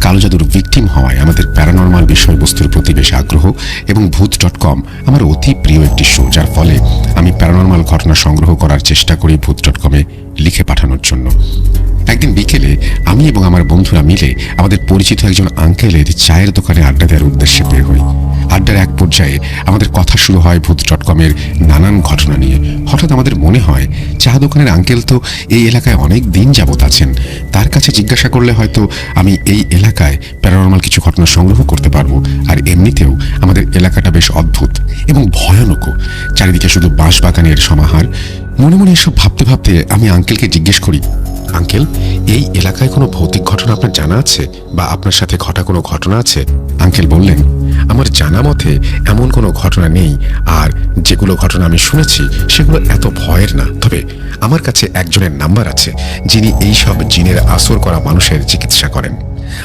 কালো জাদুর ভিকটিম হওয়ায় আমাদের প্যারানরমাল বিষয়বস্তুর প্রতি বেশ আগ্রহ এবং ভূত.com আমার অতি প্রিয় একটি শো, যার ফলে আমি প্যারানরমাল ঘটনা সংগ্রহ করার চেষ্টা করি ভূত.com-এ লিখে পাঠানোর জন্য। একদিন বিকেলে আমি এবং আমার বন্ধুরা মিলে আমাদের পরিচিত একজন আঙ্কেলের চায়ের দোকানে আড্ডা দেওয়ার উদ্দেশ্যে বের হই। আড্ডার এক পর্যায়ে আমাদের কথা শুরু হয় ভূত.com-এর নানান ঘটনা নিয়ে। হঠাৎ আমাদের মনে হয় চা দোকানের আঙ্কেল তো এই এলাকায় অনেক দিন যাবৎ আছেন, তার কাছে জিজ্ঞাসা করলে হয়তো আমি এই এলাকায় প্যারানরমাল কিছু ঘটনা সংগ্রহ করতে পারবো। আর এমনিতেও আমাদের এলাকাটা বেশ অদ্ভুত এবং ভয়ানকও, চারিদিকে শুধু বাঁশবাগানের সমাহার। মনে মনে এসব ভাবতে ভাবতে আমি আঙ্কেলকে জিজ্ঞেস করি, আঙ্কেল, এই এলাকায় কোনো ভৌতিক ঘটনা আপনার জানা আছে বা আপনার সাথে ঘটা কোনো ঘটনা আছে? আঙ্কেল বললেন, আমার জানা মতে এমন কোনো ঘটনা নেই, আর যেগুলো ঘটনা আমি শুনেছি সেগুলো এত ভয়ের না। তবে আমার কাছে একজনের নাম্বার আছে যিনি এইসব জিনের আসর করা মানুষের চিকিৎসা করেন।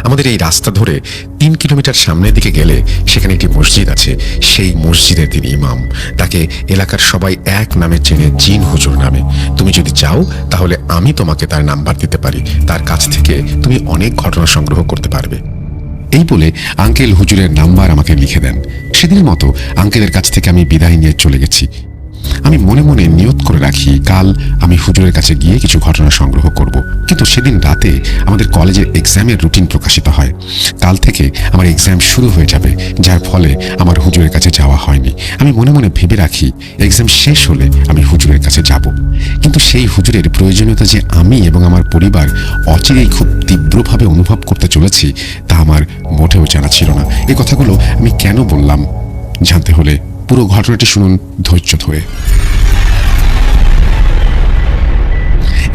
আমাদের এই রাস্তা ধরে 3 কিলোমিটার সামনের দিকে গেলে সেখানে একটি মসজিদ আছে। সেই মসজিদের তিনি ইমাম। তাকে এলাকার সবাই এক নামে চেনে, জিন হুজুর নামে। তুমি যদি চাও তাহলে আমি তোমাকে তার নাম্বার দিতে পারি, তার কাছ থেকে তুমি অনেক ঘটনা সংগ্রহ করতে পারবে। এই বলে আঙ্কেল হুজুরের নাম্বার আমাকে লিখে দেন। সেদিনের মতো আঙ্কেলের কাছ থেকে আমি বিদায় নিয়ে চলে গেছি। আমি মনে মনে নিয়ত করে রাখি কাল আমি হুজুরের কাছে গিয়ে কিছু ঘটনা সংগ্রহ করব। কিন্তু সেদিন রাতে আমাদের কলেজের এক্সামের রুটিন প্রকাশিত হয়। কাল থেকে আমার এক্সাম শুরু হয়ে যাবে, যার ফলে আমার হুজুরের কাছে যাওয়া হয়নি। আমি মনে মনে ভেবে রাখি এক্সাম শেষ হলে আমি হুজুরের কাছে যাব। কিন্তু সেই হুজুরের প্রয়োজনীয়তা যে আমি এবং আমার পরিবার অচিরেই খুব তীব্রভাবে অনুভব করতে চলেছি তা আমার মোটেও জানা ছিল না। এই কথাগুলো আমি কেন বললাম জানতে হলে পুরো ঘটনাটি শুনুন ধৈর্য ধরে।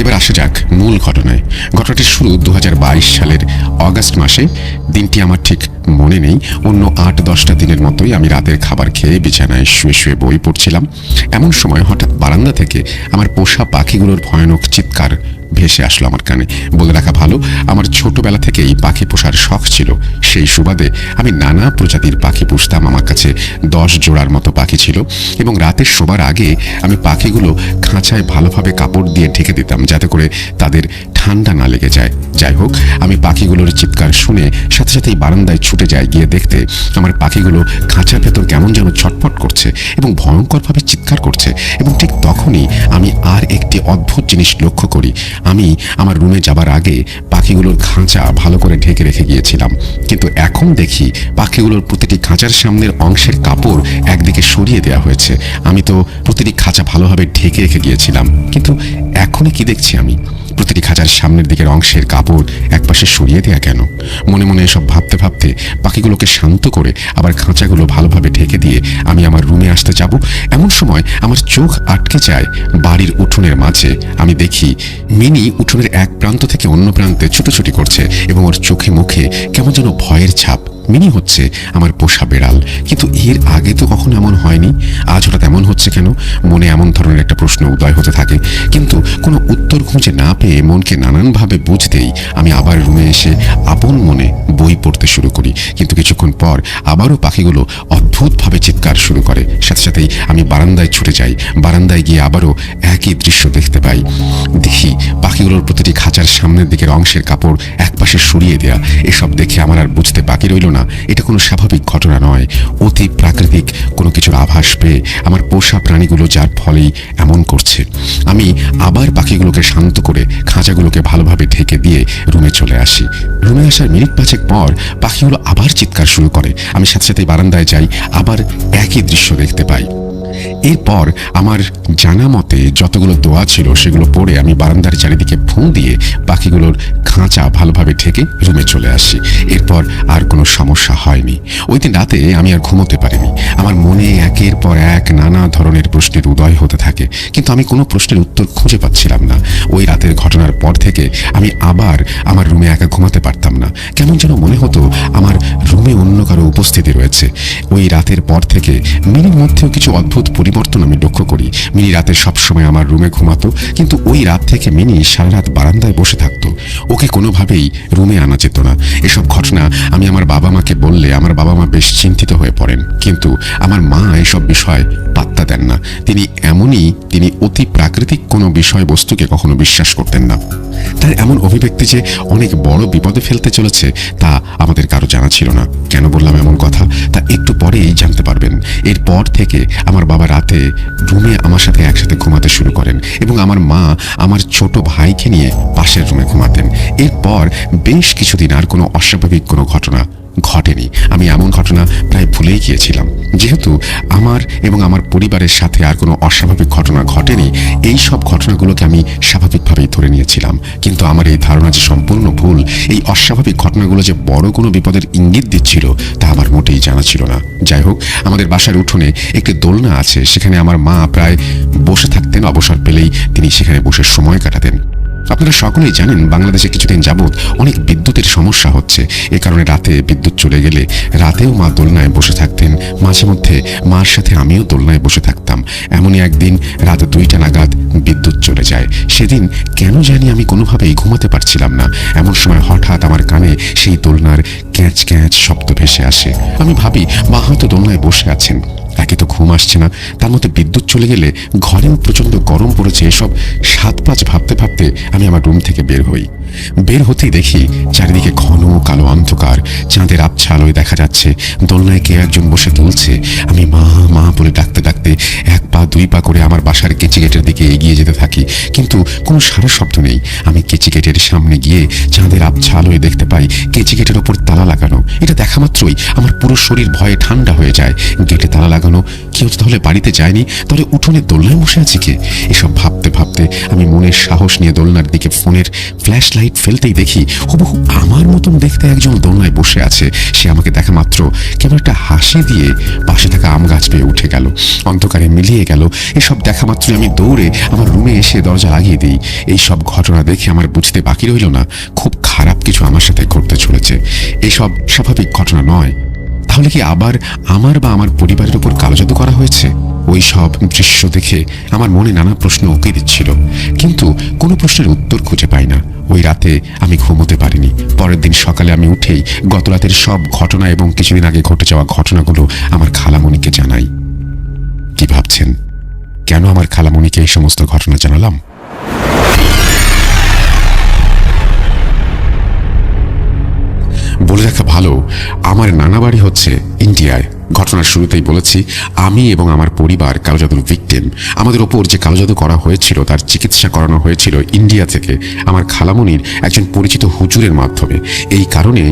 এবার আসা যাক মূল ঘটনায়। ঘটনাটির শুরু 2022 সালের অগাস্ট মাসে। দিনটি আমার ঠিক মনে নেই। অন্য 8-10টা দিনের মতোই আমি রাতের খাবার খেয়ে বিছানায় শুয়ে শুয়ে বই পড়ছিলাম। এমন সময় হঠাৎ বারান্দা থেকে আমার পোষা পাখিগুলোর ভয়ানক চিৎকার ভেসে আসলো আমার কানে। বলে রাখা ভালো, আমার ছোটবেলা থেকেই পাখি পোষার শখ ছিল। সেই সুবাদে আমি নানা প্রজাতির পাখি পুষতাম। আমার কাছে 10 জোড়ার মতো পাখি ছিল এবং রাতের শোবার আগে আমি পাখিগুলো খাঁচায় ভালোভাবে কাপড় দিয়ে ঢেকে দিতাম যাতে করে তাদের ঠান্ডা না লেগে যায়। যাই হোক, আমি পাখিগুলোর চিৎকার শুনে সাথে সাথেই বারান্দায় ছুটে যাই। গিয়ে দেখতে আমার পাখিগুলো খাঁচার ভেতর কেমন যেন ছটফট করছে এবং ভয়ঙ্করভাবে চিৎকার করছে। এবং ঠিক তখনই আমি আর একটি অদ্ভুত জিনিস লক্ষ্য করি। আমি আমার রুমে যাবার আগে পাখিগুলোর খাঁচা ভালো করে ঢেকে রেখে গিয়েছিলাম, কিন্তু এখন দেখি পাখিগুলোর প্রতিটি খাঁচার সামনের অংশের কাপড় একদিকে সরিয়ে দেওয়া হয়েছে। আমি তো প্রতিটি খাঁচা ভালোভাবে ঢেকে রেখে গিয়েছিলাম, কিন্তু এখনই কি দেখছি আমি? প্রতিটি খাঁচার সামনের দিকের অংশের কাপড় একপাশে সরিয়ে দেয়া কেন? মনে মনে এসব ভাবতে ভাবতে পাখিগুলোকে শান্ত করে আবার খাঁচাগুলো ভালোভাবে ঢেকে দিয়ে আমি আমার রুমে আসতে যাব। এমন সময় আমার চোখ আটকে যায় বাড়ির উঠোনের মাঝে। আমি দেখি মিনি উঠোনের এক প্রান্ত থেকে অন্য প্রান্তে ছুটোছুটি করছে এবং ওর চোখে মুখে কেমন যেন ভয়ের ছাপ। মিনি হচ্ছে আমার পোষা বেড়াল, কিন্তু এর আগে তো কখনো এমন হয়নি। আজ হঠাৎ এমন হচ্ছে কেন? মনে এমন ধরনের একটা প্রশ্ন উদয় হতে থাকে, কিন্তু কোনো উত্তর খুঁজে না পেয়ে মনকে নানানভাবে বুঝতেই আমি আবার রুমে এসে আপন মনে বই পড়তে শুরু করি। কিন্তু কিছুক্ষণ পর আবারও পাখিগুলো অদ্ভুতভাবে চিৎকার শুরু করে। সাথে সাথেই আমি বারান্দায় ছুটে যাই। বারান্দায় গিয়ে আবারও একই দৃশ্য দেখতে পাই। দেখি পাখিগুলোর প্রতিটি খাঁচার সামনের দিকের অংশের কাপড় একপাশে সরিয়ে দেয়া। এসব দেখে আমার আর বুঝতে বাকি রইল না এটা কোনো স্বাভাবিক ঘটনা নয়, অতি প্রাকৃতিক কোনো কিছুর আভাস পেয়ে আমার পোষা প্রাণীগুলো যার ফলেই এমন করছে। আমি আবার পাখিগুলোকে শান্ত করে খাঁচাগুলোকে ভালোভাবে ঢেকে দিয়ে রুমে চলে আসি। রুমে আসার মিনিট 5 পর পাখিগুলো আবার চিৎকার শুরু করে। আমি সাথে সাথে বারান্দায় যাই, আবার একই দৃশ্য দেখতে পাই। এরপর আমার জানা মতে যতগুলো দোয়া ছিল সেগুলো পড়ে আমি বারান্দার চারিদিকে ফোঁ দিয়ে পাখিগুলোর খাঁচা ভালোভাবে ঢেকে রুমে চলে আসি। এরপর আর কোনো সমস্যা হয়নি। ওই দিন রাতে আমি আর ঘুমোতে পারিনি। আমার মনে একের পর এক নানা ধরনের প্রশ্নের উদয় হতে থাকে, কিন্তু আমি কোনো প্রশ্নের উত্তর খুঁজে পাচ্ছিলাম না। ওই রাতের ঘটনার পর থেকে আমি আবার আমার রুমে একা ঘুমাতে পারতাম না। কেমন যেন মনে হতো আমার রুমে অন্য কারো উপস্থিতি রয়েছে। ওই রাতের পর থেকে মিনির মধ্যেও কিছু অদ্ভুত পরিবর্তন আমি লক্ষ্য করি। মিনি রাতে সবসময় আমার রুমে ঘুমাতো, কিন্তু ওই রাত থেকে মিনি সারা রাত বারান্দায় বসে থাকতো। ওকে কোনোভাবেই রুমে আনা যেত না। এসব ঘটনা আমি আমার বাবা মাকে বললে আমার বাবা মা বেশ চিন্তিত হয়ে পড়েন, কিন্তু আমার মা এসব বিষয় পাত্তা দেন না। তিনি অতি প্রাকৃতিক কোনো বিষয়বস্তুকে কখনো বিশ্বাস করতেন না। তার এমন অভিব্যক্তি যে অনেক বড় বিপদে ফেলতে চলেছে তা আমাদের কারো জানা ছিল না। কেন বললাম এমন কথা তা একটু পরেই জানতে পারবেন। এরপর থেকে আমার বাবা রাতে রুমে আমার সাথে একসাথে ঘুমাতে শুরু করেন এবং আমার মা আমার ছোট ভাইকে নিয়ে পাশের রুমে ঘুমাতেন। এরপর বেশ কিছুদিন আর কোনো অস্বাভাবিক কোনো ঘটনা ঘটেনি। আমি এমন ঘটনা প্রায় ভুলেই গিয়েছিলাম। যেহেতু আমার এবং আমার পরিবারের সাথে আর কোনো অস্বাভাবিক ঘটনা ঘটেনি, এই সব ঘটনাগুলোকে আমি স্বাভাবিকভাবেই ধরে নিয়েছিলাম। কিন্তু আমার এই ধারণা যে সম্পূর্ণ ভুল, এই অস্বাভাবিক ঘটনাগুলো যে বড় কোনো বিপদের ইঙ্গিত দিচ্ছিল তা আমার মোটেই জানা ছিল না। যাই হোক, আমাদের বাসার উঠোনে একটি দোলনা আছে, সেখানে আমার মা প্রায় বসে থাকতেন। অবসর পেলেই তিনি সেখানে বসে সময় কাটাতেন। আপনারা সকলেই জানেন বাংলাদেশে কিছুদিন যাবৎ অনেক বিদ্যুতের সমস্যা হচ্ছে। এ কারণে রাতে বিদ্যুৎ চলে গেলে রাতেও মা দোলনায় বসে থাকতেন। মাঝে মধ্যে মার সাথে আমিও দোলনায় বসে থাকতাম। এমনই একদিন রাত 2টা নাগাদ বিদ্যুৎ চলে যায়। সেদিন কেন জানি আমি কোনোভাবেই ঘুমাতে পারছিলাম না। এমন সময় হঠাৎ আমার কানে সেই দোলনার ক্যাঁচ ক্যাঁচ শব্দ ভেসে আসে। আমি ভাবি মা হয়তো দোলনায় বসে আছেন। একে তো ঘুম আসছে না, তার মধ্যে বিদ্যুৎ চলে গেলে ঘরেও প্রচন্ড গরম পড়েছে। এসব 7-5 ভাবতে ভাবতে আমি আমার রুম থেকে বের হই। বের হতেই দেখি চারিদিকে ঘন কালো অন্ধকার, চাঁদের আবছা আলোয় দেখা যাচ্ছে দোলনায় কেউ একজন বসে দুলছে। আমি মা মা বলে ডাকতে ডাকতে 1 পা 2 পা করে আমার বাসার কেচি গেটের দিকে এগিয়ে যেতে থাকি, কিন্তু কোনো সারা শব্দ নেই। আমি কেচি গেটের সামনে গিয়ে চাঁদের আবছা আলোয় দেখতে পাই কেচি গেটের ওপর তালা লাগানো। এটা দেখা মাত্রই আমার পুরো শরীর ভয়ে ঠান্ডা হয়ে যায়। গেটে তালা লাগানো, কেউ তো তাহলে বাড়িতে যায়নি, তাহলে উঠোনে দোলনায় বসে আছে কে? এসব ভাবতে ভাবতে আমি মনের সাহস নিয়ে দোলনার দিকে ফোনের ফ্ল্যাশ লাইট ফেলতেই দেখি হুবহু আমার মতন দেখতে একজন দোলনায় বসে আছে। সে আমাকে দেখা মাত্র কেবল একটা হাসি দিয়ে পাশে থাকা আম গাছ পেয়ে উঠে গেল, অন্ধকারে মিলিয়ে গেল। এসব দেখা মাত্রই আমি দৌড়ে আমার রুমে এসে দরজা লাগিয়ে দিই। এই সব ঘটনা দেখে আমার বুঝতে বাকি রইল না খুব খারাপ কিছু আমার সাথে ঘটতে চলেছে। এসব স্বাভাবিক ঘটনা নয়। তাহলে কি আবার আমার বা আমার পরিবারের উপর কালো জাদু করা হয়েছে? ওই সব দৃশ্য দেখে আমার মনে নানা প্রশ্ন উকি দিচ্ছিল, কিন্তু কোনো প্রশ্নের উত্তর খুঁজে পাই না। ওই রাতে আমি ঘুমোতে পারিনি। পরের দিন সকালে আমি উঠেই গত রাতের সব ঘটনা এবং কিছুদিন আগে ঘটে যাওয়া ঘটনাগুলো আমার খালামণিকে জানাই। কি ভাবছেন, কেন আমার খালামণিকে এই সমস্ত ঘটনা জানালাম? বলে রাখা ভালো, আমার নানা বাড়ি হচ্ছে ইন্ডিয়ায়। ঘটনার শুরুতেই বলেছি আমি এবং আমার পরিবার কালো জাদুর ভিকটিম। আমাদের ওপর যে কালো জাদু করা হয়েছিল তার চিকিৎসা করানো হয়েছিল ইন্ডিয়া থেকে আমার খালামণির একজন পরিচিত হুজুরের মাধ্যমে। এই কারণে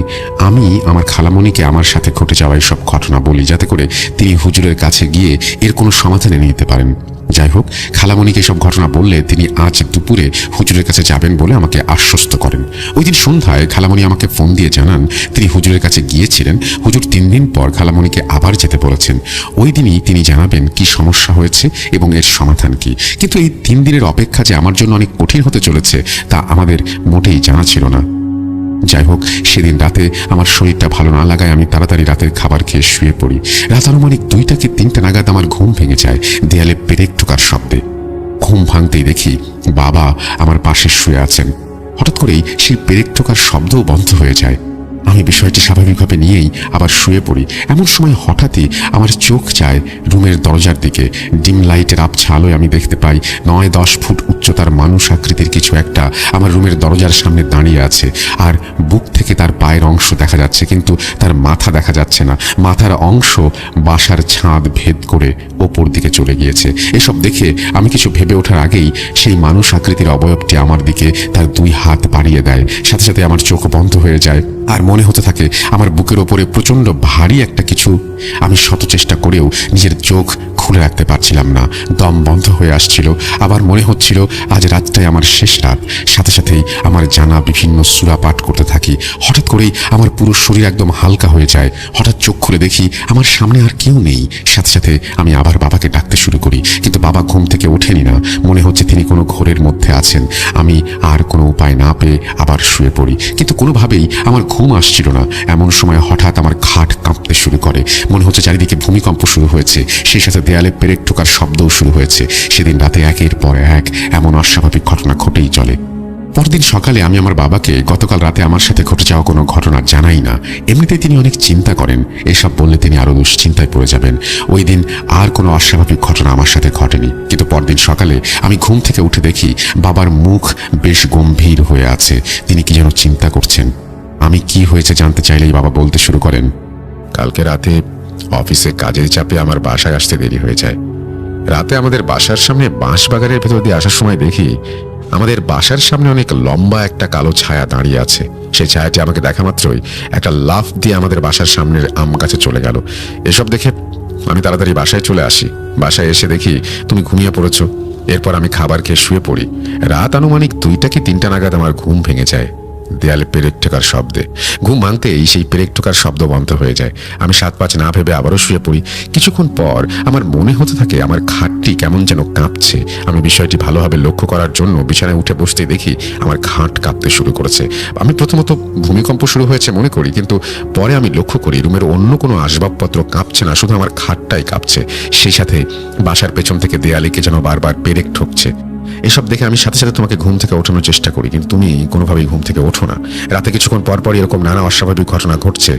আমি আমার খালামণিকে আমার সাথে ঘটে যাওয়া সব ঘটনা বলি, যাতে করে তিনি হুজুরের কাছে গিয়ে এর কোনো সমাধান এনে নিতে পারেন। যাই হোক, খালামণিকে সব ঘটনা বললে তিনি আজ দুপুরে হুজুরের কাছে যাবেন বলে আমাকে আশ্বস্ত করেন। ওই দিন সন্ধ্যায় খালামণি আমাকে ফোন দিয়ে জানান তিনি হুজুরের কাছে গিয়েছিলেন। হুজুর 3 দিন পর খালামণিকে আবার যেতে বলেছেন। ওই দিনই তিনি জানাবেন কি সমস্যা হয়েছে এবং এর সমাধান কি। কিন্তু এই 3 দিনের অপেক্ষা যে আমার জন্য অনেক কঠিন হতে চলেছে তা আমাদের মোটেই জানা ছিল না। যাই হোক, সেদিন রাতে আমার শরীরটা ভালো না লাগায় আমি তাড়াতাড়ি রাতের খাবার খেয়ে শুয়ে পড়ি। রাত আনুমানিক 2টা কি 3টা নাগাদ আমার ঘুম ভেঙে যায় দেয়ালে পেরেক ঠোকার শব্দে। ঘুম ভাঙতেই দেখি বাবা আমার পাশে শুয়ে আছেন। হঠাৎ করেই সেই পেরেক ঠোকার শব্দও বন্ধ হয়ে যায়। আমি বিষয়টি স্বাভাবিকভাবে নিয়েই আবার শুয়ে পড়ি। এমন সময় হঠাৎই আমার চোখ যায় রুমের দরজার দিকে। ডিম লাইটের আবছা আলোয় আমি দেখতে পাই 9-10 ফুট উচ্চতার মানুষ আকৃতির কিছু একটা আমার রুমের দরজার সামনে দাঁড়িয়ে আছে। আর বুক থেকে তার পায়ের অংশ দেখা যাচ্ছে, কিন্তু তার মাথা দেখা যাচ্ছে না। মাথার অংশ বাসার ছাদ ভেদ করে ওপর দিকে চলে গিয়েছে। এসব দেখে আমি কিছু ভেবে ওঠার আগেই সেই মানুষ আকৃতির অবয়বটি আমার দিকে তার 2 হাত বাড়িয়ে দেয়। সাথে সাথে আমার চোখ বন্ধ হয়ে যায় আর মনে হতে থাকে আমার বুকের ওপরে প্রচন্ড ভারী একটা কিছু। আমি শত চেষ্টা করেও নিজের চোখ খুলে রাখতে পারছিলাম না, দম বন্ধ হয়ে আসছিল। আবার মনে হচ্ছিল আজ রাতটাই আমার শেষ রাত। সাথে সাথেই আমার জানা বিভিন্ন সূরা পাঠ করতে থাকি। হঠাৎ করেই আমার পুরো শরীর একদম হালকা হয়ে যায়। হঠাৎ চোখ খুলে দেখি আমার সামনে আর কেউ নেই। সাথে সাথে আমি আবার বাবাকে ডাকতে শুরু করি, কিন্তু বাবা ঘুম থেকে ওঠেনি না। মনে হচ্ছে তিনি কোনো ঘোরের মধ্যে আছেন। আমি আর কোনো উপায় না পেয়ে আবার শুয়ে পড়ি, কিন্তু কোনোভাবেই আমার ঘুম আসছিল না। এমন সময় হঠাৎ আমার খাট কাঁপতে শুরু করে। মনে হচ্ছে চারিদিকে ভূমিকম্প শুরু হয়েছে। সেই সাথে দেয়ালে পেরেক ঠোকার শব্দও শুরু হয়েছে। সেদিন রাতে একের পর এক এমন অস্বাভাবিক ঘটনা ঘটেই চলে। পরদিন সকালে আমি আমার বাবাকে গতকাল রাতে আমার সাথে ঘটে যাওয়া কোনো ঘটনা জানাই না। এমনিতেই তিনি অনেক চিন্তা করেন, এসব বললে তিনি আরো দুশ্চিন্তায় পড়ে যাবেন। ওই দিন আর কোনো অস্বাভাবিক ঘটনা আমার সাথে ঘটেনি, কিন্তু পরদিন সকালে আমি ঘুম থেকে উঠে দেখি বাবার মুখ বেশ গম্ভীর হয়ে আছে। তিনি কি যেন চিন্তা করছেন। আমি কি হয়েছে জানতে চাইলেই বাবা বলতে শুরু করেন, কালকে রাতে অফিসে কাজের চাপে আমার বাসায় আসতে দেরি হয়ে যায়। রাতে আমাদের বাসার সামনে বাঁশবাগানের ভেতর দিয়ে আসার সময় দেখি আমাদের বাসার সামনে অনেক লম্বা একটা কালো ছায়া দাঁড়িয়ে আছে। সেই ছায়াটি আমাকে দেখা মাত্রই একটা লাফ দিয়ে আমাদের বাসার সামনের আম গাছে চলে গেল। এসব দেখে আমি তাড়াতাড়ি বাসায় চলে আসি। বাসায় এসে দেখি তুমি ঘুমিয়ে পড়েছো। এরপর আমি খাবার খেয়ে শুয়ে পড়ি। রাত আনুমানিক 2টা কি 3টা নাগাদ আমার ঘুম ভেঙে যায় দেয়ালে পেরেক ঠোকার শব্দে। ঘুম ভাঙতেই সেই পেরেক ঠোকার শব্দ বন্ধ হয়ে যায়। আমি 7-5 না ভেবে আবারও শুয়ে পড়ি। কিছুক্ষণ পর আমার মনে হতে থাকে আমার খাটটি কেমন যেন কাঁপছে। আমি বিষয়টি ভালোভাবে লক্ষ্য করার জন্য বিছানায় উঠে বসতেই দেখি আমার খাট কাঁপতে শুরু করেছে। আমি প্রথমত ভূমিকম্প শুরু হয়েছে মনে করি, কিন্তু পরে আমি লক্ষ্য করি রুমের অন্য কোনো আসবাবপত্র কাঁপছে না, শুধু আমার খাটটাই কাঁপছে। সেই সাথে বাসার পেছন থেকে দেয়ালে কে যেন বারবার পেরেক ঠুকছে। এসব দেখে আমি সাথে সাথে তোমাকে ঘুম থেকে ওঠানোর চেষ্টা করি, কিন্তু তুমি কোনোভাবেই ঘুম থেকে ওঠো না। রাতে কিছুক্ষণ পর পর এরকম নানা অস্বাভাবিক ঘটনা ঘটছে।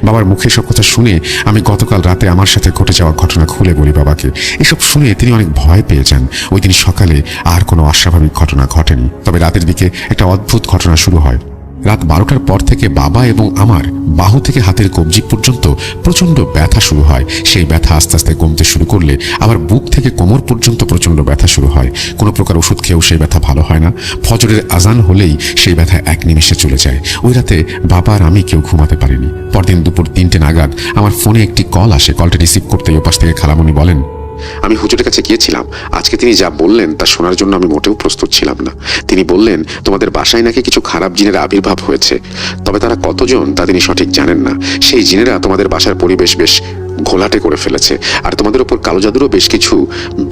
বাবার মুখে সব কথা শুনে আমি গতকাল রাতে আমার সাথে ঘটে যাওয়া ঘটনা খুলে বলি বাবাকে। এসব শুনে তিনি অনেক ভয় পেয়ে যান। ওই দিন সকালে আর কোনো অস্বাভাবিক ঘটনা ঘটেনি, তবে রাতের দিকে একটা অদ্ভুত ঘটনা শুরু হয়। রাত 12টার পর থেকে বাবা এবং আমার বাহু থেকে হাতের কবজি পর্যন্ত প্রচণ্ড ব্যথা শুরু হয়। সেই ব্যথা আস্তে আস্তে কমতে শুরু করলে আবার বুক থেকে কোমর পর্যন্ত প্রচণ্ড ব্যথা শুরু হয়। কোনো প্রকার ওষুধ খেয়েও সেই ব্যথা ভালো হয় না। ফজরের আজান হলেই সেই ব্যথা এক নিমেষে চলে যায়। ওই রাতে বাবা আর আমি কেউ ঘুমাতে পারিনি। পরদিন দুপুর 3টে নাগাদ আমার ফোনে একটি কল আসে। কলটা রিসিভ করতেই ওপাশ থেকে খালামণি বলেন, আমি হুজুরের কাছে গিয়েছিলাম। আজকে তিনি যা বললেন তা শোনার জন্য আমি মোটেও প্রস্তুত ছিলাম না। তিনি বললেন তোমাদের বাসায় নাকি কিছু খারাপ জিনের আবির্ভাব হয়েছে, তবে তারা কতজন তা তিনি সঠিক জানেন না। সেই জিনেরা তোমাদের বাসার পরিবেশ বেশ ঘোলাটে করে ফেলেছে, আর তোমাদের উপর কালো জাদুরও বেশ কিছু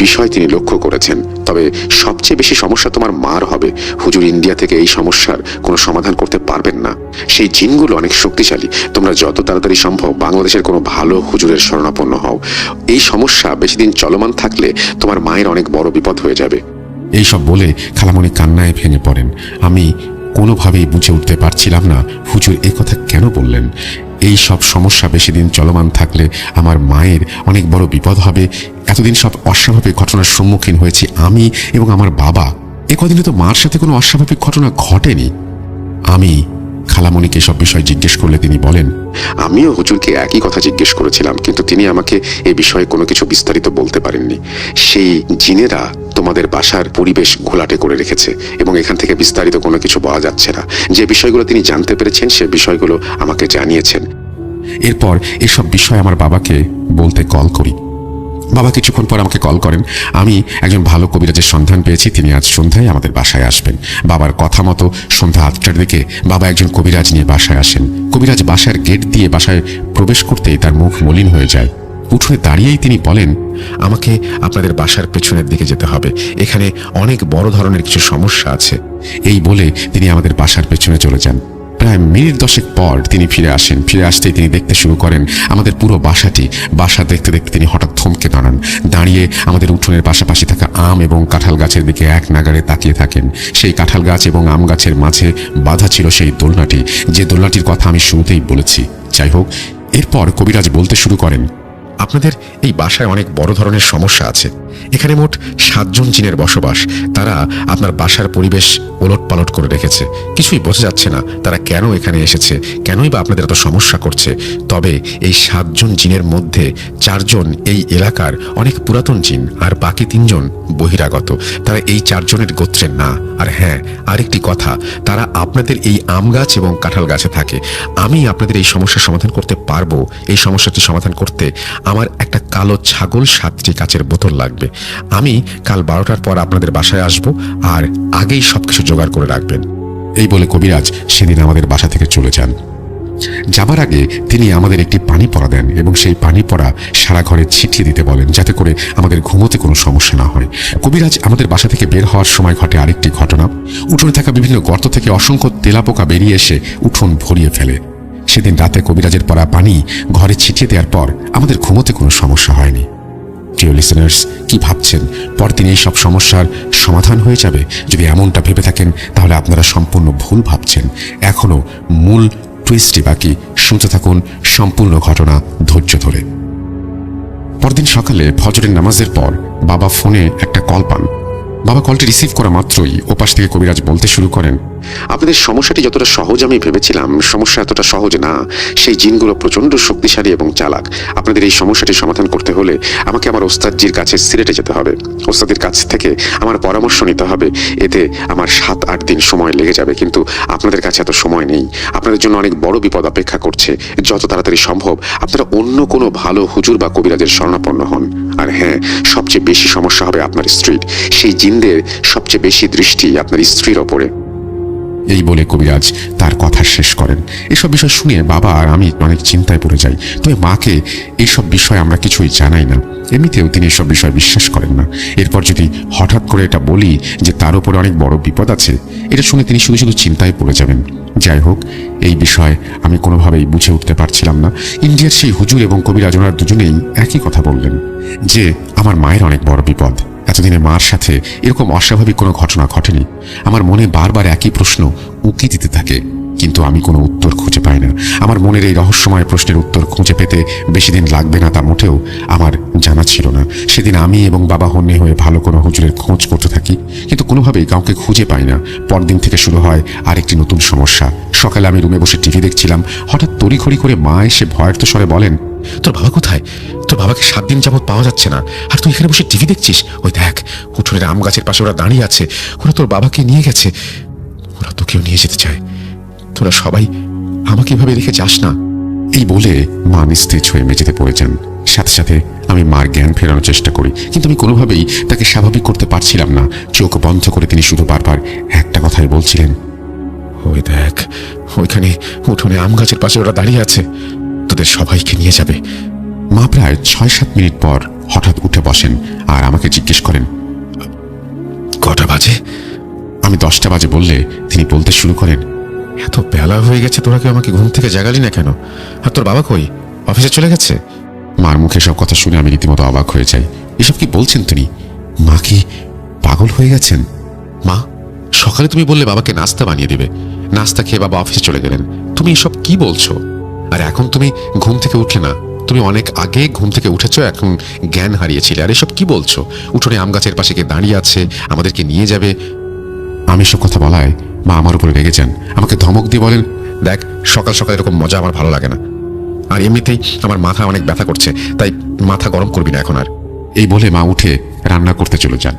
বিষয় তিনি লক্ষ্য করেছেন। তবে সবচেয়ে বেশি সমস্যা তোমার মার হবে। হুজুর ইন্ডিয়া থেকে এই সমস্যার কোনো সমাধান করতে পারবেন না। সেই জিনগুলো অনেক শক্তিশালী। তোমরা যত তাড়াতাড়ি সম্ভব বাংলাদেশের কোনো ভালো হুজুরের শরণাপন্ন হও। এই সমস্যা বেশি দিন চলমান থাকলে তোমার মায়ের অনেক বড় বিপদ হয়ে যাবে। এইসব বলে খালামণি কান্নায় ভেঙে পড়েন। আমি কোনোভাবেই বুঝে উঠতে পারছিলাম না হুজুর এ কথা কেন বললেন। এই সব সমস্যা বেশি দিন চলমান থাকলে আমার মায়ের অনেক বড় বিপদ হবে। এতদিন সব অস্বাভাবিক ঘটনার সম্মুখীন হয়েছি আমি এবং আমার বাবা। এ কদিনে তো মার সাথে কোনো অস্বাভাবিক ঘটনা ঘটেনি। আমি খালামণিকে সব বিষয় জিজ্ঞেস করলে তিনি বলেন, আমিও হুজুরকে একই কথা জিজ্ঞেস করেছিলাম, কিন্তু তিনি আমাকে এই বিষয়ে কোনো কিছু বিস্তারিত বলতে পারেননি। সেই জিনেরা তোমাদের বাসার পরিবেশ ঘোলাটে করে রেখেছে এবং এখান থেকে বিস্তারিত কোনো কিছু বলা যাচ্ছে না। যে বিষয়গুলো তিনি জানতে পেরেছেন সে বিষয়গুলো আমাকে জানিয়েছেন। এরপর এসব বিষয় আমার বাবাকে বলতে কল করি। বাবা কিছুক্ষণ পর আমাকে কল করেন। আমি একজন ভালো কবিরাজের সন্ধান পেয়েছি, তিনি আজ সন্ধ্যায় আমাদের বাসায় আসবেন। বাবার কথা মতো সন্ধ্যা 8টার দিকে বাবা একজন কবিরাজ নিয়ে বাসায় আসেন। কবিরাজ বাসার গেট দিয়ে বাসায় প্রবেশ করতেই তার মুখ মলিন হয়ে যায়। উঠোনে দাঁড়িয়েই তিনি বলেন, আমাকে আপনাদের বাসার পেছনের দিকে যেতে হবে। এখানে অনেক বড় ধরনের কিছু সমস্যা আছে। এই বলে তিনি আমাদের বাসার পেছনে চলে যান। প্রায় মিনিট 10 পর তিনি ফিরে আসেন। ফিরে আসতেই তিনি দেখতে শুরু করেন আমাদের পুরো বাসাটি। বাসা দেখতে দেখতে তিনি হঠাৎ থমকে দাঁড়ান। দাঁড়িয়ে আমাদের উঠোনের পাশাপাশি থাকা আম এবং কাঁঠাল গাছের দিকে এক নাগাড়ে তাকিয়ে থাকেন। সেই কাঁঠাল গাছ এবং আম গাছের মাঝে বাঁধা ছিল সেই দোলনাটি, যে দোলনাটির কথা আমি শুরুতেই বলেছি। যাই হোক, এরপর কবিরাজ বলতে শুরু করেন, আপনাদের এই বাসায় অনেক বড় ধরনের সমস্যা আছে। এখানে মোট 7 জন জিনের বসবাস। তারা আপনার বাসার পরিবেশ ওলটপালট করে রেখেছে। কিছুই বোঝা যাচ্ছে না তারা কেন এখানে এসেছে, কেনই বা আপনাদের এত সমস্যা করছে। তবে এই 7 জন জিনের মধ্যে 4 জন এই এলাকার অনেক পুরাতন জিন, আর বাকি 3 জন বহিরাগত। তারা এই 4 জনের গোত্রের না। আর হ্যাঁ, আরেকটি কথা, তারা আপনাদের এই আম গাছ এবং কাঁঠাল গাছে থাকে। আমি আপনাদের এই সমস্যার সমাধান করতে পারবো। এই সমস্যাটি সমাধান করতে আমার একটা কালো ছাগল 7টি কাচের বোতল লাগবে। আমি কাল 12টার পর আপনাদের বাসায় আসব, আর আগেই সবকিছু জোগাড় করে রাখবেন। এই বলে কবিরাজ সেদিন আমাদের বাসা থেকে চলে যান। যাবার আগে তিনি আমাদের একটি পানি পড়া দেন এবং সেই পানি পড়া সারা ঘরে ছিটিয়ে দিতে বলেন, যাতে করে আমাদের ঘুমোতে কোনো সমস্যা না হয়। কবিরাজ আমাদের বাসা থেকে বের হওয়ার সময় ঘটে আরেকটি ঘটনা। উঠোনে থাকা বিভিন্ন গর্ত থেকে অসংখ্য তেলাপোকা বেরিয়ে এসে উঠোন ভরিয়ে ফেলে। সেদিন রাতে কবিরাজের পড়া পানি ঘরে ছিটিয়ে দেওয়ার পর আমাদের ঘুমোতে কোনো সমস্যা হয়নি। ডিয়ার লিসেনার্স, কি ভাবছেন পরদিন এই সব সমস্যার সমাধান হয়ে যাবে? যদি এমনটা ভেবে থাকেন তাহলে আপনারা সম্পূর্ণ ভুল ভাবছেন। এখনো মূল টুইস্টই বাকি, শুনতে থাকুন সম্পূর্ণ ঘটনা ধৈর্য ধরে। পরদিন সকালে ফজরের নামাজের পর বাবা ফোনে একটা কল পান। বাবা কলটি রিসিভ করা মাত্রই ওপাশ থেকে কবিরাজ বলতে শুরু করেন, আপনাদের সমস্যাটি যতটা সহজ আমি ভেবেছিলাম, সমস্যা এতটা সহজ না। সেই জিনগুলো প্রচন্ড শক্তিশালী এবং চালাক। আপনাদের এই সমস্যাটি সমাধান করতে হলে আমাকে আমার ওস্তাদজির কাছে সিলেটে যেতে হবে। ওস্তাদের কাছ থেকে আমার পরামর্শ নিতে হবে। এতে আমার 7-8 দিন সময় লেগে যাবে, কিন্তু আপনাদের কাছে এত সময় নেই। আপনাদের জন্য অনেক বড় বিপদ অপেক্ষা করছে। যত তাড়াতাড়ি সম্ভব আপনারা অন্য কোনো ভালো হুজুর বা কবিরাজের শরণাপন্ন হন। আর হ্যাঁ, সবচেয়ে বেশি সমস্যা হবে আপনার স্ত্রীর। সেই জিনদের সবচেয়ে বেশি দৃষ্টি আপনার স্ত্রীর ওপরে। এই বলে কবিরাজ তার কথা শেষ করেন। এসব বিষয় শুনে বাবা আর আমি অনেক চিন্তায় পড়ে যাই। তবে মাকে এইসব বিষয় আমরা কিছুই জানাই না। এমনিতেও তিনি এসব বিষয় বিশ্বাস করেন না। এরপর যদি হঠাৎ করে এটা বলি যে তার উপরে অনেক বড় বিপদ আছে, এটা শুনে তিনি শুধু শুধু চিন্তায় পড়ে যাবেন। যাই হোক, এই বিষয়ে আমি কোনোভাবেই বুঝে উঠতে পারছিলাম না। ইন্ডিয়ার সেই হুজুর এবং কবিরাজ ওনারা দুজনেই একই কথা বললেন যে আমার মায়ের অনেক বড় বিপদ। এতদিনে মার সাথে এরকম অস্বাভাবিক কোনো ঘটনা ঘটেনি। আমার মনে বারবার একই প্রশ্ন উকি দিতে থাকে, কিন্তু আমি কোনো উত্তর খুঁজে পাই না। আমার মনের এই রহস্যময় প্রশ্নের উত্তর খুঁজে পেতে বেশি দিন লাগবে না তা মোটেও আমার জানা ছিল না। সেদিন আমি এবং বাবা হন্যে হয়ে ভালো কোনো হুজুরের খোঁজ করতে থাকি, কিন্তু কোনোভাবেই কাউকে খুঁজে পাই না। পরদিন থেকে শুরু হয় আরেকটি নতুন সমস্যা। সকালে আমি রুমে বসে টিভি দেখছিলাম। হঠাৎ তড়িঘড়ি করে মা এসে ভয়ার্ত স্বরে বলেন, তোর বাবা কোথায়? তোর বাবাকে 7 দিন যাবত পাওয়া যাচ্ছে না, আর তুই এখানে বসে টিভি দেখছিস? ওই দেখ, উঠোনের আম গাছের পাশে ওরা দাঁড়িয়ে আছে। ওরা তোর বাবাকে নিয়ে গেছে। ওরা তোকেও নিয়ে যেতে চায়। তোরা সবাই আমাকে এভাবে রেখে যাস না। এই বলে মা নিস্তেজ হয়ে মেঝেতে পড়ে যান। সাথে সাথে আমি মার জ্ঞান ফেরানোর চেষ্টা করি, কিন্তু আমি কোনোভাবেই তাকে স্বাভাবিক করতে পারছিলাম না। চোখ বন্ধ করে তিনি শুধু বারবার একটা কথাই বলছিলেন, ওই দেখ, ওইখানে উঠোনে আম গাছের পাশে ওরা দাঁড়িয়ে আছে। তোদের সবাইকে নিয়ে যাবে। মা প্রায় 6-7 মিনিট পর হঠাৎ উঠে বসেন আর আমাকে জিজ্ঞেস করেন, কটা বাজে? আমি 10টা বাজে বললে তিনি বলতে শুরু করেন, এত বেলা হয়ে গেছে, তোরা কি আমাকে ঘুম থেকে জাগালি না কেন? আর তোর বাবা কই? অফিসে চলে গেছে? মার মুখে সব কথা শুনে আমি রীতিমতো অবাক হয়ে যাই। এসব কি বলছেন তিনি? মা কি পাগল হয়ে গেছেন? মা, সকালে তুমি বললে বাবাকে নাস্তা বানিয়ে দিবে। নাস্তা খেয়ে বাবা অফিসে চলে গেলেন। তুমি এসব কি বলছো? আর এখন তুমি ঘুম থেকে উঠলে না? তুমি অনেক আগে ঘুম থেকে উঠেছো, এখন জ্ঞান হারিয়েছিলে। আর এসব কি বলছো? উঠোনে আম গাছের পাশে কে দাঁড়িয়ে আছে, আমাদেরকে নিয়ে যাবে। আমি এসব কথা বলায় মা আমার উপরে রেগে যান। আমাকে ধমক দিয়ে বলেন, দেখ, সকাল সকাল এরকম মজা আমার ভালো লাগে না। আর এমনিতেই আমার মাথা অনেক ব্যথা করছে, তাই মাথা গরম করবি না এখন আর। এই বলে মা উঠে রান্না করতে চলে যান।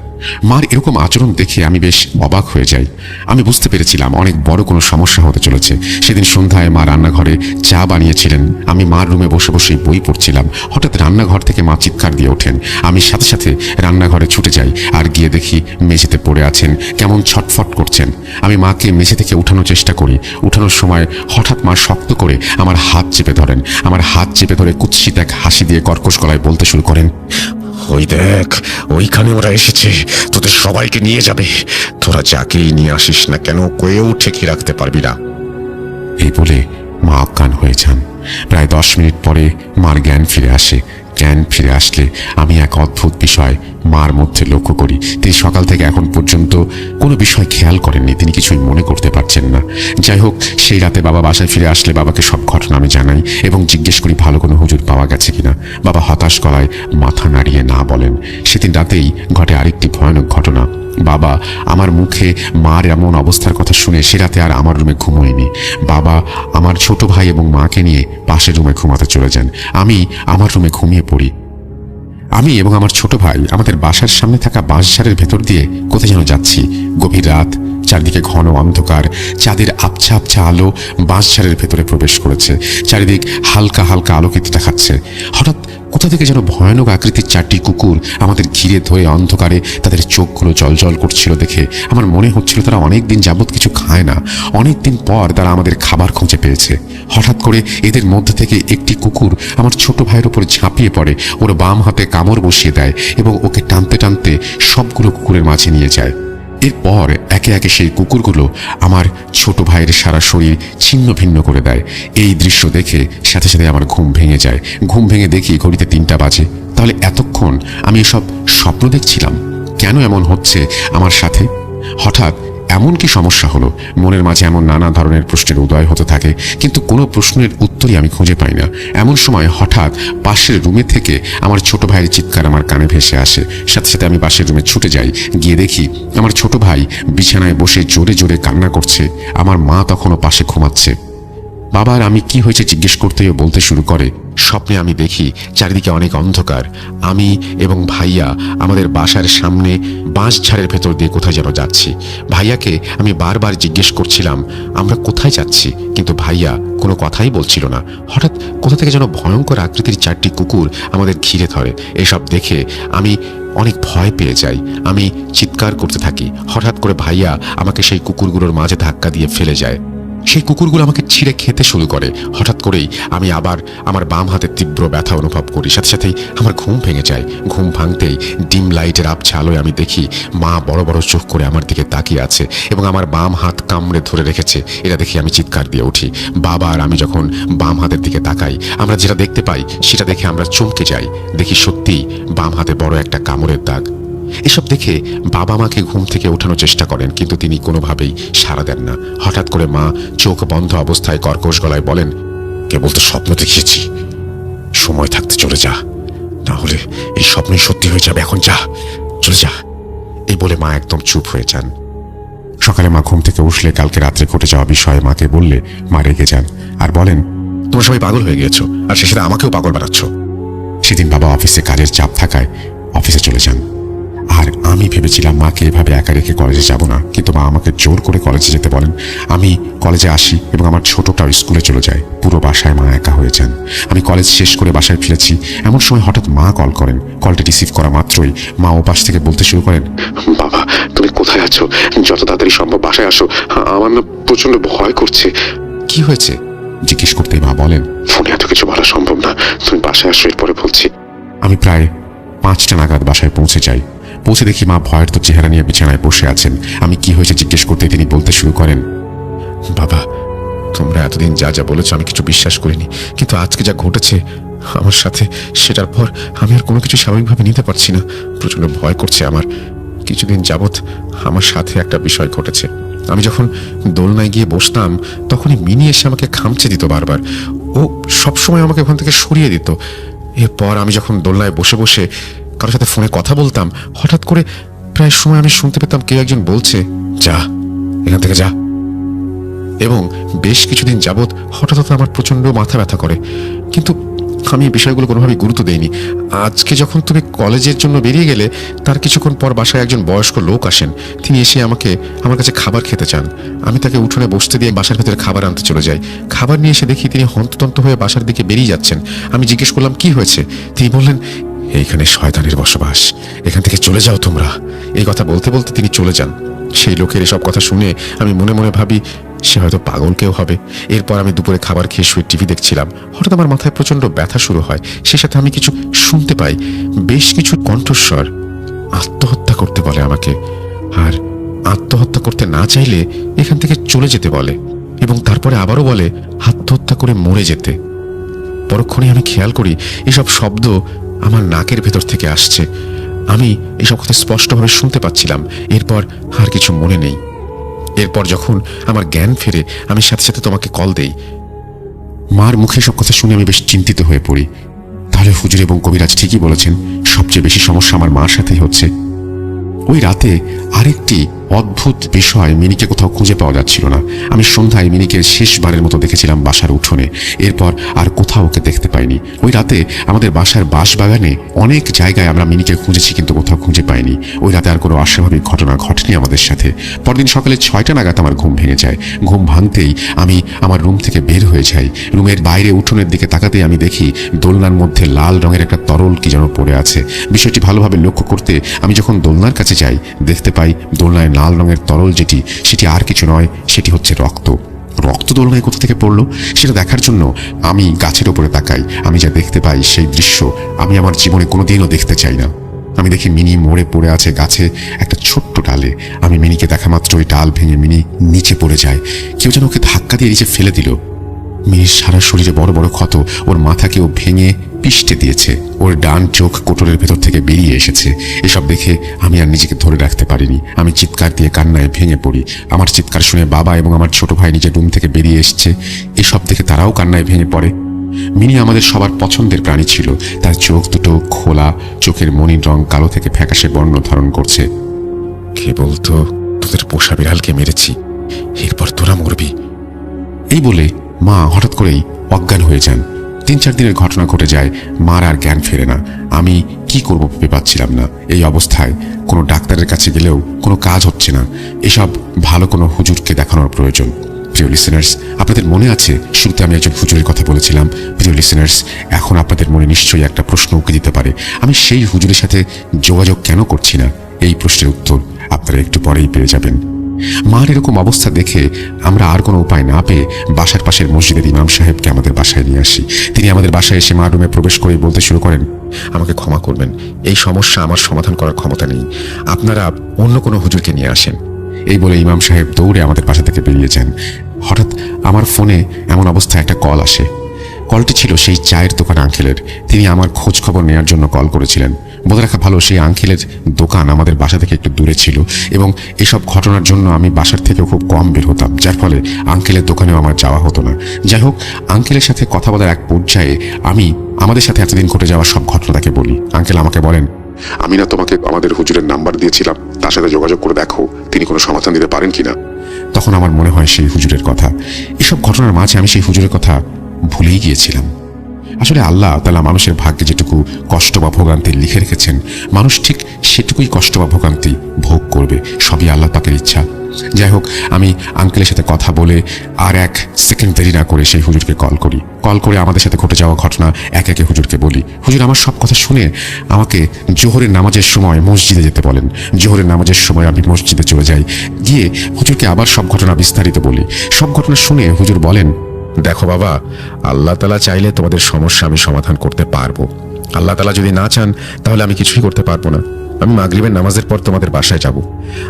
মার এরকম আচরণ দেখে আমি বেশ অবাক হয়ে যাই। আমি বুঝতে পেরেছিলাম অনেক বড় কোনো সমস্যা হতে চলেছে। সেদিন সন্ধ্যায় মা রান্নাঘরে চা বানিয়েছিলেন। আমি মার রুমে বসে বসেই বই পড়ছিলাম। হঠাৎ রান্নাঘর থেকে মা চিৎকার দিয়ে ওঠেন। আমি সাথে সাথে রান্নাঘরে ছুটে যাই আর গিয়ে দেখি মেঝেতে পড়ে আছেন, কেমন ছটফট করছেন। আমি মাকে মেঝে থেকে উঠানোর চেষ্টা করি। উঠানোর সময় হঠাৎ মা শক্ত করে আমার হাত চেপে ধরেন। আমার হাত চেপে ধরে কুৎসিত এক হাসি দিয়ে কর্কশ গলায় বলতে শুরু করেন, ওই দেখ, ওইখানে ওরা এসেছে, তোদের সবাইকে নিয়ে যাবে। তোরা যাকেই নিয়ে আসিস না কেন, কেউ ঠেকিয়ে রাখতে পারবি না। এই বলে মা অজ্ঞান হয়ে যান। প্রায় 10 মিনিট পরে মার জ্ঞান ফিরে আসে। জ্ঞান ফিরে আসলে আমি এক অদ্ভুত বিষয় মার মধ্যে লক্ষ্য করি। তিনি সকাল থেকে এখন পর্যন্ত কোনো বিষয় খেয়াল করেননি, তিনি কিছুই মনে করতে পারছেন না। যাই হোক, সেই রাতে বাবা বাসায় ফিরে আসলে বাবাকে সব ঘটনা আমি জানাই এবং জিজ্ঞেস করি ভালো কোনো হুজুর পাওয়া গেছে কিনা। বাবা হতাশ গলায় মাথা নাড়িয়ে না বলেন। সেদিন রাতেই ঘটে আরেকটি ভয়ানক ঘটনা। বাবা আমার মুখে মার এমন অবস্থার কথা শুনে সে রাতে আর আমার রুমে ঘুমোয়নি। বাবা আমার ছোট ভাই এবং মাকে নিয়ে পাশের রুমে ঘুমাতে চলে যান। আমি আমার রুমে ঘুমিয়ে পড়ি। আমি এবং আমার ছোট ভাই আমাদের বাসার সামনে থাকা বাঁশঝাড়ের ভেতর দিয়ে কোথায় যেন যাচ্ছি। গভীর রাত, চারিদিকে ঘন অন্ধকার, চাঁদের আবছা আবছা আলো বাঁশঝাড়ের ভেতরে প্রবেশ করেছে। চারিদিক হালকা হালকা আলোকিত দেখাচ্ছে। হঠাৎ কোথা থেকে যেন ভয়ানক আকৃতির 4টি কুকুর আমাদের ঘিরে ধরে অন্ধকারে তাদের চোখগুলো জলজল করছিল দেখে আমার মনে হচ্ছিল তারা অনেক দিন যাবৎ কিছু খায় না। অনেক দিন পর তারা আমাদের খাবার খুঁজে পেয়েছে। হঠাৎ করে এদের মধ্যে থেকে একটি কুকুর আমার ছোট ভাইয়ের উপর ঝাঁপিয়ে পড়ে, ওর বাম হাতে কামড় বসিয়ে দেয় এবং ওকে টানতে টানতে সবগুলো কুকুরের মাঝে নিয়ে যায়। এরপর একে একে সেই কুকুরগুলো আমার ছোট ভাইয়ের সারা শরীর ছিন্ন ভিন্ন করে দেয়। এই দৃশ্য দেখে সাথে সাথে আমার ঘুম ভেঙে যায়। ঘুম ভেঙে দেখি ঘড়িতে 3টা বাজে। তাহলে এতক্ষণ আমি এসব স্বপ্ন দেখছিলাম? কেন এমন হচ্ছে আমার সাথে? হঠাৎ এমন কি সমস্যা হলো? মনের মাঝে এমন নানা ধরনের প্রশ্নের উদয় হতে থাকে, কিন্তু কোনো প্রশ্নের উত্তরই আমি খুঁজে পাই না। এমন সময় হঠাৎ পাশের রুমে থেকে আমার ছোট ভাইয়ের চিৎকার আমার কানে ভেসে আসে। সাথে সাথে আমি পাশের রুমে ছুটে যাই। গিয়ে দেখি আমার ছোট ভাই বিছানায় বসে জোরে জোরে কান্না করছে। আমার মা তখনও পাশে ঘুমাচ্ছে। বাবার আমি কি হয়েছে জিজ্ঞেস করতেই ও বলতে শুরু করে, স্বপ্নে আমি দেখি চারিদিকে অনেক অন্ধকার। আমি এবং ভাইয়া আমাদের বাসার সামনে বাঁশঝাড়ের ভেতর দিয়ে কোথায় যেন যাচ্ছি। ভাইয়াকে আমি বারবার জিজ্ঞেস করছিলাম আমরা কোথায় যাচ্ছি, কিন্তু ভাইয়া কোনো কথাই বলছিল না। হঠাৎ কোথা থেকে যেন ভয়ঙ্কর আকৃতির 4টি কুকুর আমাদের ঘিরে ধরে। এসব দেখে আমি অনেক ভয় পেয়ে যাই। আমি চিৎকার করতে থাকি। হঠাৎ করে ভাইয়া আমাকে সেই কুকুরগুলোর মাঝে ধাক্কা দিয়ে ফেলে যায়। সেই কুকুরগুলো আমাকে ছিঁড়ে খেতে শুরু করে। হঠাৎ করেই আমি আবার আমার বাম হাতের তীব্র ব্যথা অনুভব করি। সাথে সাথেই আমার ঘুম ভেঙে যায়। ঘুম ভাঙতেই ডিম লাইটের আবছা আলোয় আমি দেখি মা বড় বড় চোখ করে আমার দিকে তাকিয়ে আছে এবং আমার বাম হাত কামড়ে ধরে রেখেছে। এটা দেখে আমি চিৎকার দিয়ে উঠি। বাবা আর আমি যখন বাম হাতের দিকে তাকাই, আমরা যেটা দেখতে পাই সেটা দেখে আমরা চমকে যাই। দেখি সত্যিই বাম হাতে বড় একটা কামড়ের দাগ। এসব দেখে বাবা মাকে ঘুম থেকে ওঠানোর চেষ্টা করেন, কিন্তু তিনি কোনোভাবেই সাড়া দেন না। হঠাৎ করে মা চোখ বন্ধ অবস্থায় কর্কশ গলায় বলেন, কেবল তো স্বপ্ন দেখিয়েছি, সময় থাকতে চলে যা, না হলে এই স্বপ্নই সত্যি হয়ে যাবে। এখন যা, চলে যা। এই বলে মা একদম চুপ হয়ে যান। সকালে মা ঘুম থেকে উঠলে কালকে রাত্রে ঘটে যাওয়া বিষয়ে মাকে বললে মা রেগে যান আর বলেন, তোমরা সবাই পাগল হয়ে গিয়েছো, আর সে সাথে আমাকেও পাগল বানাচ্ছ। সেদিন বাবা অফিসে কাজের চাপ থাকায় অফিসে চলে যান। আর আমি ভেবেছিলাম মাকে এভাবে একা রেখে কলেজে যাব না, কিন্তু মা আমাকে জোর করে কলেজে যেতে বলেন। আমি কলেজে আসি এবং আমার ছোটটাও স্কুলে চলে যায়। পুরো বাসায় মা একা হয়ে যান। আমি কলেজ শেষ করে বাসায় ফিরেছি, এমন সময় হঠাৎ মা কল করেন। কলটি রিসিভ করা মাত্রই মা ও পাশ থেকে বলতে শুরু করেন, বাবা তুমি কোথায় আছো? যত তাড়াতাড়ি সম্ভব বাসায় আসো, আমার না প্রচন্ড ভয় করছে। কি হয়েছে জিজ্ঞেস করতেই মা বলেন, ফোনে এত কিছু বলা সম্ভব না, তুমি বাসায় আসো, এরপরে বলছি। আমি প্রায় 5টা নাগাদ বাসায় পৌঁছে যাই। পৌঁছে দেখি মা ভয়ের তো চেহারা নিয়ে বিছানায় বসে আছেন। আমি কি হয়েছে জিজ্ঞেস করতে তিনি বলতে শুরু করেন, বাবা, তোমরা এতদিন যা যা বলেছো আমি কিছু বিশ্বাস করিনি, কিন্তু আজকে যা ঘটেছে আমার সাথে, সেটার পর আমি আর কোনো কিছু স্বাভাবিকভাবে নিতে পারছি না। প্রচন্ড ভয় করছে আমার। কিছুদিন যাবৎ আমার সাথে একটা বিষয় ঘটেছে। আমি যখন দোলনায় গিয়ে বসতাম, তখনই মিনি এসে আমাকে খামচে দিত বারবার। ও সবসময় আমাকে ওখান থেকে সরিয়ে দিত। এরপর আমি যখন দোলনায় বসে বসে কারোর সাথে ফোনে কথা বলতাম, হঠাৎ করে প্রায় সময় আমি শুনতে পেতাম কেউ একজন বলছে, যা এখান থেকে যা। এবং বেশ কিছুদিন যাবৎ হঠাৎ হঠাৎ আমার প্রচন্ড মাথা ব্যথা করে, কিন্তু আমি এই বিষয়গুলো কোনোভাবেই গুরুত্ব দেইনি। আজকে যখন তুমি কলেজের জন্য বেরিয়ে গেলে, তার কিছুক্ষণ পর বাসায় একজন বয়স্ক লোক আসেন। তিনি এসে আমার কাছে খাবার খেতে চান। আমি তাকে উঠোনে বসতে দিয়ে বাসার ভেতরে খাবার আনতে চলে যাই। খাবার নিয়ে এসে দেখি তিনি হন্তদন্ত হয়ে বাসার দিকে বেরিয়ে যাচ্ছেন। আমি জিজ্ঞেস করলাম কি হয়েছে। তিনি বললেন, এইখানে শয়তানের বসবাস, এখান থেকে চলে যাও তোমরা। এই কথা বলতে বলতে তিনি চলে যান। সেই লোকের এসব কথা শুনে আমি মনে মনে ভাবি, সে হয়তো পাগল কেউ হবে। এরপর আমি দুপুরে খাবার খেয়ে শুয়ে টিভি দেখছিলাম। হঠাৎ আমার মাথায় প্রচন্ড ব্যথা শুরু হয়। সেই সাথে আমি কিছু শুনতে পাই, বেশ কিছু কণ্ঠস্বর আত্মহত্যা করতে বলে আমাকে, আর আত্মহত্যা করতে না চাইলে এখান থেকে চলে যেতে বলে, এবং তারপরে আবারও বলে আত্মহত্যা করে মরে যেতে। পরক্ষণে আমি খেয়াল করি এসব শব্দ আমার নাকের ভেতর থেকে আসছে। আমি এসব কথা স্পষ্টভাবে শুনতে পাচ্ছিলাম। এরপর আর কিছু মনে নেই। এরপর যখন আমার জ্ঞান ফেরে, আমি সাথে সাথে তোমাকে কল দেই। মার মুখে সব কথা শুনে আমি বেশ চিন্তিত হয়ে পড়ি। তাহলে হুজুর এবং কবিরাজ ঠিকই বলেছেন, সবচেয়ে বেশি সমস্যা আমার মার সাথেই হচ্ছে। ওই রাতে আরেকটি অদ্ভুত বিষয়, মিনিকে কোথাও খুঁজে পাওয়া যাচ্ছিল না। আমি সন্ধ্যায় মিনিকে শেষবারের মতো দেখেছিলাম বাসার উঠোনে। এরপর আর কোথাও ওকে দেখতে পাইনি। ওই রাতে আমাদের বাসার বাঁশবাগানে অনেক জায়গায় আমরা মিনিকে খুঁজেছি, কিন্তু কোথাও খুঁজে পাইনি। ওই রাতে আর কোনো অস্বাভাবিক ঘটনা ঘটেনি আমাদের সাথে। পরদিন সকালে 6টা নাগাদ আমার ঘুম ভেঙে যায়। ঘুম ভাঙতেই আমি আমার রুম থেকে বের হয়ে যাই। রুমের বাইরে উঠোনের দিকে তাকাতেই আমি দেখি দোলনার মধ্যে লাল রঙের একটা তরল কি যেন পড়ে আছে। বিষয়টি ভালোভাবে লক্ষ্য করতে আমি যখন দোলনার কাছে যাই, দেখতে পাই দোলনায় লাল রঙের তরল সেটি আর কিছু নয়, সেটি হচ্ছে রক্ত। রক্ত দোলনায় কোথা থেকে পড়লো সেটা দেখার জন্য আমি গাছের ওপরে তাকাই। আমি যা দেখতে পাই সেই দৃশ্য আমি আমার জীবনে কোনোদিনও দেখতে চাই না। আমি দেখি মিনি মরে পড়ে আছে গাছে একটা ছোট্ট ডালে। আমি মিনিকে দেখা মাত্র ওই ডাল ভেঙে মিনি নিচে পড়ে যায়। কেউ যেন ওকে ধাক্কা দিয়ে নিচে ফেলে দিল। মিনির সারা শরীরে বড় বড় ক্ষত, ওর মাথাকেও ভেঙে পিষ্টে দিয়েছে, ওর ডান চোখ কোটরের ভেতর থেকে বেরিয়ে এসেছে। এসব দেখে আমি আর নিজেকে ধরে রাখতে পারিনি। আমি চিৎকার দিয়ে কান্নায় ভেঙে পড়ি। আমার চিৎকার শুনে বাবা এবং আমার ছোট ভাই নিজের রুম থেকে বেরিয়ে এসছে। এসব দেখে তারাও কান্নায় ভেঙে পড়ে। মিনি আমাদের সবার পছন্দের প্রাণী ছিল। তার চোখ দুটো খোলা, চোখের মণির রং কালো থেকে ফ্যাকাশে বর্ণ ধারণ করছে। কে বলতো তোদের পোষা বিড়ালকে মেরেছি, এরপর তোরা মরবি। এই বলে মা হঠাৎ করেই অজ্ঞান হয়ে যান। 3-4 দিনের ঘটনা ঘটে যায়। মার আর জ্ঞান ফেরে না। আমি কি করব ভেবে পাচ্ছিলাম না। এই অবস্থায় কোনো ডাক্তারের কাছে গেলেও কোনো কাজ হচ্ছে না। এসব ভালো কোনো হুজুরকে দেখানোর প্রয়োজন। প্রিয় লিসেনার্স, আপনাদের মনে আছে শুরুতে আমি একজন হুজুরের কথা বলেছিলাম? প্রিয় লিসেনার্স, এখন আপনাদের মনে নিশ্চয়ই একটা প্রশ্ন উঁকে দিতে পারে, আমি সেই হুজুরের সাথে যোগাযোগ কেন করছি না? এই প্রশ্নের উত্তর আপনারা একটু পরেই পেয়ে যাবেন। মার এরকম অবস্থা দেখে আমরা আর কোনো উপায় না পেয়ে বাসার পাশের মসজিদের ইমাম সাহেবকে আমাদের বাসায় নিয়ে আসি। তিনি আমাদের বাসায় এসে মার রুমে প্রবেশ করে বলতে শুরু করেন, আমাকে ক্ষমা করবেন, এই সমস্যা আমার সমাধান করার ক্ষমতা নেই, আপনারা অন্য কোনো হুজুরকে নিয়ে আসেন। এই বলে ইমাম সাহেব দৌড়ে আমাদের বাসা থেকে বেরিয়ে যান। হঠাৎ আমার ফোনে এমন অবস্থায় একটা কল আসে। কলটি ছিল সেই চায়ের দোকান আঙ্কেলের। তিনি আমার খোঁজ খবর নেওয়ার জন্য কল করেছিলেন। বলে রাখা ভালো, সেই আঙ্কেলের দোকান আমাদের বাসা থেকে একটু দূরে ছিল এবং এসব ঘটনার জন্য আমি বাসার থেকেও খুব কম বের হতাম, যার ফলে আঙ্কেলের দোকানেও আমার যাওয়া হতো না। যাই হোক, আঙ্কেলের সাথে কথা বলার এক পর্যায়ে আমি আমাদের সাথে এতদিন ঘটে যাওয়া সব ঘটনা তাকে বলি। আঙ্কেল আমাকে বলেন, আমি না তোমাকে আমাদের হুজুরের নাম্বার দিয়েছিলাম, তার সাথে যোগাযোগ করে দেখো তিনি কোনো সমাধান দিতে পারেন কিনা। তখন আমার মনে হয় সেই হুজুরের কথা। এসব ঘটনার মাঝে আমি সেই হুজুরের কথা ভুলেই গিয়েছিলাম। আসলে আল্লাহ তাআলা মানুষের ভাগ্যে যেটুকু কষ্ট বা ভোগান্তি লিখে রেখেছেন, মানুষ ঠিক সেটুকুই কষ্ট বা ভোগান্তি ভোগ করবে। সবই আল্লাহ পাকের ইচ্ছা। যাই হোক, আমি আঙ্কেলের সাথে কথা বলে আর 1 সেকেন্ড দেরি না করে সেই হুজুরকে কল করে আমাদের সাথে ঘটে যাওয়া ঘটনা একে একে হুজুরকে বলি। হুজুর আমার সব কথা শুনে আমাকে জোহরের নামাজের সময় মসজিদে যেতে বলেন। জোহরের নামাজের সময় আমি মসজিদে চলে যাই। গিয়ে হুজুরকে আবার সব ঘটনা বিস্তারিত বলি। সব ঘটনা শুনে হুজুর বলেন, দেখো বাবা, আল্লাহ তাআলা চাইলে তোমাদের সমস্যা আমি সমাধান করতে পারবো। আল্লাহ তাআলা যদি না চান তাহলে আমি কিছুই করতে পারবো না। আমি মাগরিবের নামাজের পর তোমাদের বাসায় যাব।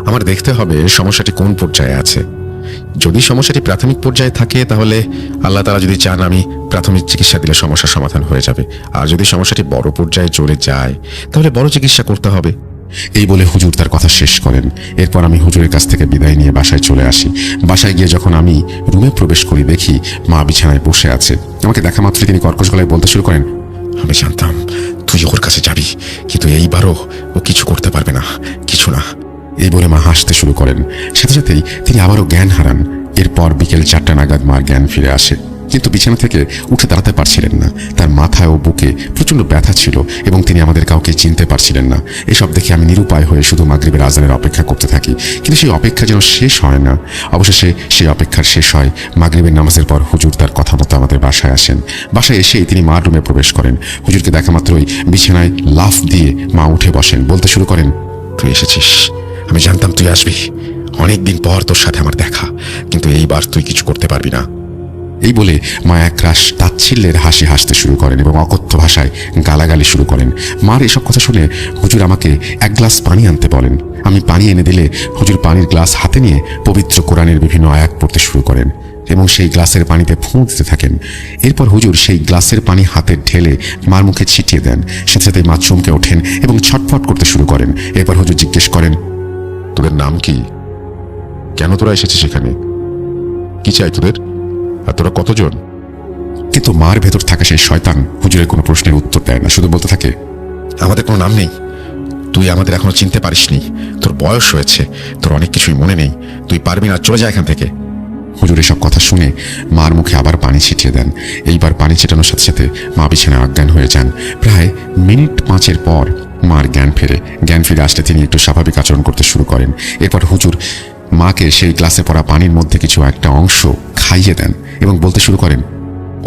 আমার দেখতে হবে সমস্যাটি কোন পর্যায়ে আছে। যদি সমস্যাটি প্রাথমিক পর্যায়ে থাকে তাহলে আল্লাহ তাআলা যদি চান আমি প্রাথমিক চিকিৎসা দিলে সমস্যার সমাধান হয়ে যাবে। আর যদি সমস্যাটি বড় পর্যায়ে চলে যায় তাহলে বড় চিকিৎসা করতে হবে। এই বলে হুজুর তার কথা শেষ করেন। এরপর আমি হুজুরের কাছ থেকে বিদায় নিয়ে বাসায় চলে আসি। বাসায় গিয়ে যখন আমি রুমে প্রবেশ করি, দেখি মা বিছানায় বসে আছে। আমাকে দেখা মাত্রই তিনি কর্কশ গলায় বলতে শুরু করেন, আমি জানতাম তুই ওর কাছে যাবি, কিন্তু এইবারও ও কিছু করতে পারবে না, কিছু না। এই বলে মা হাসতে শুরু করেন। সাথে সাথেই তিনি আবারও জ্ঞান হারান। এরপর বিকেল 4টা নাগাদ মার জ্ঞান ফিরে আসে, কিন্তু বিছানা থেকে উঠে দাঁড়াতে পারছিলেন না। তার মাথায় ও বুকে প্রচণ্ড ব্যথা ছিল এবং তিনি আমাদের কাউকে চিনতে পারছিলেন না। এসব দেখে আমি নিরুপায় হয়ে শুধু মাগরিবের আজানের অপেক্ষা করতে থাকি, কিন্তু সেই অপেক্ষা যেন শেষ হয় না। অবশেষে সেই অপেক্ষার শেষ হয়। মাগরিবের নামাজের পর হুজুর তার কথা মতো আমাদের বাসায় আসেন। বাসায় এসেই তিনি মার রুমে প্রবেশ করেন। হুজুরকে দেখা মাত্রই বিছানায় লাফ দিয়ে মা উঠে বসেন। বলতে শুরু করেন, তুই এসেছিস, আমি জানতাম তুই আসবি। অনেকদিন পর তোর সাথে আমার দেখা, কিন্তু এইবার তুই কিছু করতে পারবি না। এই বলে মা একরাশ তাচ্ছিল্যের হাসি হাসতে শুরু করেন এবং অকথ্য ভাষায় গালাগালি শুরু করেন। মার এসব কথা শুনে হুজুর আমাকে 1 গ্লাস পানি আনতে বলেন। আমি পানি এনে দিলে হুজুর পানির গ্লাস হাতে নিয়ে পবিত্র কোরআনের বিভিন্ন আয়াত পড়তে শুরু করেন এবং সেই গ্লাসের পানিতে ফুঁ দিতে থাকেন। এরপর হুজুর সেই গ্লাসের পানি হাতে ঢেলে মার মুখে ছিটিয়ে দেন। সাথে সাথে মা চমকে ওঠেন এবং ছটফট করতে শুরু করেন। এরপর হুজুর জিজ্ঞেস করেন, তোদের নাম কি? কেন তোরা এসেছিস এখানে? কি চাই তোদের? আর তোরা কতজন? কিন্তু মার ভেতর থাকা সেই শয়তান হুজুরের কোনো প্রশ্নের উত্তর দেয় না, শুধু বলতে থাকে, আমাদের কোনো নাম নেই, তুই আমাদের এখনো চিনতে পারিসনি, তোর বয়স হয়েছে, তোর অনেক কিছুই মনে নেই, তুই পারবি না, চলে যা এখান থেকে। হুজুর এসব কথা শুনে মার মুখে আবার পানি ছিটিয়ে দেন। এইবার পানি ছিটানোর সাথে সাথে মা বিছানায় অজ্ঞান হয়ে যান। প্রায় মিনিট 5 পর মার জ্ঞান ফেরে। জ্ঞান ফিরে আসলে তিনি একটু স্বাভাবিক আচরণ করতে শুরু করেন। এরপর হুজুর মাকে সেই গ্লাসে পড়া পানির মধ্যে কিছু একটা অংশ খাইয়ে দেন এবং বলতে শুরু করেন,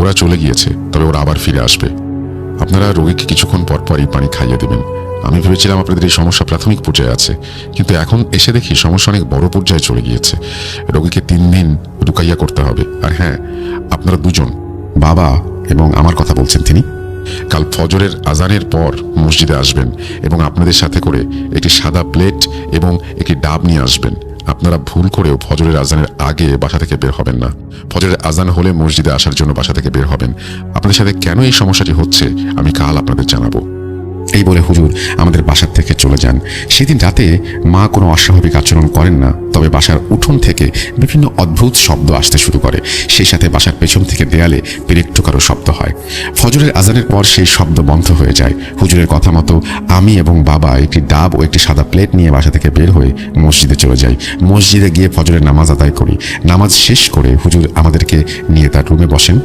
ওরা চলে গিয়েছে, তবে ওরা আবার ফিরে আসবে। আপনারা রোগীকে কিছুক্ষণ পর পর এই পানি খাইয়ে দেবেন। আমি ভেবেছিলাম আপনাদের এই সমস্যা প্রাথমিক পর্যায়ে আছে, কিন্তু এখন এসে দেখি সমস্যা অনেক বড় পর্যায়ে চলে গিয়েছে। রোগীকে 3 দিন রুকাইয়া করতে হবে। আর হ্যাঁ, আপনারা 2 জন, বাবা এবং আমার কথা বলছেন তিনি, কাল ফজরের আজানের পর মসজিদে আসবেন এবং আপনাদের সাথে করে একটি সাদা প্লেট এবং একটি ডাব নিয়ে আসবেন। আপনারা ভুল করেও ফজরের আজানের আগে বাসা থেকে বের হবেন না। ফজরের আজান হলে মসজিদে আসার জন্য বাসা থেকে বের হবেন। আপনাদের সাথে কেন এই সমস্যাটি হচ্ছে আমি কাল আপনাদের জানাবো। এই বলে হুজুর আমাদের বাসার থেকে চলে যান। সেদিন রাতে মা কোনো অস্বাভাবিক আচরণ করেন না, তবে বাসার উঠোন থেকে বিভিন্ন অদ্ভুত শব্দ আসতে শুরু করে। সেই সাথে বাসার পেছন থেকে দেয়ালে পেরেক ঠোকারও শব্দ হয়। ফজরের আজানের পর সেই শব্দ বন্ধ হয়ে যায়। হুজুরের কথা মতো আমি এবং বাবা একটি ডাব ও একটি সাদা প্লেট নিয়ে বাসা থেকে বের হয়ে মসজিদে চলে যাই। মসজিদে গিয়ে ফজরের নামাজ আদায় করি। নামাজ শেষ করে হুজুর আমাদেরকে নিয়ে তার রুমে বসেন।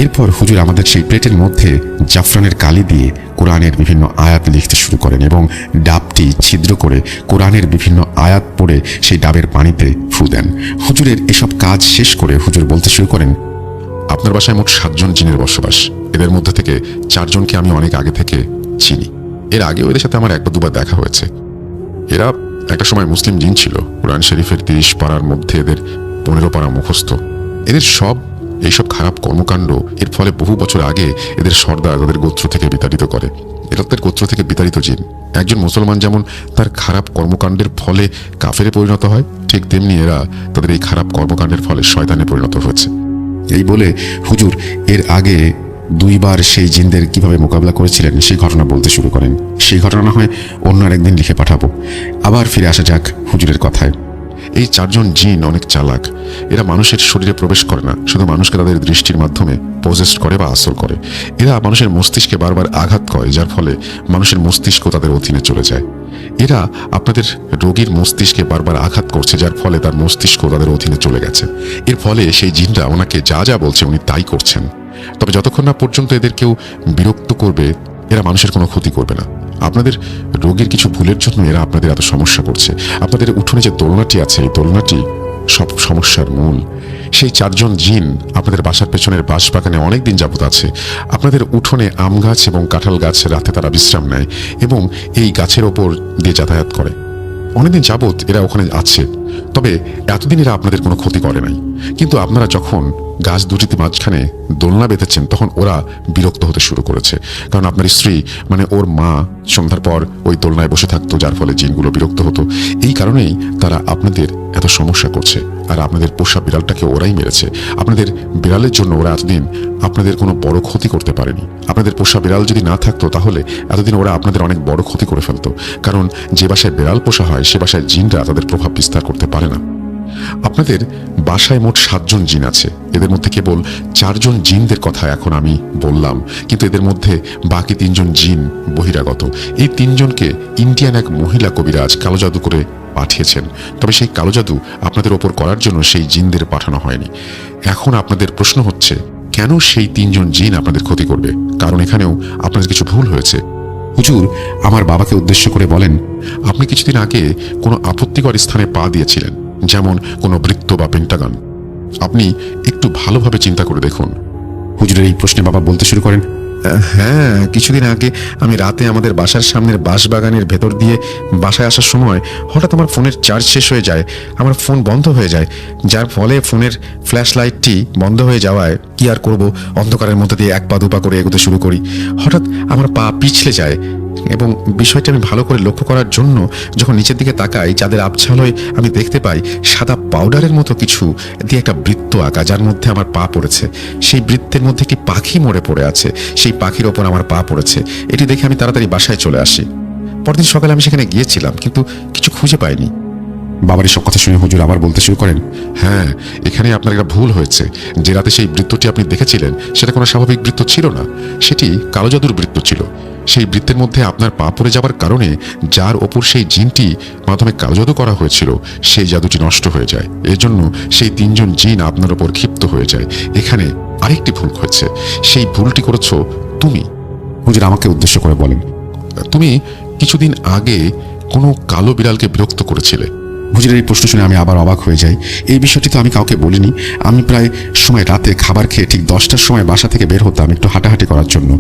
এরপর হুজুর আমাদের সেই প্লেটের মধ্যে জাফরানের কালি দিয়ে কোরআনের বিভিন্ন আয়াত লিখতে শুরু করেন এবং ডাবটি ছিদ্র করে কোরআনের বিভিন্ন আয়াত পড়ে সেই ডাবের পানিতে ফু দেন। হুজুরের এসব কাজ শেষ করে হুজুর বলতে শুরু করেন, আপনার বাসায় মোট 7 জন জিনের বসবাস। এদের মধ্যে থেকে 4 জনকে আমি অনেক আগে থেকে চিনি। এর আগেও এদের সাথে আমার একবার দুবার দেখা হয়েছে। এরা একটা সময় মুসলিম জিন ছিল। কোরআন শরীফের 30 পারার মধ্যে এদের 15 পারা মুখস্থ। এদের এইসব খারাপ কর্মকাণ্ড এর ফলে বহু বছর আগে এদের সর্দার তাদের গোত্র থেকে বিতাড়িত করে। এরা তাদের গোত্র থেকে বিতাড়িত জিন। একজন মুসলমান যেমন তার খারাপ কর্মকাণ্ডের ফলে কাফেরে পরিণত হয়, ঠিক তেমনি এরা তাদের এই খারাপ কর্মকাণ্ডের ফলে শয়তানে পরিণত হয়েছে। এই বলে হুজুর এর আগে 2 বার সেই জিনদের কিভাবে মোকাবিলা করেছিলেন সেই ঘটনা বলতে শুরু করেন। সেই ঘটনা না হয় অন্য আরেকদিন লিখে পাঠাবো। আবার ফিরে আসা যাক হুজুরের কথায়। এই 4 জন জিন অনেক চালাক। এরা মানুষের শরীরে প্রবেশ করে না, শুধু মানুষকে তাদের দৃষ্টির মাধ্যমে পজেস্ট করে বা আসর করে। এরা মানুষের মস্তিষ্কে বারবার আঘাত করে, যার ফলে মানুষের মস্তিষ্ক তাদের অধীনে চলে যায়। এরা আপনাদের রোগীর মস্তিষ্কে বারবার আঘাত করছে, যার ফলে তার মস্তিষ্ক তাদের অধীনে চলে গেছে। এর ফলে সেই জিনরা ওনাকে যা যা বলছে উনি তাই করছেন। তবে যতক্ষণ না পর্যন্ত এদের কেউ বিরক্ত করবে, এরা মানুষের কোনো ক্ষতি করবে না। আপনাদের রোগীর কিছু ভুলের জন্য এরা আপনাদের এত সমস্যা করছে। আপনাদের উঠোনে যে দোলনাটি আছে, এই দোলনাটি সব সমস্যার মূল। সেই 4 জন জিন আপনাদের বাসার পেছনের বাঁশবাগানে অনেক দিন যাবত আছে। আপনাদের উঠোনে আম গাছ এবং কাঁঠাল গাছ রাতে তারা বিশ্রাম নেয় এবং এই গাছের ওপর দিয়ে যাতায়াত করে। অনেকদিন যাবত এরা ওখানে আছে, তবে এতদিন এরা আপনাদের কোনো ক্ষতি করে নাই। কিন্তু আপনারা যখন গাছ দুটিতে মাঝখানে দোলনা বেঁধেছেন তখন ওরা বিরক্ত হতে শুরু করেছে। কারণ আপনার স্ত্রী মানে ওর মা সন্ধ্যার পর ওই দোলনায় বসে থাকতো, যার ফলে জিনগুলো বিরক্ত হতো। এই কারণেই তারা আপনাদের এত সমস্যা করছে। আর আপনাদের পোষা বিড়ালটাকে ওরাই মেরেছে। আপনাদের বিড়ালের জন্য ওরা এতদিন আপনাদের কোনো বড় ক্ষতি করতে পারেনি। আপনাদের পোষা বিড়াল যদি না থাকতো তাহলে এতদিন ওরা আপনাদের অনেক বড় ক্ষতি করে ফেলতো। কারণ যে বাসায় বিড়াল পোষা হয় সে বাসায় জিনরা তাদের প্রভাব বিস্তার করতে পারে না। আপনাদের বাসায় মোট 7 জন জিন আছে। এদের মধ্যে কেবল 4 জন জিনদের কথা এখন আমি বললাম, কিন্তু এদের মধ্যে বাকি 3 জন জিন বহিরাগত। এই 3 জনকে ইন্ডিয়ান এক মহিলা কবিরাজ কালো জাদু করে পাঠিয়েছেন। তবে সেই কালো জাদু আপনাদের ওপর করার জন্য সেই জিনদের পাঠানো হয়নি। এখন আপনাদের প্রশ্ন হচ্ছে, কেন সেই 3 জন জিন আপনাদের ক্ষতি করবে? কারণ এখানেও আপনাদের কিছু ভুল হয়েছে। হুজুর আমার বাবাকে উদ্দেশ্য করে বলেন, আপনি কিছুদিন আগে কোনো আপত্তিকর স্থানে পা দিয়েছিলেন, যেমন কোনো বৃত্ত বা পেন্টাগন। আপনি একটু ভালোভাবে চিন্তা করে দেখুন। হুজুরের এই প্রশ্নে বাবা বলতে শুরু করেন, হ্যাঁ, কিছুদিন আগে আমি রাতে আমাদের বাসার সামনের বাঁশবাগানের ভেতর দিয়ে বাসায় আসার সময় হঠাৎ আমার ফোনের চার্জ শেষ হয়ে যায়। আমার ফোন বন্ধ হয়ে যায়, যার ফলে ফোনের ফ্ল্যাশ লাইটটি বন্ধ হয়ে যাওয়ায় কি আর করব, অন্ধকারের মধ্যে দিয়ে 1 পা 2 পা করে এগোতে শুরু করি। হঠাৎ আমার পা পিছলে যায় এবং বিষয়টি আমি ভালো করে লক্ষ্য করার জন্য যখন নিচের দিকে তাকাই, চাঁদের আবছালোয় আমি দেখতে পাই সাদা পাউডারের মতো কিছু দিয়ে একটা বৃত্ত আঁকা, যার মধ্যে আমার পা পড়েছে। সেই বৃত্তের মধ্যে একটি পাখি মরে পড়ে আছে। সেই পাখির ওপর আমার পা পড়েছে। এটি দেখে আমি তাড়াতাড়ি বাসায় চলে আসি। পরদিন সকালে আমি সেখানে গিয়েছিলাম, কিন্তু কিছু খুঁজে পাইনি। বাবার সব কথা শুনে হুজুর আবার বলতে শুরু করেন, হ্যাঁ, এখানে আপনার একটা ভুল হয়েছে। যে রাতে সেই বৃত্তটি আপনি দেখেছিলেন সেটা কোনো স্বাভাবিক বৃত্ত ছিল না, সেটি কালো জাদুর বৃত্ত ছিল। সেই বৃত্তের মধ্যে আপনার পা পড়ে যাওয়ার কারণে যার ওপর সেই জিনটি মাধ্যমে কালো জাদু করা হয়েছিল সেই জাদুটি নষ্ট হয়ে যায়। এর জন্য সেই 3 জন জিন আপনার ওপর ক্ষিপ্ত হয়ে যায়। এখানে আরেকটি ভুল হয়েছে। সেই ভুলটি করেছো তুমি। হুজুর আমাকে উদ্দেশ্য করে বলেন, তুমি কিছুদিন আগে কোনো কালো বিড়ালকে বিরক্ত করেছিলে। হুজুরের এই প্রশ্ন শুনে আমি আবার অবাক হয়ে যাই। এই বিষয়টি তো আমি কাউকে বলিনি। আমি প্রায় সময় রাতে খাবার খেয়ে ঠিক 10টার সময় বাসা থেকে বের হতাম একটু হাঁটাহাঁটি করার জন্য।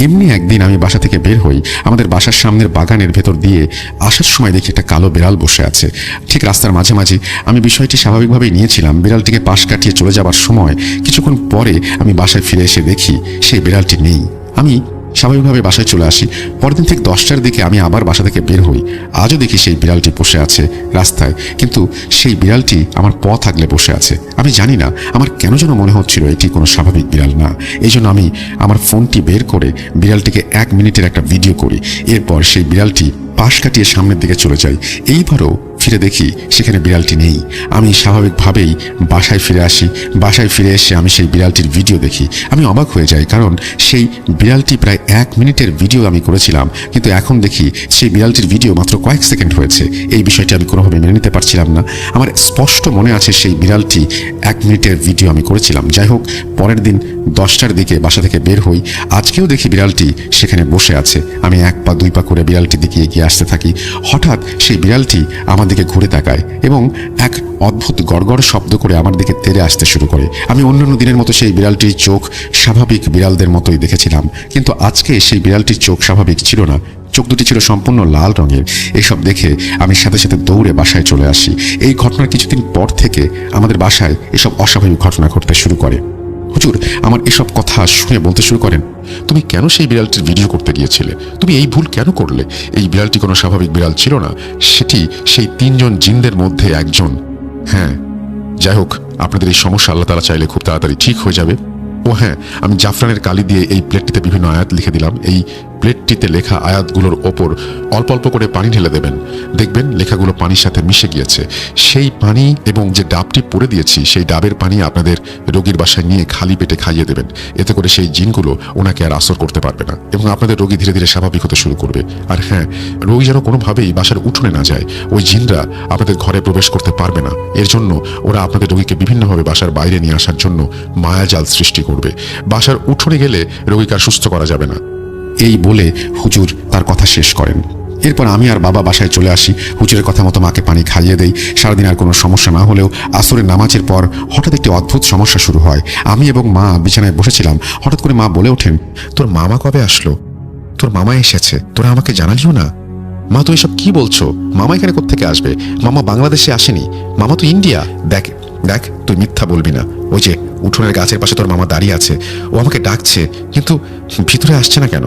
এমনি একদিন আমি বাসা থেকে বের হই, আমাদের বাসার সামনের বাগানের ভেতর দিয়ে আসার সময় দেখি একটা কালো বিড়াল বসে আছে ঠিক রাস্তার মাঝামাঝি। আমি বিষয়টি স্বাভাবিকভাবেই নিয়েছিলাম। বিড়ালটিকে পাশ কাটিয়ে চলে যাবার সময় কিছুক্ষণ পরে আমি বাসায় ফিরে এসে দেখি সেই বিড়ালটি নেই। আমি স্বাভাবিকভাবে বাসায় চলে আসি। পরের দিন ঠিক 10টার দিকে আমি আবার বাসা থেকে বের হই। আজও দেখি সেই বিড়ালটি বসে আছে রাস্তায়, কিন্তু সেই বিড়ালটি আমার পথ আগলে বসে আছে। আমি জানি না, আমার কেন যেন মনে হচ্ছিল এটি কোনো স্বাভাবিক বিড়াল না। এই জন্য আমি আমার ফোনটি বের করে বিড়ালটিকে 1 মিনিটের একটা ভিডিও করি। এরপর সেই বিড়ালটি পাশ কাটিয়ে সামনের দিকে চলে যায়। এইবারও ফিরে দেখি সেখানে বিড়ালটি নেই। আমি স্বাভাবিকভাবেই বাসায় ফিরে আসি। বাসায় ফিরে এসে আমি সেই বিড়ালটির ভিডিও দেখি। আমি অবাক হয়ে যাই, কারণ সেই বিড়ালটি প্রায় 1 মিনিটের ভিডিও আমি করেছিলাম, কিন্তু এখন দেখি সেই বিড়ালটির ভিডিও মাত্র কয়েক সেকেন্ড হয়েছে। এই বিষয়টি আমি কোনোভাবে মেনে নিতে পারছিলাম না। আমার স্পষ্ট মনে আছে সেই বিড়ালটি 1 মিনিটের ভিডিও আমি করেছিলাম। যাই হোক, পরের দিন 10টার দিকে বাসা থেকে বের হই। আজকেও দেখি বিড়ালটি সেখানে বসে আছে। আমি 1 পা 2 পা করে বিড়ালটির দিকে এগিয়ে আসতে থাকি। হঠাৎ সেই বিড়ালটি আমার দিকে ঘুরে তাকায় এবং এক অদ্ভুত গড়গড় শব্দ করে আমার দিকে তেড়ে আসতে শুরু করে। আমি অন্যান্য দিনের মতো সেই বিড়ালটির চোখ স্বাভাবিক বিড়ালদের মতোই দেখেছিলাম, কিন্তু আজকে সেই বিড়ালটির চোখ স্বাভাবিক ছিল না। চোখ দুটি ছিল সম্পূর্ণ লাল রঙের। এইসব দেখে আমি সাথে সাথে দৌড়ে বাসায় চলে আসি। এই ঘটনার কিছুদিন পর থেকে আমাদের বাসায় এসব অস্বাভাবিক ঘটনা ঘটতে শুরু করে। হুজুর আমার এসব কথা শুনে বলতে শুরু করেন, তুমি কেন সেই বিড়ালটির ভিডিও করতে গিয়েছিলে? তুমি এই ভুল কেন করলে? এই বিড়ালটি কোনো স্বাভাবিক বিড়াল ছিল না, সেটি সেই 3 জন জিনদের মধ্যে একজন। হ্যাঁ, যাই হোক, আপনাদের এই সমস্যা আল্লাহ তাআলা চাইলে খুব তাড়াতাড়ি ঠিক হয়ে যাবে। ও হ্যাঁ, আমি জাফরানের কালি দিয়ে এই প্লেটটিতে বিভিন্ন আয়াত লিখে দিলাম। এই প্লেটটিতে লেখা আয়াতগুলোর ওপর অল্প অল্প করে পানি ঢেলে দেবেন। দেখবেন লেখাগুলো পানির সাথে মিশে গিয়েছে। সেই পানি এবং যে ডাবটি পরে দিয়েছি, সেই ডাবের পানি আপনাদের রোগীর বাসায় নিয়ে খালি পেটে খাইয়ে দেবেন। এতে করে সেই জিনগুলো ওনাকে আর আসর করতে পারবে না এবং আপনাদের রোগী ধীরে ধীরে স্বাভাবিক হতে শুরু করবে। আর হ্যাঁ, রোগী যেন কোনোভাবেই বাসার উঠোনে না যায়। ওই জিনরা আপনাদের ঘরে প্রবেশ করতে পারবে না। এর জন্য ওরা আপনাদের রোগীকে বিভিন্নভাবে বাসার বাইরে নিয়ে আসার জন্য মায়াজাল সৃষ্টি করবে। বাসার উঠোনে গেলে রোগীকে আর সুস্থ করা যাবে না। এই বলে হুজুর তার কথা শেষ করেন। এরপর আমি আর বাবা বাসায় চলে আসি। হুজুরের কথা মতো মাকে পানি খাইয়ে দেই। সারাদিন আর কোনো সমস্যা না হলেও আসরের নামাজের পর হঠাৎ একটি অদ্ভুত সমস্যা শুরু হয়। আমি এবং মা বিছানায় বসেছিলাম। হঠাৎ করে মা বলে ওঠেন, তোর মামা কবে আসলো? তোর মামা এসেছে, তোরা আমাকে জানালিও না? মা, তো এসব কি বলছো? মামা এখানে কোত্থেকে আসবে? মামা বাংলাদেশে আসেনি, মামা তো ইন্ডিয়া। দেখ দেখ, তুই মিথ্যা বলবি না। ওই যে উঠোনের গাছের পাশে তোর মামা দাঁড়িয়ে আছে, ও আমাকে ডাকছে, কিন্তু ভিতরে আসছে না কেন?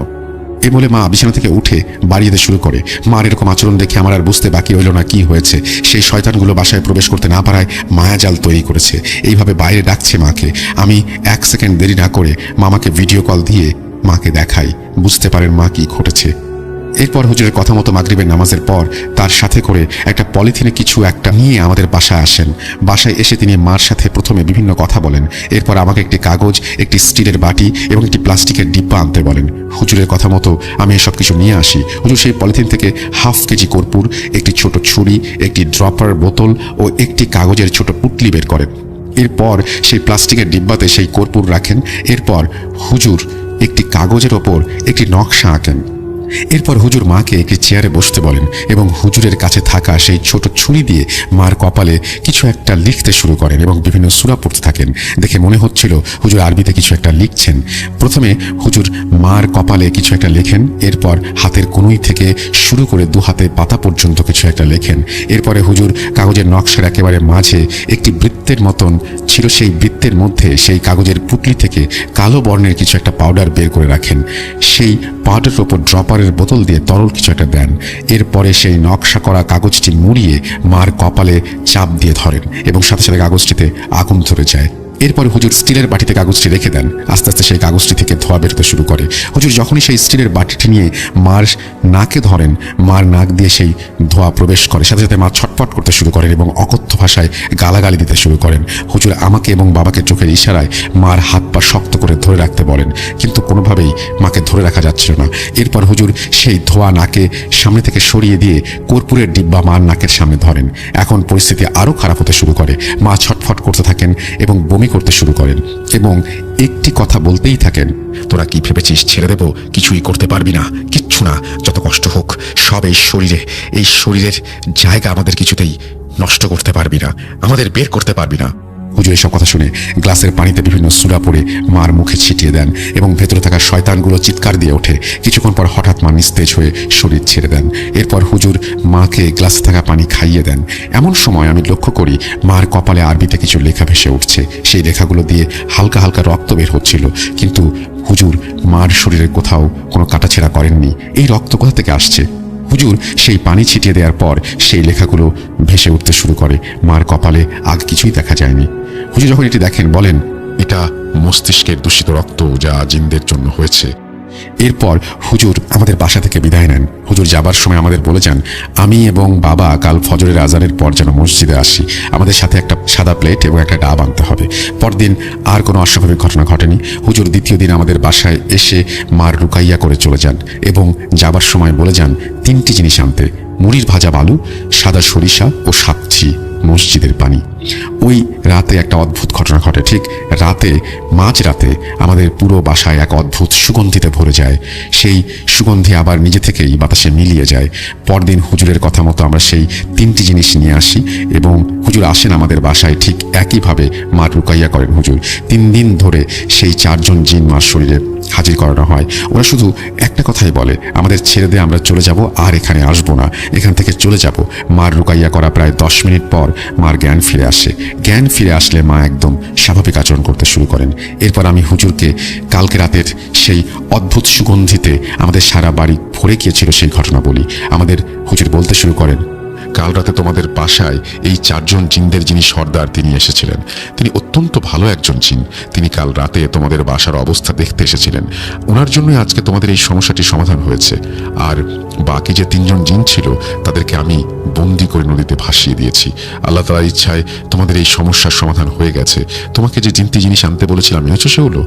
এই বলে মা বিছানা থেকে উঠে বাড়ি যেতে শুরু করে। মার এরকম আচরণ দেখে আমার আর বুঝতে বাকি রইল না কি হয়েছে। সেই শয়তানগুলো বাসায় প্রবেশ করতে না পারায় মায়াজাল তৈরি করেছে। এইভাবে বাইরে ডাকছে মাকে। আমি 1 সেকেন্ড দেরি না করে মামাকে ভিডিও কল দিয়ে মাকে দেখাই। বুঝতে পারেন মা কি ঘটেছে। এরপর হুজুরের কথা মতো মাগরিবের নামাজের পর তার সাথে করে একটা পলিথিনে কিছু একটা নিয়ে আমাদের বাসায় আসেন। বাসায় এসে তিনি মার সাথে প্রথমে বিভিন্ন কথা বলেন। এরপর আমাকে একটি কাগজ, একটি স্টিলের বাটি এবং একটি প্লাস্টিকের ডিব্বা আনতে বলেন। হুজুরের কথা মতো আমি এসব কিছু নিয়ে আসি। হুজুর সেই পলিথিন থেকে 1/2 কেজি কর্পূর, একটি ছোট ছুরি, একটি ড্রপার বোতল ও একটি কাগজের ছোট পুটলি বের করেন। এরপর সেই প্লাস্টিকের ডিব্বাতে সেই কর্পূর রাখেন। এরপর হুজুর একটি কাগজের ওপর একটি নকশা আঁকেন। এরপর হুজুর মাকে একটি চেয়ারে বসতে বলেন এবং হুজুরের কাছে থাকা সেই ছোট ছুরি দিয়ে মার কপালে কিছু একটা লিখতে শুরু করেন এবং বিভিন্ন সূরা পড়তে থাকেন। দেখে মনে হচ্ছিল হুজুর আরবিতে কিছু একটা লিখছেন। প্রথমে হুজুর মার কপালে কিছু একটা লেখেন, এরপর হাতের কনুই থেকে শুরু করে 2 হাতের পাতা পর্যন্ত কিছু একটা লেখেন। এরপরে হুজুর কাগজের নকশার একেবারে মাঝে একটি বৃত্তের মতন ছিল। সেই বৃত্তের মধ্যে সেই কাগজের পুটলি থেকে কালো বর্ণের কিছু একটা পাউডার বের করে রাখেন। সেই পাউডারের ওপর ড্রপারের বোতল দিয়ে তরল কিছু একটা দেন। এরপরে সেই নকশা করা কাগজটি মুড়িয়ে মার কপালে চাপ দিয়ে ধরেন এবং সাথে সাথে কাগজটিতে আগুন ধরে যায়। এরপর হুজুর স্টিলের বাটিতে কাগজটি রেখে দেন। আস্তে আস্তে সেই কাগজটি থেকে ধোঁয়া বেরোতে শুরু করে। হুজুর যখনই সেই স্টিলের বাটিটি নিয়ে মার নাকে ধরেন, মার নাক দিয়ে সেই ধোঁয়া প্রবেশ করে। সাথে সাথে মা ছটফট করতে শুরু করেন এবং অকথ্য ভাষায় গালাগালি দিতে শুরু করেন। হুজুর আমাকে এবং বাবাকে চোখের ইশারায় মার হাত পা শক্ত করে ধরে রাখতে বলেন, কিন্তু কোনোভাবেই মাকে ধরে রাখা যাচ্ছিল না। এরপর হুজুর সেই ধোঁয়া নাকে সামনে থেকে সরিয়ে দিয়ে কর্পূরের ডিব্বা মার নাকের সামনে ধরেন। এখন পরিস্থিতি আরও খারাপ হতে শুরু করে। মা ছটফট করতে থাকেন এবং বমি করতে শুরু করেন এবং একটি কথা বলতেই থাকেন, তোরা কি ভেবেছিস ছেড়ে দেবো? কিছুই করতে পারবি না, কিচ্ছু না। যত কষ্ট হোক, সব এই শরীরের জায়গা আমাদের কিছুতেই নষ্ট করতে পারবি না, আমাদের বের করতে পারবি না। হুজুর এসব কথা শুনে গ্লাসের পানিতে বিভিন্ন সূরা পড়ে মার মুখে ছিটিয়ে দেন এবং ভেতরে থাকা শয়তানগুলো চিৎকার দিয়ে ওঠে। কিছুক্ষণ পর হঠাৎ মা নিস্তেজ হয়ে শরীর ছেড়ে দেন। এরপর হুজুর মাকে গ্লাসে থাকা পানি খাইয়ে দেন। এমন সময় আমি লক্ষ্য করি মার কপালে আরবিতে কিছু লেখা ভেসে উঠছে। সেই লেখাগুলো দিয়ে হালকা হালকা রক্ত বের হচ্ছিল, কিন্তু হুজুর মার শরীরের কোথাও কোনো কাটাছেঁড়া করেননি। এই রক্ত কোথা থেকে আসছে? হুজুর সেই পানি ছিটিয়ে দেওয়ার পর সেই লেখাগুলো ভেসে উঠতে শুরু করে। মার কপালে আগ কিছুই দেখা যায়নি। হুজুর যখন এটি দেখেন বলেন, এটা মস্তিষ্কের দূষিত রক্ত যা জিনদের জন্য হয়েছে। এরপর হুজুর আমাদের বাসা থেকে বিদায় নেন। হুজুর যাবার সময় আমাদের বলে যান, আমি এবং বাবা কাল ফজরের আজানের পর যেন মসজিদে আসি। আমাদের সাথে একটা সাদা প্লেট এবং একটা ডাব আনতে হবে। পরদিন আর কোনো অস্বাভাবিক ঘটনা ঘটেনি। হুজুর দ্বিতীয় দিন আমাদের বাসায় এসে মার রুকাইয়া করে চলে যান এবং যাবার সময় বলে যান 3টি জিনিস আনতে: মুড়ির ভাজা বালু, সাদা সরিষা ও 7টি মসজিদের পানি। ওই রাতে একটা অদ্ভুত ঘটনা ঘটে। ঠিক রাতে, মাঝরাতে আমাদের পুরো বাসায় এক অদ্ভুত সুগন্ধিতে ভরে যায়। সেই সুগন্ধি আবার নিজে থেকেই বাতাসে মিলিয়ে যায়। পরদিন হুজুরের কথা মতো আমরা সেই 3টি জিনিস নিয়ে আসি এবং হুজুর আসেন আমাদের বাসায়। ঠিক একইভাবে মা রুকাইয়া করেন হুজুর। 3 দিন ধরে সেই 4জন জিন মার শরীরে হাজির করানো হয়। ওরা শুধু একটা কথাই বলে, আমাদের ছেড়ে দিয়ে আমরা চলে যাব, আর এখানে আসবো না, এখান থেকে চলে যাব। মার রুকাইয়া করা প্রায় 10 মিনিট পর মার জ্ঞান ফিরে আসে। জ্ঞান ফিরে আসলে মা একদম স্বাভাবিক আচরণ করতে শুরু করেন। এরপর আমি হুজুরকে কালকে রাতের সেই অদ্ভুত সুগন্ধিতে আমাদের সারা বাড়ি ভরে গিয়েছিল সেই ঘটনা বলি। আমাদের হুজুর বলতে শুরু করেন, কাল রাতে তোমাদের বাসায় এই 4জন জিনদের যিনি সর্দার তিনি এসেছিলেন। তিনি অত্যন্ত ভালো একজন জিন। তিনি কাল রাতে তোমাদের বাসার অবস্থা দেখতে এসেছিলেন। ওনার জন্যই আজকে তোমাদের এই সমস্যাটি সমাধান হয়েছে। আর বাকি যে 3জন জিন ছিল তাদেরকে আমি বন্দি করে নদীতে ভাসিয়ে দিয়েছি। আল্লাহ তাআলার ইচ্ছায় তোমাদের এই সমস্যার সমাধান হয়ে গেছে। তোমাকে যে 3টি জিনিস আনতে বলেছিলাম এনেছো সেগুলো?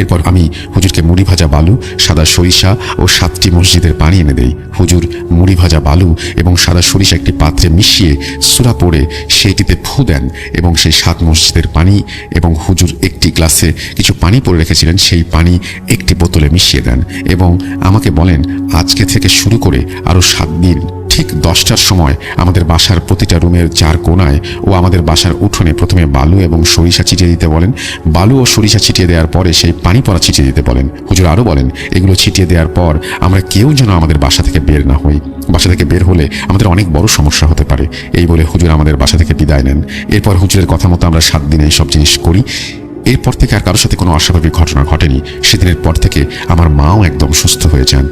এরপর আমি হুজুরকে মুড়ি ভাজা বালু, সাদা সরিষা ও 7টি মসজিদের পানি এনে দেই। হুজুর মুড়ি ভাজা বালু এবং সাদা সরিষা একটি পাত্রে মিশিয়ে সূরা পড়ে সেইটিতে ফু দেন এবং সেই 7 মসজিদের পানি এবং হুজুর একটি গ্লাসে কিছু পানি পরে রেখেছিলেন সেই পানি একটি বোতলে মিশিয়ে দেন এবং আমাকে বলেন, আজকে থেকে শুরু করে আরও 7 দিন ঠিক 10টার সময় আমাদের বাসার প্রতিটা রুমের 4 কোণায় ও আমাদের বাসার উঠোনে প্রথমে বালু এবং সরিষা ছিটিয়ে দিতে বলেন। বালু ও সরিষা ছিটিয়ে দেওয়ার পরে সেই পানি পড়া ছিটিয়ে দিতে বলেন। হুজুর আরও বলেন, এগুলো ছিটিয়ে দেওয়ার পর আমরা কেউ যেন আমাদের বাসা থেকে বের না হই। বাসা থেকে বের হলে আমাদের অনেক বড় সমস্যা হতে পারে। এই বলে হুজুর আমাদের বাসা থেকে বিদায় নেন। এরপর হুজুরের কথা মতো আমরা 7 দিনে এইসব জিনিস করি। এরপর থেকে আর কারোর সাথে কোনো অস্বাভাবিক ঘটনা ঘটেনি। সেদিনের পর থেকে আমার মাও একদম সুস্থ হয়ে যান।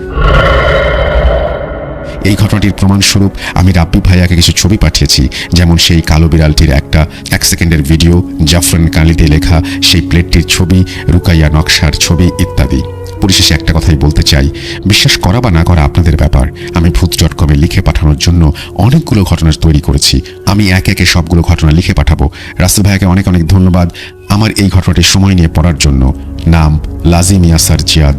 এই ঘটনাটির প্রমাণস্বরূপ আমি রাব্বি ভাইয়াকে কিছু ছবি পাঠিয়েছি, যেমন সেই কালো বিড়ালটির একটা 1 সেকেন্ডের ভিডিও, জাফরান কালিতে লেখা সেই প্লেটটির ছবি, রুকাইয়া নকশার ছবি ইত্যাদি। পরিশেষে একটা কথাই বলতে চাই, বিশ্বাস করা বা না করা আপনাদের ব্যাপার। আমি ভূত.com-এ লিখে পাঠানোর জন্য অনেকগুলো ঘটনা তৈরি করেছি। আমি একে একে সবগুলো ঘটনা লিখে পাঠাবো। রাসেল ভাইয়াকে অনেক অনেক ধন্যবাদ আমার এই ঘটনাটি সময় নিয়ে পড়ার জন্য। নাম লাজিম ইয়াসার জিয়াদ,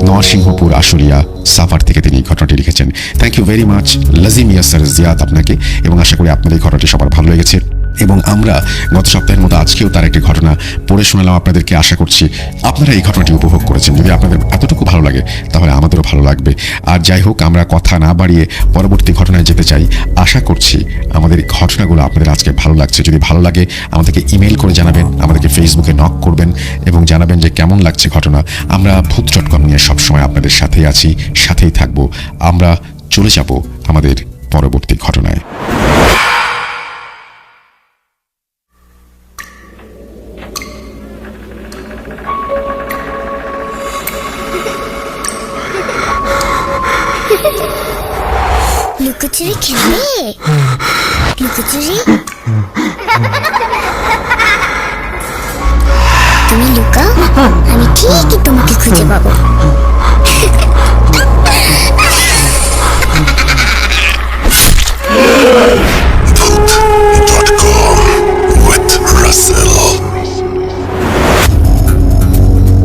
নরসিংহপুর আশুলিয়া সাফার থেকে তিনি এই ঘটনাটি লিখেছেন। থ্যাংক ইউ ভেরি মাচ লাজিম ইয়াসার জিয়াদ আপনাকে, এবং আশা করি আপনাদের এই ঘটনাটি সবার ভালো লেগেছে। এবং আমরা গত সপ্তাহের মতো আজকেও তার একটি ঘটনা পড়ে শোনালাম আপনাদেরকে। আশা করছি আপনারা এই ঘটনাটি উপভোগ করেছেন। যদি আপনাদের এতটুকু ভালো লাগে তাহলে আমাদেরও ভালো লাগবে। আর যাই হোক, আমরা কথা না বাড়িয়ে পরবর্তী ঘটনায় যেতে চাই। আশা করছি আমাদের এই ঘটনাগুলো আপনাদের আজকে ভালো লাগছে। যদি ভালো লাগে আমাদেরকে ইমেল করে জানাবেন, আমাদেরকে ফেসবুকে নক করবেন এবং জানাবেন যে কেমন লাগছে ঘটনা। আমরা ভূত.com নিয়ে সবসময় আপনাদের সাথেই আছি, সাথেই থাকবো। আমরা চলে যাব আমাদের পরবর্তী ঘটনায়। লুকোচুরি খেলবে? লুকোচুরি তুমি লুকাও, আমি ঠিকই তোমাকে খুঁজে পাবো।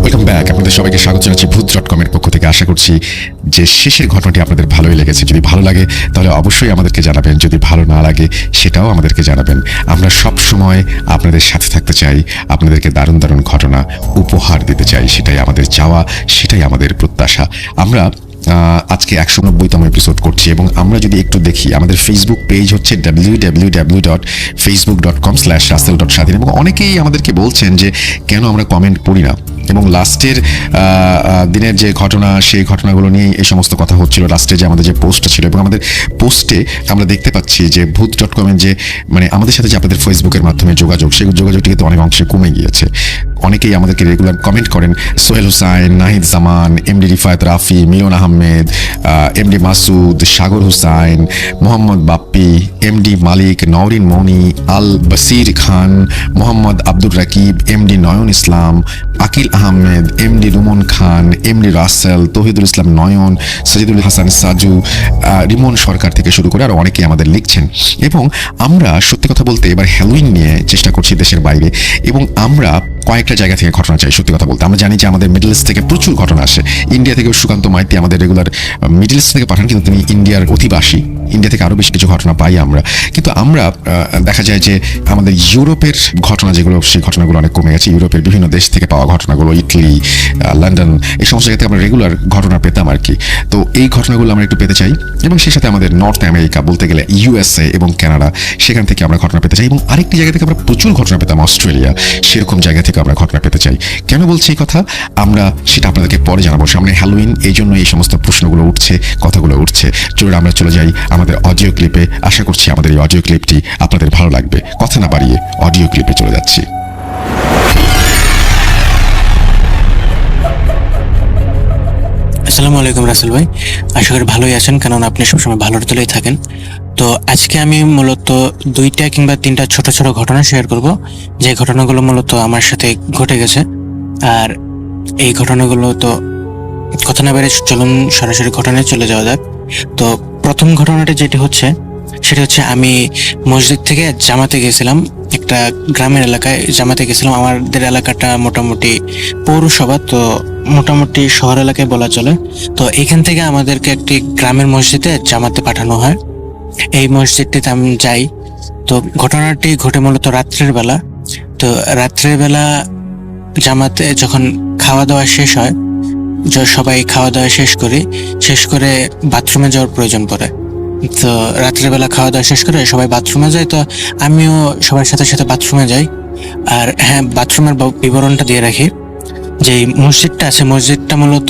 Welcome back. আপনাদের সবাইকে স্বাগত জানাচ্ছি ভূত.com-এর পক্ষ থেকে। আশা করছি যে শেষের ঘটনাটি আপনাদের ভালোই লেগেছে। যদি ভালো লাগে তাহলে অবশ্যই আমাদেরকে জানাবেন, যদি ভালো না লাগে সেটাও আমাদেরকে জানাবেন। আমরা সব সময় আপনাদের সাথে থাকতে চাই, আপনাদেরকে দারুণ দারুণ ঘটনা উপহার দিতে চাই। সেটাই আমাদের চাওয়া, সেটাই আমাদের প্রত্যাশা। আমরা আজকে 190তম এপিসোড করছি এবং আমরা যদি একটু দেখি, আমাদের ফেসবুক পেজ হচ্ছে www.facebook.com/russell.স্বাধীন, এবং অনেকেই আমাদেরকে বলছেন যে কেন আমরা কমেন্ট পড়ি না। এবং লাস্টের দিনের যে ঘটনা, সেই ঘটনাগুলো নিয়েই এই সমস্ত কথা হচ্ছিল। লাস্টে যে আমাদের যে পোস্টটা ছিল, এবং আমাদের পোস্টে আমরা দেখতে পাচ্ছি যে ভূত.com-এর যে আমাদের সাথে যে আপনাদের ফেসবুকের মাধ্যমে যোগাযোগ, সেই যোগাযোগটি কিন্তু অনেক অংশে কমে গিয়েছে। অনেকেই আমাদেরকে রেগুলার কমেন্ট করেন, সোহেল হুসাইন, নাহিদ জামান, এমডি রিফায়েত রাফি, মিলন আহমেদ, এমডি মাসুদ, সাগর হুসাইন, মোহাম্মদ বাপ্পি, এমডি মালিক, নওরিন মনি, আল বসির খান, মোহাম্মদ আব্দুর রাকিব, এমডি নয়ন ইসলাম, আকিল আহমেদ, এমডি রুমন খান, এমডি রাসেল, তৌহিদুল ইসলাম নয়ন, সজিদুল হাসান সাজু, রিমন সরকার থেকে শুরু করে আরো অনেকেই আমাদের লিখছেন। এবং আমরা সত্যি কথা বলতে এবার হ্যালোইন নিয়ে চেষ্টা করছি দেশের বাইরে, এবং আমরা কয়েকটা জায়গা থেকে ঘটনা চাই। সত্যি কথা বলতে আমরা জানি যে আমাদের মিডল ইস্ট থেকে প্রচুর ঘটনা আসে। ইন্ডিয়া থেকে সুকান্ত মাইতি আমাদের রেগুলার মিডল ইস্ট থেকে পাঠান, কিন্তু তিনি ইন্ডিয়ার অধিবাসী। ইন্ডিয়া থেকে আরও বেশ কিছু ঘটনা পাই আমরা, কিন্তু আমরা দেখা যায় যে আমাদের ইউরোপের ঘটনা যেগুলো, সেই ঘটনাগুলো অনেক কমে গেছে। ইউরোপের বিভিন্ন দেশ থেকে পাওয়া ঘটনাগুলো, ইটালি, লন্ডন, এই সমস্ত জায়গা থেকে আমরা রেগুলার ঘটনা পেতাম আর কি। তো এই ঘটনাগুলো আমরা একটু পেতে চাই, এবং সেই সাথে আমাদের নর্থ আমেরিকা বলতে গেলে ইউএসএ এবং কানাডা, সেখান থেকে আমরা ঘটনা পেতে চাই। এবং আরেকটি জায়গা থেকে আমরা প্রচুর ঘটনা পেতাম, অস্ট্রেলিয়া, সেরকম জায়গা থেকে আমরা ঘটনা পেতে চাই। কেন বলছি এই কথা, আমরা সেটা আপনাদেরকে পরে জানাবো। সামনে হ্যালোইন, এই জন্য এই সমস্ত প্রশ্নগুলো উঠছে, কথাগুলো উঠছে। চলুন আমরা চলে যাই আমাদের অডিও ক্লিপে। আশা করছি আমাদের এই অডিও ক্লিপটি আপনাদের ভালো লাগবে। কথা না বাড়িয়ে অডিও ক্লিপে চলে যাচ্ছি। আসসালামু আলাইকুম রাসেল ভাই, আশা করি ভালোই আছেন, কারণ আপনি সবসময় ভালোর তলেই থাকেন। তো আজকে আমি মূলত 2টা কিংবা 3টা ছোট ছোট ঘটনা শেয়ার করব, যে ঘটনাগুলো মূলত আমার সাথে ঘটে গেছে। আর এই ঘটনাগুলো তো কথা না বেড়ে চলুন সরাসরি ঘটনায় চলে যাওয়া যাক। তো প্রথম ঘটনাটা যেটি হচ্ছে, সেটা হচ্ছে আমি মসজিদ থেকে জামাতে গেছিলাম, একটা গ্রামের এলাকায় জামাতে গেছিলাম। আমাদের এলাকাটা মোটামুটি পৌরসভা, তো মোটামুটি শহর এলাকায় বলা চলে। তো এখান থেকে আমাদেরকে একটি গ্রামের মসজিদে জামাতে পাঠানো হয়। এই মসজিদটিতে আমি যাই। তো ঘটনাটি ঘটে মূলত রাত্রের বেলা। তো রাত্রের বেলা জামাতে যখন খাওয়া দাওয়া শেষ হয়, সবাই খাওয়া দাওয়া শেষ করে বাথরুমে যাওয়ার প্রয়োজন পড়ে। তো রাত্রেবেলা খাওয়া দাওয়া শেষ করে সবাই বাথরুমে যায়, তো আমিও সবার সাথে সাথে বাথরুমে যাই। আর হ্যাঁ, বাথরুমের বিবরণটা দিয়ে রাখি, যে মসজিদটা আছে, মসজিদটা মূলত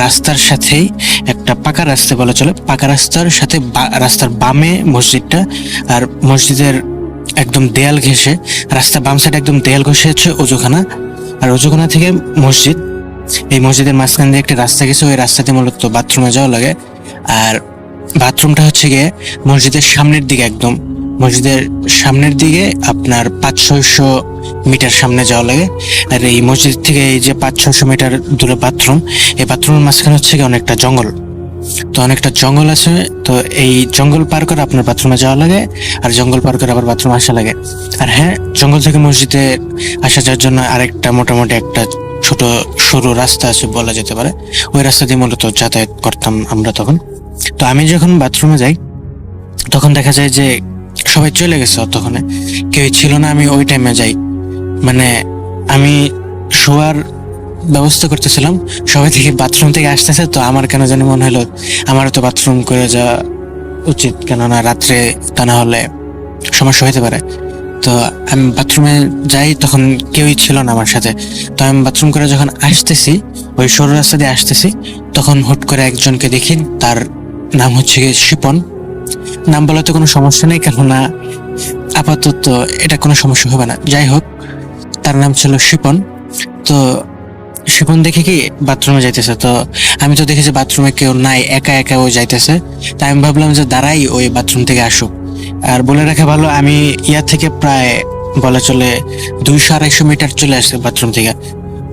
রাস্তার সাথেই, একটা পাকা রাস্তা বলা চলে, পাকা রাস্তার সাথে রাস্তার বামে মসজিদটা। আর মসজিদের একদম দেয়াল ঘেঁষে, রাস্তার বাম সাইডে একদম দেয়াল ঘেঁষে হচ্ছে অজুখানা, আর অজুখানা থেকে মসজিদ। এই মসজিদের মাঝখান দিয়ে একটা রাস্তা গেছে, ওই রাস্তাতে মূলত বাথরুমে যাওয়া লাগে। আর বাথরুমটা হচ্ছে গিয়ে মসজিদের সামনের দিকে, একদম মসজিদের সামনের দিকে আপনার 500-600 মিটার সামনে যাওয়া লাগে। আর এই মসজিদ থেকে এই যে 500-600 মিটার দূরে বাথরুম, এই বাথরুমের মাঝখানে হচ্ছে গিয়ে অনেকটা জঙ্গল। তো অনেকটা জঙ্গল আছে, তো এই জঙ্গল পার করে আপনার বাথরুমে যাওয়া লাগে, আর জঙ্গল পার করে আবার বাথরুমে আসা লাগে। আর হ্যাঁ, জঙ্গল থেকে মসজিদে আসা যাওয়ার জন্য আরেকটা মোটামুটি একটা ছোট সরু রাস্তা আছে বলা যেতে পারে, ওই রাস্তা দিয়ে মূলত যাতায়াত করতাম আমরা তখন। তো আমি যখন বাথরুমে যাই, তখন দেখা যায় যে সবাই চলে গেছে, তখন কেউ ছিল না। আমি ওই টাইমে যাই, মানে আমি শোয়ার ব্যবস্থা করতেছিলাম, সবাই থেকে বাথরুম থেকে আসতেছে। তো আমার কেন জানি মনে হলো আমারও তো বাথরুম করে যাওয়া উচিত, কেননা রাত্রে তা না হলে সমস্যা হতে পারে। তো আমি বাথরুমে যাই, তখন কেউই ছিল না আমার সাথে। তো আমি বাথরুম করে যখন আসতেছি, ওই সরু রাস্তা দিয়ে আসতেছি, তখন হুট করে একজনকে দেখি, তার নাম হচ্ছে শিপন। নাম বলাতে কোনো সমস্যা নেই, কেননা আপাতত এটা কোনো সমস্যা হবে না। যাই হোক, তার নাম ছিল শিপন। তো শিপন দেখে কি বাথরুমে যাইতেছে, তো আমি তো দেখেছি বাথরুমে কেউ নাই, একা একা ও যাইতেছে। তাই আমি ভাবলাম যে দাঁড়াই, ওই বাথরুম থেকে আসুক। আর বলে রাখা ভালো, আমি ইয়া থেকে প্রায় বলা চলে 200-250 মিটার চলে আসছে বাথরুম থেকে।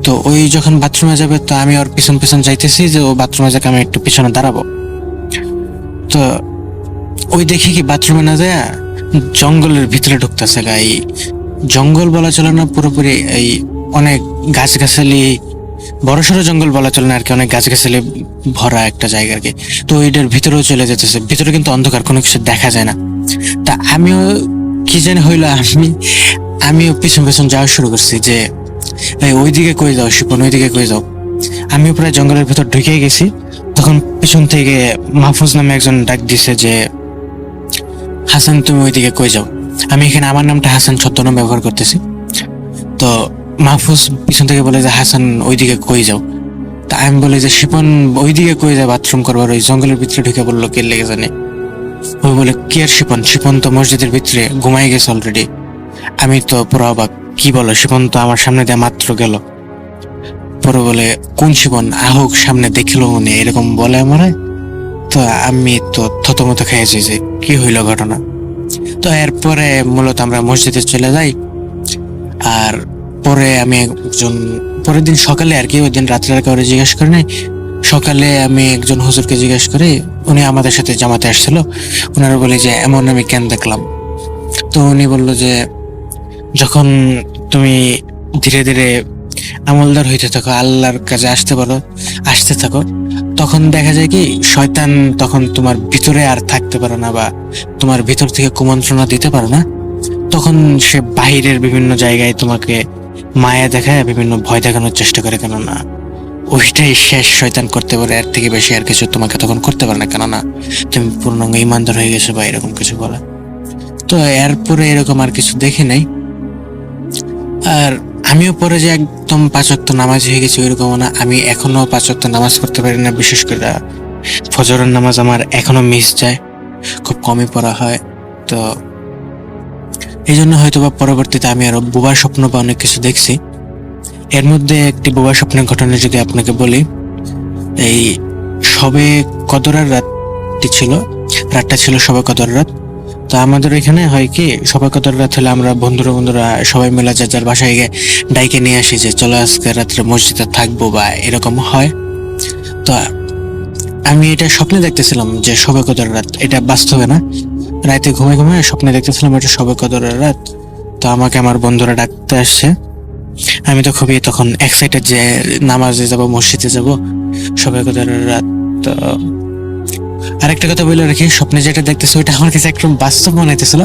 তো ওই যখন বাথরুমে যাবে, তো আমি ওর পিছন পিছন যাইতেছি, যে ও বাথরুমে যাকে আমি একটু পিছনে দাঁড়াবো। তো ওই দেখি কি বাথরুমে না যায় জঙ্গলের ভিতরে ঢুকতেছে। এই জঙ্গল বলা চলে না, পুরোপুরি এই অনেক গাছগাছালি, বড়সড় জঙ্গল বলা চলে না আর কি, অনেক গাছগাছালি ভরা একটা জায়গা আর কি। তো ওইটার ভিতরেও চলে যেতেছে, ভিতরে কিন্তু অন্ধকার, কোনো কিছু দেখা যায় না। তা আমিও কি জানি হইলো, আমিও পিছন পিছন যাওয়া শুরু করছি, যে ওইদিকে কই যাও শিপন, ওইদিকে কই যাও। আমিও প্রায় জঙ্গলের ভিতর ঢুকে গেছি। তখন পিছন থেকে মাহফুজ নামে একজন ডাক দিছে যে, হাসান তুমি ওইদিকে কই যাও। আমি এখানে আমার নামটা হাসান ছদ্মনাম ব্যবহার করতেছি। তো মাহফুজ পিছন থেকে বলে যে, হাসান ওইদিকে কই যাও। তা আমি বলি যে, শিপন ওইদিকে কই যায় বাথরুম করবার, ওই জঙ্গলের ভিতরে ঢুকে বললো কে লেগে জানে। ওই বলে কি আর শিপন, শিপন তো মসজিদের ভিতরে ঘুমাই গেছে অলরেডি। আমি তো পুরো অবাক, কি বলো, শিবন তো আমার সামনে দিয়ে মাত্র গেল। পরে বলে, কোন শিবন? আহুক সামনে দেখিল মনে, এরকম বলে আমারে। তো আমি তো থতমত খেয়েছি যে কি হইল ঘটনা। তো এরপরে মূলত আমরা মসজিদে চলে যাই। আর পরে আমি পরের দিন সকালে আর কি, ওই দিন রাত্রে আর কাউরে জিজ্ঞেস করি নাই, সকালে আমি একজন হুজুরকে জিজ্ঞেস করি, উনি আমাদের সাথে জামাতে আসছিল। ওনারা বলে যে এমন আমি কেন দেখলাম। তো উনি বললো যে যখন তুমি ধীরে ধীরে আমলদার হইতে থাকো, আল্লাহর কাছে আসতে থাকো, তখন দেখা যায় কি শয়তান তখন তোমার ভিতরে আর থাকতে পারে না, বা তোমার ভিতর থেকে কুমন্ত্রণা দিতে পারে না। তখন সে বাহিরের বিভিন্ন জায়গায় তোমাকে মায়া দেখায়, বিভিন্ন ভয় দেখানোর চেষ্টা করে, কেননা ওইটাই শেষ শয়তান করতে পারে, এর থেকে বেশি আর কিছু তোমাকে তখন করতে পারে না, কেননা তুমি পূর্ণাঙ্গ ইমানদার হয়ে গেছো বা এরকম কিছু বলে। তো এরপরে এরকম আর কিছু দেখি নাই। আর আমিও পরে যে একদম 5 ওয়াক্ত নামাজ হয়ে গেছি ওইরকম না, আমি এখনো 5 ওয়াক্ত নামাজ পড়তে পারি না। বিশেষ করে ফজরের নামাজ আমার এখনো মিস যায়, খুব কমই পড়া হয়। তো এই জন্য হয়তো বা পরবর্তীতে আমি আরো বোবা স্বপ্ন বা অনেক কিছু দেখছি। এর মধ্যে একটি বোবা স্বপ্নের ঘটনা যদি আপনাকে বলি, এই সবে কদরের রাতটি ছিল, রাতটা ছিল সবে কদরের রাত। তো আমাদের এখানে হয় কি, সবে কদরের রাত হলে আমরা বন্ধুরা সবাই মিলে যার বাসায় গিয়ে ডাইকে নিয়ে আসি যে চলো আজকে রাত্রে মসজিদে থাকবো বা এরকম হয়। তো আমি এটা স্বপ্নে দেখতেছিলাম যে সবে কদরের রাত, এটা বাস্তবে না, রাতে ঘুমায় স্বপ্নে দেখতেছিলাম এটা সবে কদরের রাত। তো আমাকে আমার বন্ধুরা ডাকতে আসছে। আমি তো খুবই তখন এক্সাইটেড যে নামাজে যাব, মসজিদে যাব, সবে কদরের রাত। তো আরেকটা কথা বলে রাখি, স্বপ্নে যেটা দেখতেছি ওইটা আমার কাছে একদম বাস্তব মনে হইতেছিল।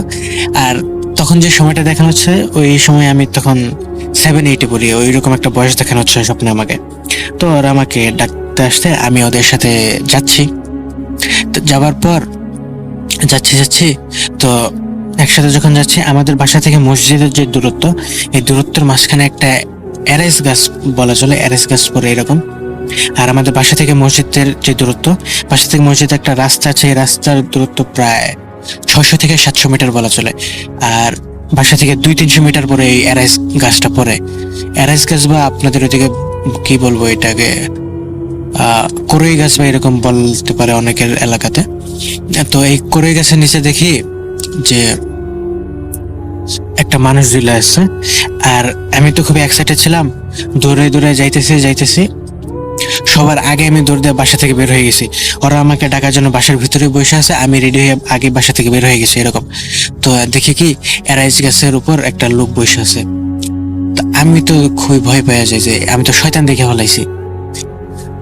আর তখন যে সময়টা দেখানো হচ্ছে ওই সময় আমি তখন 7-8 পড়ি, ওইরকম একটা বয়স দেখানো হচ্ছে স্বপ্নে আমাকে। তো ওরা আমাকে ডাকতে আসতে আমি ওদের সাথে যাচ্ছি। তো যাওয়ার পর যাচ্ছি তো একসাথে যখন যাচ্ছি, আমাদের বাসা থেকে মসজিদের যে দূরত্ব, এই দূরত্বের মাঝখানে একটা এরেস গাছ বলা চলে, এরেস গাছ পরে এরকম। আর আমাদের বাসা থেকে মসজিদের যে দূরত্ব, বাসা থেকে মসজিদে একটা রাস্তা আছে, এই রাস্তার দূরত্ব প্রায় 600 থেকে 700 মিটার বলা চলে। আর বাসা থেকে 200-300 মিটার পরে এই এরাইস গাছটা পড়ে। এরাইস গাছ বা আপনাদের ওইদিকে কি বলবো এটাকে, করই গাছ বা এরকম বলতে পারে অনেকের এলাকাতে। তো এই করই গাছের নিচে দেখি যে একটা মানুষ ঝুলে আসছে। আর আমি তো খুবই এক্সাইটেড ছিলাম, দৌড়ে যাইতেছি। সবার আগে আমি দৌড় দিয়ে বাসা থেকে বের হয়ে গেছি। ওরা আমাকে ডাকার জন্য বাসার ভিতরে বসে আছে, আমি রেডি হয়ে আগে বাসা থেকে বের হয়ে গেছি এরকম। তো দেখি কি এরাইস গাছের উপর একটা লোক বসে আছে। আমি তো খুবই ভয় পেয়ে যাই যে আমি তো শয়তান দেখে ফেলাইছি।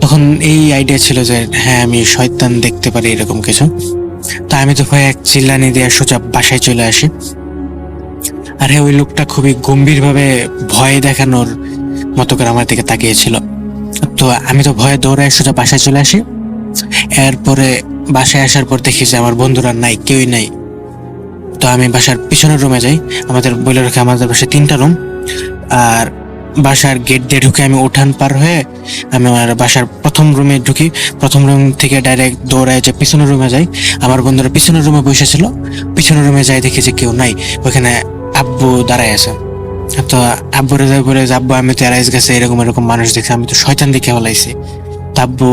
তখন এই আইডিয়া ছিল যে হ্যাঁ আমি শয়তান দেখতে পারি এরকম কিছু। তা আমি তো ভয়ে এক চিল্লানি দিয়ে সোজা বাসায় চলে আসি। আর হ্যাঁ, ওই লোকটা খুবই গম্ভীরভাবে ভয় দেখানোর মতো করে আমার দিকে তাকিয়েছিল। তো আমি তো ভয়ে দৌড়ায় সোজা বাসায় চলে আসি। এরপরে বাসায় আসার পর দেখি যে আমার বন্ধুরা নাই, কেউই নাই। তো আমি বাসার পিছনের রুমে যাই। আমাদের বলে রাখে আমাদের বাসায় 3টা রুম। আর বাসার গেট দিয়ে ঢুকে আমি উঠান পার হয়ে আমি আমার বাসার প্রথম রুমে ঢুকি। প্রথম রুম থেকে ডাইরেক্ট দৌড়ায় যে পিছনের রুমে যাই। আমার বন্ধুরা পিছনের রুমে বসেছিল। পিছনের রুমে যাই দেখি যে কেউ নাই, ওখানে আব্বু দাঁড়ায় আছে। তো আব্বুরে যাই বলে যে আব্বু আমি তো এরাইস গেছে এরকম মানুষ দেখছি, আমি তো শয়তান দেখে ফেলাইছি। তো আব্বু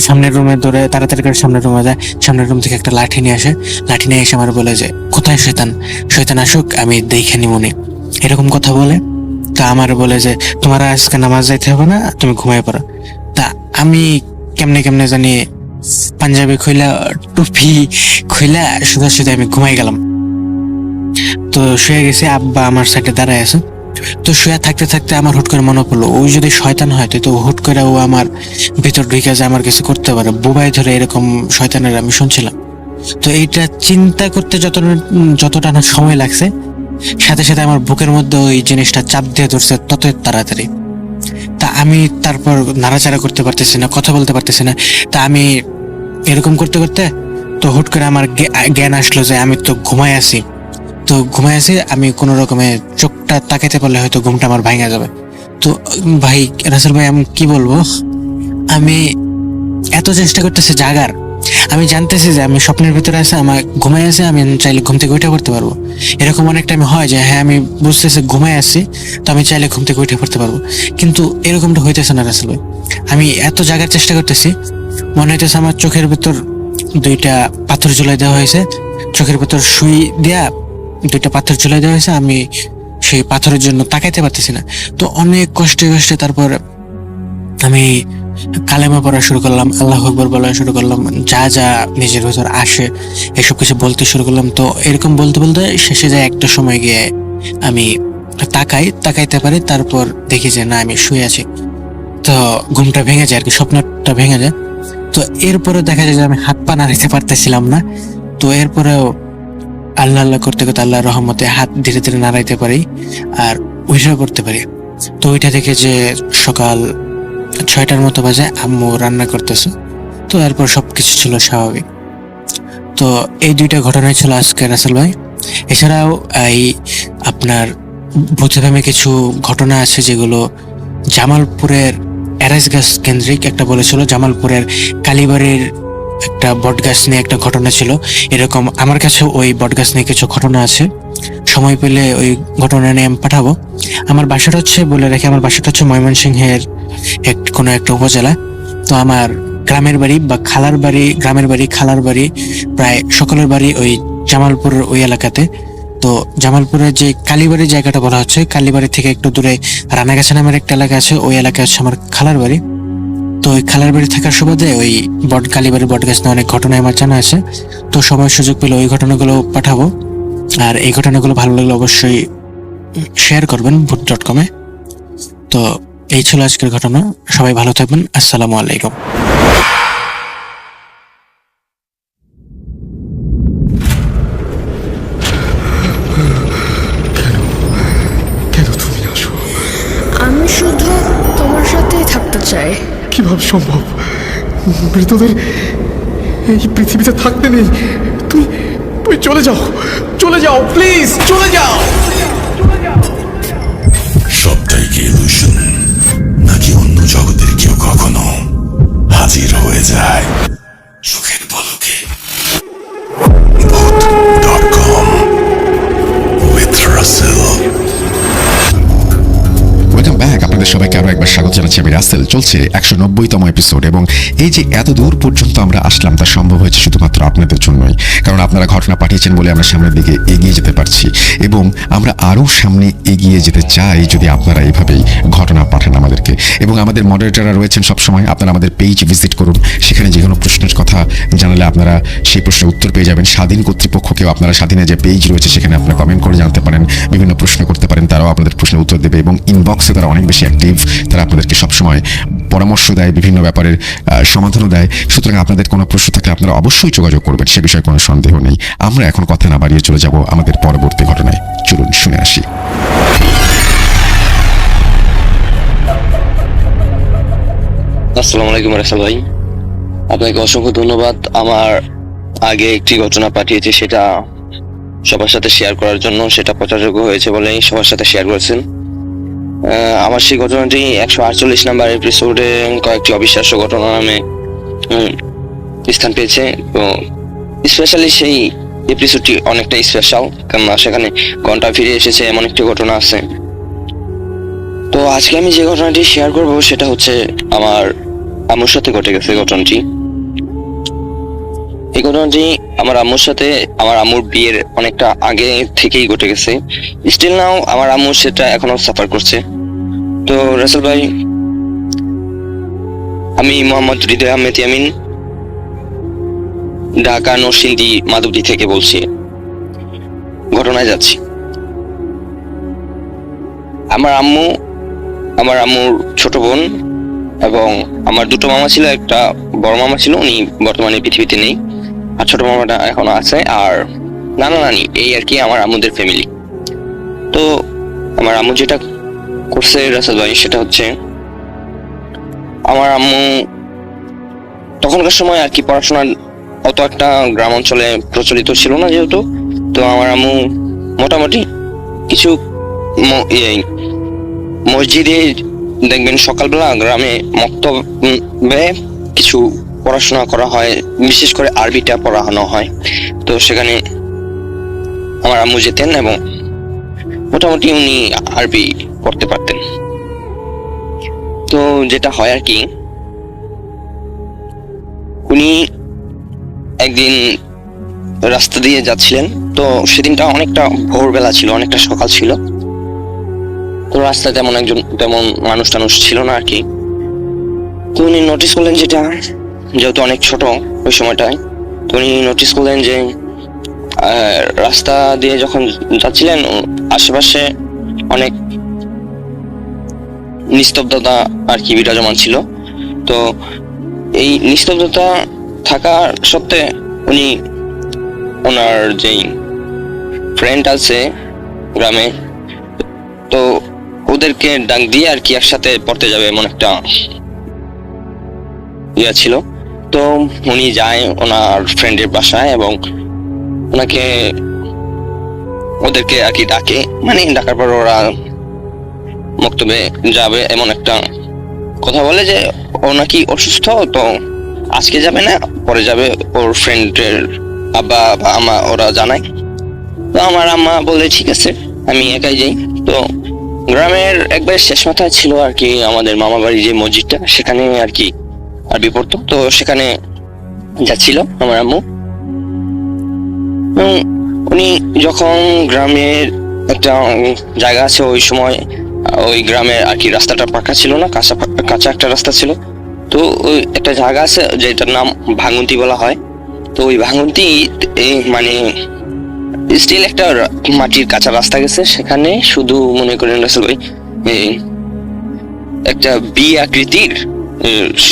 সামনের রুমে দৌড়ে তাড়াতাড়ি করে সামনের রুমে যায়। সামনের রুম থেকে একটা লাঠি নিয়ে আসে। লাঠি নিয়ে এসে আমার বলে যে কোথায় শয়তান আসুক, আমি দেখে নিমুনি, এরকম কথা বলে। তা আমার বলে যে তোমার আজকে নামাজ যাইতে হবে না, তুমি ঘুমাই পড়ো। তা আমি কেমনে জানি পাঞ্জাবি খুইলা টুপি খুইলা সোজা আমি ঘুমাই গেলাম। তো শুয়ে গেছি, আব্বা আমার সাইডে দাঁড়ায় আছে। তো শুয়ে থাকতে আমার হুট করে মনে পড়লো ওই যদি শয়তান হয় তো হুট করে ও আমার ভিতর ঢুকে যে আমার কিছু করতে পারে, বুবাই ধরে এরকম শয়তানের আমি শুনছিলাম। তো এইটা চিন্তা করতে যতটা না সময় লাগছে, সাথে সাথে আমার বুকের মধ্যে ওই জিনিসটা চাপ দিয়ে ধরছে তত তাড়াতাড়ি। তা আমি তারপর নাড়াচাড়া করতে পারতেছি না, কথা বলতে পারতেছি না। তা আমি এরকম করতে তো হুট করে আমার জ্ঞান আসলো যে আমি তো ঘুমায় আছি। আমি কোনো রকমে চোখটা তাকাইতে পারলে হয়তো ঘুমটা আমার ভাঙা যাবে। তো ভাই রাসেল ভাই, আমি কি বলবো, আমি এত চেষ্টা করতেছি জাগার, আমি জানতেছি যে আমি স্বপ্নের ভিতরে আছে, আমার ঘুমাই আছে, আমি চাইলে ঘুম থেকে উঠে পড়তে পারবো। এরকম অনেক টাইম হয় যে হ্যাঁ আমি বুঝতেছি ঘুমাই আছি, তো আমি চাইলে ঘুম থেকে উঠে পড়তে পারবো, কিন্তু এরকমটা হইতেছে না রাসেল ভাই। আমি এত জাগার চেষ্টা করতেছি, মনে হইতেছে আমার চোখের ভিতর দুইটা পাথর ঝুলাই দেওয়া হয়েছে, চোখের ভিতর সুই দিয়া দুইটা পাথর ঝুলাই দেওয়া হয়েছে, আমি সেই পাথরের জন্য তাকাইতে পারতেছি না। তো অনেক কষ্টে কষ্টে তারপর আমি কালেমা পড়া শুরু করলাম, আল্লাহু আকবার বলা শুরু করলাম, যা যা নিজের ভিতর আসে এসব কিছু বলতে শুরু করলাম। তো এরকম বলতে বলতে শেষে যায় একটা সময় গিয়ে আমি তাকাইতে পারি, তারপর দেখি যে না আমি শুয়ে আছি। তো ঘুমটা ভেঙে যায় আর কি, স্বপ্নটা ভেঙে যায়। তো এরপরে দেখা যায় যে আমি হাত পা নাড়াইতে পারতেছিলাম না। তো এরপরেও আল্লাহ আল্লাহ করতে করতে আল্লাহর রহমতে হাত ধীরে ধীরে নাড়াইতে পারি আর উঠে পড়তে পারি। তো ওইটা দেখে যে সকাল 6টার মতো বাজে, আম্মু রান্না করতেছে। তো এরপর সবকিছু ছিল স্বাভাবিক। তো এই দুইটা ঘটনাই ছিল আজকে রাসেল ভাই। এছাড়াও এই আপনার ভূতভেমে কিছু ঘটনা আছে যেগুলো জামালপুরের এরাইস গাছ কেন্দ্রিক একটা বলেছিল, জামালপুরের কালীবাড়ির একটা বটগাছ নিয়ে একটা ঘটনা ছিল। এরকম আমার কাছে ওই বটগাছ নিয়ে কিছু ঘটনা আছে, সময় পেলে ওই ঘটনা নিয়ে আমি পাঠাবো। আমার বাসাটা হচ্ছে, বলে রাখি, আমার বাসাটা হচ্ছে ময়মনসিংহের কোনো একটা উপজেলা। তো আমার গ্রামের বাড়ি বা খালার বাড়ি, গ্রামের বাড়ি খালার বাড়ি প্রায় সকলের বাড়ি ওই জামালপুরের ওই এলাকাতে। তো জামালপুরের যে কালীবাড়ির জায়গাটা বলা হচ্ছে, কালীবাড়ি থেকে একটু দূরে রানাগাছা নামের একটা এলাকা আছে, ওই এলাকায় হচ্ছে আমার খালার বাড়ি। তো ওই খালার বাড়ি থাকার সুবাদে ওই কালীবাড়ির বটগাছ নিয়ে অনেক ঘটনা আমার জানা আছে। তো সময় সুযোগ পেলে ওই ঘটনাগুলো পাঠাবো। আর এই ঘটনাগুলো ভালো লাগলে অবশ্যই শেয়ার করবেন ভূত.com-এ। তো এই ছিল আজকের ঘটনা। সবাই ভালো থাকবেন। আসসালামু আলাইকুম। কেন তুমি আসো? আমি শুধু তোমার সাথেই থাকতে চাই। কিভাবে সম্ভব? মৃতদের এই পৃথিবীতে থাকতে নেই। তুমি তুমি চলে যাও প্লিজ, চলে যাও। সবটাই কি ইলুশন, নাকি অন্য জগতের কেউ কখনো হাজির হয়ে যায় চোখের পলকে? ভূত.com with Russell। ওয়েলকাম ব্যাক, আপনাদের সবাইকে আরো একবার স্বাগত জানাচ্ছি। আমি রাসেল। চলছে 190তম এপিসোড, এবং এই যে এত দূর পর্যন্ত আমরা আসলাম তা সম্ভব হয়েছে শুধুমাত্র আপনাদের জন্যই, কারণ আপনারা ঘটনা পাঠিয়েছেন বলে আমরা সামনের দিকে এগিয়ে যেতে পারছি, এবং আমরা আরো সামনে এগিয়ে যেতে চাই যদি আপনারা এইভাবেই ঘটনা পাঠান আমাদেরকে। এবং আমাদের মডারেটররা রয়েছেন সবসময়, আপনারা আমাদের পেজ ভিজিট করুন, সেখানে যে কোনো প্রশ্নের কথা জানালে আপনারা সেই প্রশ্নের উত্তর পেয়ে যাবেন। স্বাধীন কর্তৃপক্ষকেও আপনারা, স্বাধীনের যে পেজ রয়েছে সেখানে আপনারা কমেন্ট করে জানতে পারেন, বিভিন্ন প্রশ্ন করতে পারেন, তারাও আপনাদের প্রশ্নের উত্তর দেবে। এবং ইনবক্সে তারা অনেক বেশি অ্যাক্টিভ, তারা আপনাদেরকে সবসময় পরামর্শ দেয়, বিভিন্ন ব্যাপারের সমাধানও দেয়। সুতরাং আপনাদের কোনো প্রশ্ন থাকলে আপনারা অবশ্যই যোগাযোগ করবেন, সে বিষয়ে কোনো সন্দেহ নেই। আমরা এখন কথা না বাড়িয়ে চলে যাব আমাদের পরবর্তী ঘটনায়। চলুন শুনে আসি। আসসালামু আলাইকুম রাসেল ভাই, আপনাকে অসংখ্য ধন্যবাদ। আমার আগে একটি ঘটনা পাঠিয়েছি, সেটা সবার সাথে শেয়ার করার জন্য, সেটা প্রচারযোগ্য হয়েছে বলেই সবার সাথে শেয়ার করেছেন। আমার সেই ঘটনাটি 148 নাম্বার এপিসোডে কয়েকটি অবিশ্বাস্য ঘটনা নামে স্থান পেয়েছে। তো স্পেশালি সেই এপিসোডটি অনেকটা স্পেশাল, কেননা সেখানে ঘন্টা ফিরে এসেছে এমন একটি ঘটনা আছে। তো আজকে আমি যে ঘটনাটি শেয়ার করব সেটা হচ্ছে আমার আম্মুর সাথে ঘটে গেছে ঘটনাটি। এই ঘটনাটি আমার আম্মুর সাথে, আমার আম্মুর বিয়ের অনেকটা আগে থেকেই ঘটে গেছে। স্টিল নাও আমার আম্মু সেটা এখনো সাফার করছে। তো রাসেল ভাই, আমি মোহাম্মদ হৃদয় আহমেদ ইয়ামিন, ঢাকা নরসিংদী মাধবদী থেকে বলছি। ঘটনায় যাচ্ছি। আমার আম্মুর ছোট বোন এবং আমার দুটো মামা ছিল, একটা বড় মামা ছিল, উনি বর্তমানে পৃথিবীতে নেই, আর ছোট মামাটা এখনো আছে, আর নানা নানি, এই আর কি আমার আম্মুদের ফ্যামিলি। তো আমার আম্মু যেটা করছে রাসেল ভাই, সেটা হচ্ছে আমার আম্মু তখনকার সময় আর কি পড়াশোনা অত একটা গ্রাম অঞ্চলে প্রচলিত ছিল না যেহেতু। তো আমার আম্মু মোটামুটি কিছু মসজিদে দেখবেন সকালবেলা গ্রামে মক্তবে কিছু পড়াশোনা করা হয়, বিশেষ করে আরবিটা পড়ানো হয়। তো সেখানে আমার আম্মু যেতেন এবং মোটামুটি উনি আরবি পড়তে পারতেন। তো যেটা হয় আর কি, উনি একদিন রাস্তা দিয়ে যাচ্ছিলেন। তো সেদিনটা অনেকটা ভোরবেলা ছিল, অনেকটা সকাল ছিল। তো রাস্তায় তেমন মানুষ টানুষ ছিল না আর কি। তো উনি নোটিস করলেন, যেহেতু অনেক ছোট ওই সময়টায়, তো উনি নোটিস করলেন যে রাস্তা দিয়ে যখন যাচ্ছিলেন আশেপাশে অনেক নিস্তব্ধতা আর কি বিরাজমান ছিল। তো এই নিস্তব্ধতা থাকা সত্ত্বে উনি ওনার যেই ফ্রেন্ড আছে গ্রামে, তো ওদেরকে ডাক দিয়ে আর কি একসাথে পড়তে যাবে এমন একটা ইয়া ছিল। তো উনি যায় ওনার ফ্রেন্ডের বাসায় এবং ওদেরকে আর কি ডাকে, মানে ডাকার পর ওরা মক্তবে যাবে এমন একটা কথা বলে যে ও নাকি অসুস্থ, তো আজকে যাবে না, পরে যাবে। ওর ফ্রেন্ডের আব্বা বা আম্মা ওরা জানায়। তো আমার আম্মা বলে ঠিক আছে আমি একাই যাই। তো গ্রামের একবার শেষ মাথায় ছিল আর কি আমাদের মামা বাড়ি যে মসজিদটা, সেখানে আর কি আরবি পড়তো। তো সেখানে যাচ্ছিল আমার আম্মু। উনি যখন গ্রামের একটা জায়গা আছে, ওই সময় ওই গ্রামের আর কি রাস্তাটা পাকা ছিল না, কাঁচা একটা রাস্তা ছিল। তো ওই একটা জায়গা আছে যেটার নাম ভাঙন্তি বলা হয়। তো ওই ভাঙন্তি মানে স্টিল একটা মাটির কাঁচা রাস্তা গেছে, সেখানে শুধু মনে করেন রাসেল ভাই একটা বি আকৃতির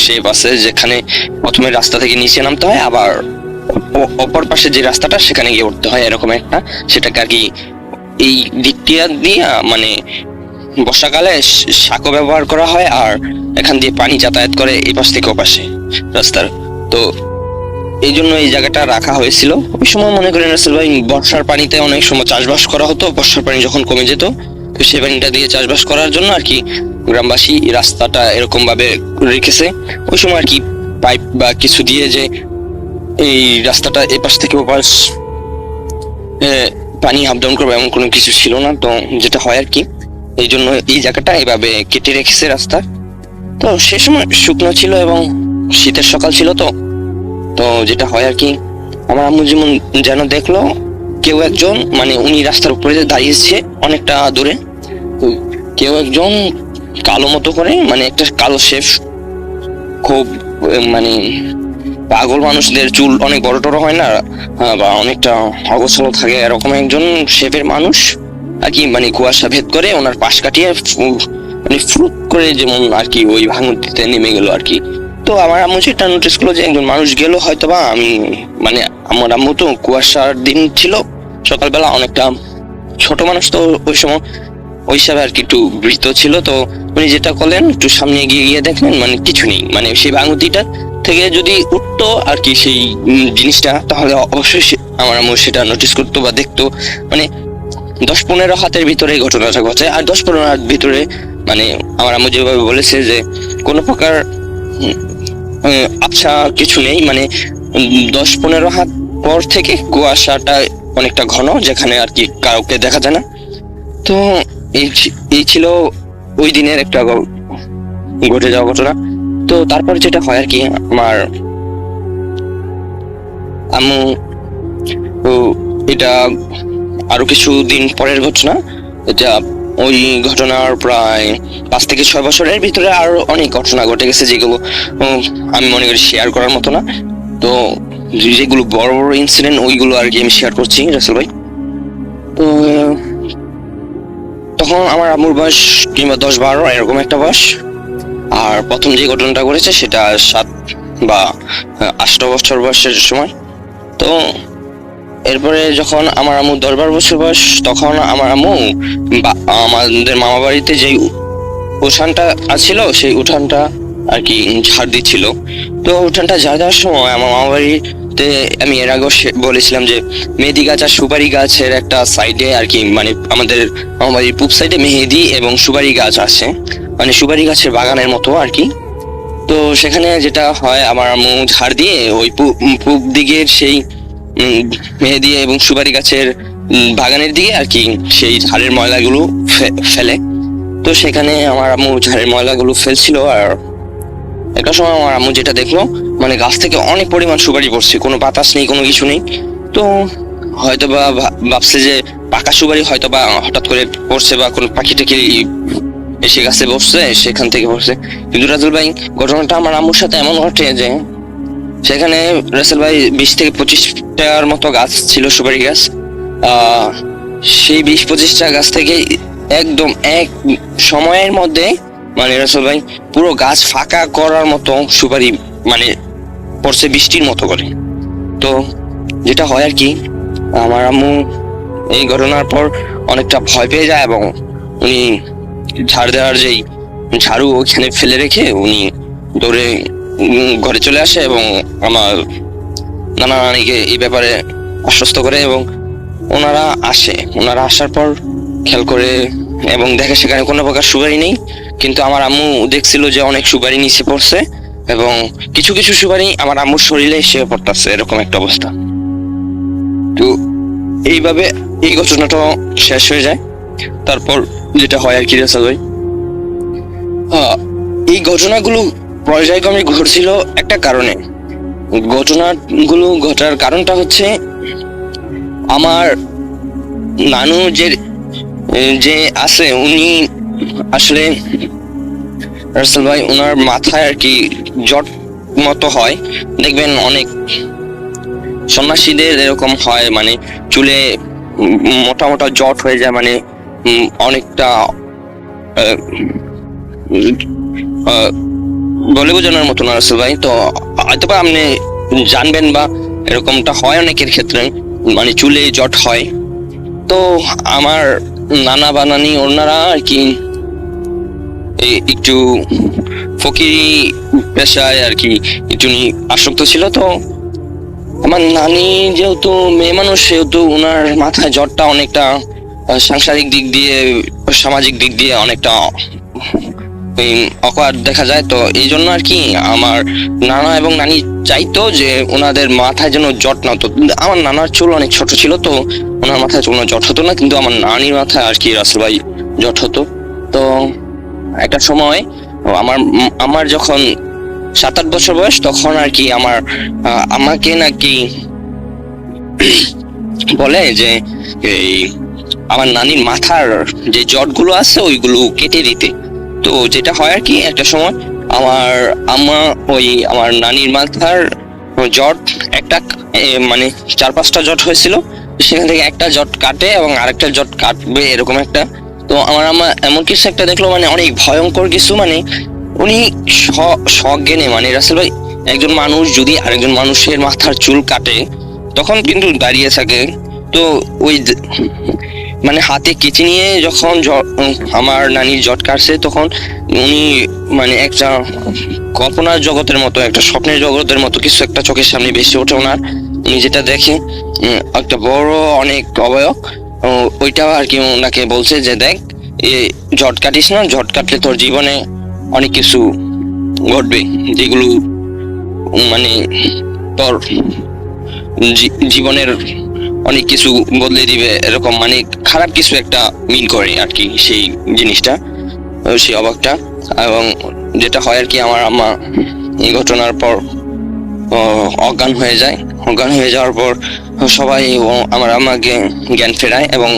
শেপ আছে, যেখানে প্রথমে রাস্তা থেকে নিচে নামতে হয়, আবার অপর পাশে যে রাস্তাটা সেখানে গিয়ে উঠতে হয়, এরকম একটা। সেটাকে আর কি এই দিকটা দিয়ে মানে বর্ষাকালে সাঁকো ব্যবহার করা হয়, আর এখান দিয়ে পানি যাতায়াত করে এই পাশ থেকে ও পাশে রাস্তার। তো এই জন্য এই জায়গাটা রাখা হয়েছিল। ওই সময় মনে করেন রাসেল ভাই বর্ষার পানিতে অনেক সময় চাষবাস করা হতো। বর্ষার পানি যখন কমে যেত, তো সেই পানিটা দিয়ে চাষবাস করার জন্য আর কি গ্রামবাসী রাস্তাটা এরকম ভাবে রেখেছে। ওই সময় আর কি পাইপ বা কিছু দিয়ে যে এই রাস্তাটা এ পাশ থেকে ও পাশ পানি আপ ডাউন করবে এমন কোনো কিছু ছিল না। তো যেটা হয় আর কি, এই জন্য এই জায়গাটা এভাবে কেটে রেখেছে রাস্তা। তো সে সময় শুকনো ছিল এবং শীতের সকাল ছিল। তো যেটা হয় আর কি, আমার আম্মু যেন দেখলো কেউ একজন, মানে উনি রাস্তার উপরে দাঁড়িয়েছে অনেকটা দূরে, কেউ একজন কালো মতো করে, মানে একটা কালো শেফ, খুব মানে পাগল মানুষদের চুল অনেক বড় টড়ো হয় না, বা অনেকটা অগোছালো থাকে, এরকম একজন শেফের মানুষ আর কি, মানে কুয়াশা ভেদ করে ওনার পাশ কাটিয়ে মানে ফ্রুট করে যেমন আর কি ওই ভাঙতিতে নেমে গেল আর কি। তো আমার আম্মু যেটা নোটিস করলো যে একজন মানুষ গেল হয়তো বা, আমি মানে আমার আম্মু তো কুয়াশার দিন ছিল, সকালবেলা অনেকটা ছোট মানুষ, তো ওই সময় ওই হিসাবে আর কি একটু বৃত ছিল। তো উনি যেটা করলেন, একটু সামনে গিয়ে দেখলেন মানে কিছু নেই, মানে সেই ভাঙতিটা থেকে যদি উঠতো আর কি সেই জিনিসটা, তাহলে অবশ্যই আমার আম্মু সেটা নোটিস করতো বা দেখতো। মানে 10-15 হাতের ভিতরে ঘটনাটা ঘটে। আর 10-15 হাত ভিতরে মানে আমার আম্মু যেভাবে বলেছে যে কোনো প্রকার আচ্ছা কিছু নেই, মানে 10-15 হাত পর থেকে কুয়াশাটা অনেকটা ঘন, যেখানে আর কি কাউকে দেখা যায় না। তো এই ছিল ওই দিনের একটা ঘটে যাওয়া ঘটনা। তো তারপর যেটা হয় আর কি, আমার আম্মু, এটা আরো কিছু দিন পরের ঘটনা, এটা ওই ঘটনার প্রায় 5 থেকে 6 বছরের ভিতরে আরো অনেক ঘটনা ঘটে গেছে, যেগুলো আমি মনে করি শেয়ার করার মতো না। তো যেগুলো বড় বড় ইনসিডেন্ট, ওইগুলো আর কি আমি শেয়ার করছি রাসেল ভাই। তো তখন আমার আম্মুর বয়স কিংবা 10-12 এরকম একটা বয়স। আর প্রথম যে ঘটনাটা ঘটেছে সেটা 7 বা 8 বছর বয়সের সময়। তো এরপরে যখন আমার আম্মু 10-12 বছর বয়স, তখন আমার আম্মু আমাদের মামা বাড়িতে যে উঠানটা আছিল, সেই উঠানটা আর কি ঝাড় দিচ্ছিল। তো উঠানটা ঝাড় দেওয়ার সময় আমার মামা বাড়িতে, আমি এর আগেও বলেছিলাম যে মেহেদি গাছ আর সুপারি গাছের একটা সাইডে আর কি, মানে আমাদের মামা বাড়ির পূব সাইডে মেহেদি এবং সুপারি গাছ আছে, মানে সুপারি গাছের বাগানের মতো আর কি। তো সেখানে যেটা হয়, আমার আম্মু ঝাড় দিয়ে ওই পূব দিকের সেই মেহে দিয়ে এবং সুপারি গাছের বাগানের দিকে আর কি সেই ঝাড়ের ময়লাগুলো ফেলে। তো সেখানে আমার আম্মু ঝাড়ের ময়লাগুলো ফেলছিল, আর একটা সময় আমার আম্মু যেটা দেখলো, মানে গাছ থেকে অনেক পরিমাণ সুপারি পড়ছে, কোনো বাতাস নেই, কোনো কিছু নেই। তো হয়তো বা ভাবছে যে পাকা সুপারি হয়তো বা হঠাৎ করে পড়ছে বা কোনো পাখি টাকি এসে গাছে বসছে, সেখান থেকে পড়ছে। কিন্তু রাসেল ভাই, ঘটনাটা আমার আম্মুর সাথে এমন ঘটে যে সেখানে রাসেল ভাই 20 থেকে 25টার মতো গাছ ছিল, সুপারি গাছ। সেই 20-25টা গাছ থেকে একদম এক সময়ের মধ্যে মানে রাসেল ভাই পুরো গাছ ফাঁকা করার মতো সুপারি মানে পড়ছে বৃষ্টির মতো করে। তো যেটা হয় আর কি, আমার আম্মু এই ঘটনার পর অনেকটা ভয় পেয়ে যায় এবং উনি ঝাড় দেওয়ার যেই ঝাড়ু ওখানে ফেলে রেখে উনি দৌড়ে ঘরে চলে আসে এবং আমার নানা নানিকে এই ব্যাপারে আশ্বস্ত করে এবং ওনারা আসার পর খেয়াল করে এবং দেখে সেখানে কোনো প্রকার সুপারি নেই, কিন্তু আমার আম্মু দেখছিল যে অনেক সুপারি নিচে পড়ছে এবং কিছু কিছু সুপারি আমার আম্মুর শরীরে এসে পড়তেছে, এরকম একটা অবস্থা। তো এইভাবে এই ঘটনাটা শেষ হয়ে যায়। তারপর যেটা হয় আর কি রাসেল ভাই, এই ঘটনাগুলো পর্যায়ক্রমে ঘটছিল একটা কারণে। ঘটনাগুলো ঘটার কারণটা হচ্ছে আমার নানু যে আছে, উনি আসলে রাসেল ভাই ওনার মাথায় আর কি জট মতো হয়, দেখবেন অনেক সন্ন্যাসীদের এরকম হয়, মানে চুলে মোটা মোটা জট হয়ে যায়, মানে অনেকটা বলে বোঝানোর মতো না রাসেল ভাই। তো হয়তো বা আপনি জানবেন বা এরকমটা হয় অনেকের ক্ষেত্রে, মানে চুলে জট হয়। তো আমার নানা বা নানি ওনারা আর কি একটু ফকিরি পেশায় আর কি একটু আসক্ত ছিল। তো আমার নানি যেহেতু মেয়ে মানুষ, সেহেতু ওনার মাথায় জটটা অনেকটা সাংসারিক দিক দিয়ে, সামাজিক দিক দিয়ে অনেকটা অকওয়ার্ড দেখা যায়। তো এই জন্য আর কি আমার নানা এবং নানি চাইতো যে ওনাদের মাথায় যেন জট না হতো। আমার নানার চুল অনেক ছোট ছিল, তো ওনার মাথায় কোনো জট হতো না, কিন্তু আমার নানির মাথায় আর কি রাসেল ভাই জট হতো। তো একটা সময় আমার যখন 7-8 বছর বয়স, তখন আর কি আমাকে নাকি বলে যে এই আমার নানির মাথার যে জটগুলো আছে ওইগুলো কেটে দিতে। তো যেটা হয় আর কি, একটা সময় আমার নানির মাথার জট একটা মানে 4-5টা জট হয়েছিল, সেখান থেকে একটা জট কাটে এবং আরেকটা জট কাটবে এরকম একটা। তো আমার আম্মা এমন কিছু একটা দেখলো, মানে অনেক ভয়ঙ্কর কিছু, মানে উনি সজ্ঞানে, মানে রাসেল ভাই একজন মানুষ যদি আরেকজন মানুষের মাথার চুল কাটে তখন কিন্তু দাঁড়িয়ে থাকে। তো ওই মানে হাতে কেচি নিয়ে যখন আমার নানির জট কাটছে, তখন উনি মানে একটা কল্পনার জগতের মতো, একটা স্বপ্নের জগতের মতো কিছু একটা চোখের সামনে ভেসে ওঠে ওনার। উনি যেটা দেখে একটা বড় অনেক অবয়ব, ওইটা আর কি ওনাকে বলছে যে দেখ, জট কাটিস না, জট কাটলে তোর জীবনে অনেক কিছু ঘটবে, যেগুলো মানে তোর জীবনের অনেক কিছু বদলে দিবে, এরকম মানে খারাপ কিছু একটা মিন করে আর কি সেই জিনিসটা, সেই অবাকটা। এবং যেটা হয় আর কি, আমার আম্মা এই ঘটনার পর অজ্ঞান হয়ে যায়। অজ্ঞান হয়ে যাওয়ার পর সবাই আমার আম্মাকে জ্ঞান ফেরায় এবং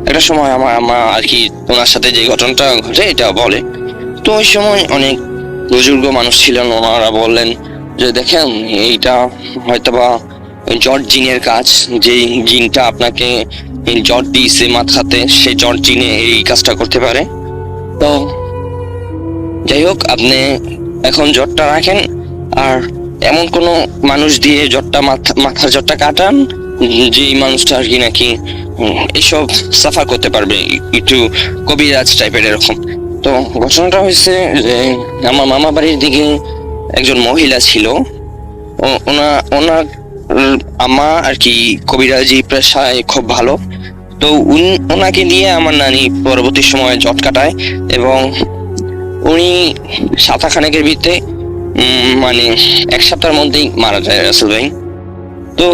একটা সময় আমার আম্মা আর কি ওনার সাথে যে ঘটনাটা ঘটে এটা বলে। তো ওই সময় অনেক বুজুর্গ মানুষ ছিলেন, ওনারা বললেন যে দেখেন, এইটা হয়তোবা জট জিনের কাজ, যে জিনটা আপনাকে জট দিয়েছে মাথাতে, সেই জট জিনে এই কাজটা করতে পারে। তো যাই হোক, আপনি এখন জটটা রাখেন, আর এমন কোন মানুষ দিয়ে জটটা মাথার জটটা কাটান যে মানুষটা আর কি নাকি এইসব সাফা করতে পারবে, একটু কবিরাজ টাইপের এরকম। তো ঘটনাটা হয়েছে যে আমার মামা বাড়ির দিকে একজন মহিলা ছিল, ওনার আম্মা আর কি কবিরাজি পেশায় খুব ভালো। তো ওনাকে দিয়ে আমার নানি পরবর্তী সময়ে জট কাটায় এবং উনি 7 খানেকের ভিতরে মানে 1 সপ্তাহের মধ্যেই মারা যায় রাসেল ভাই। তো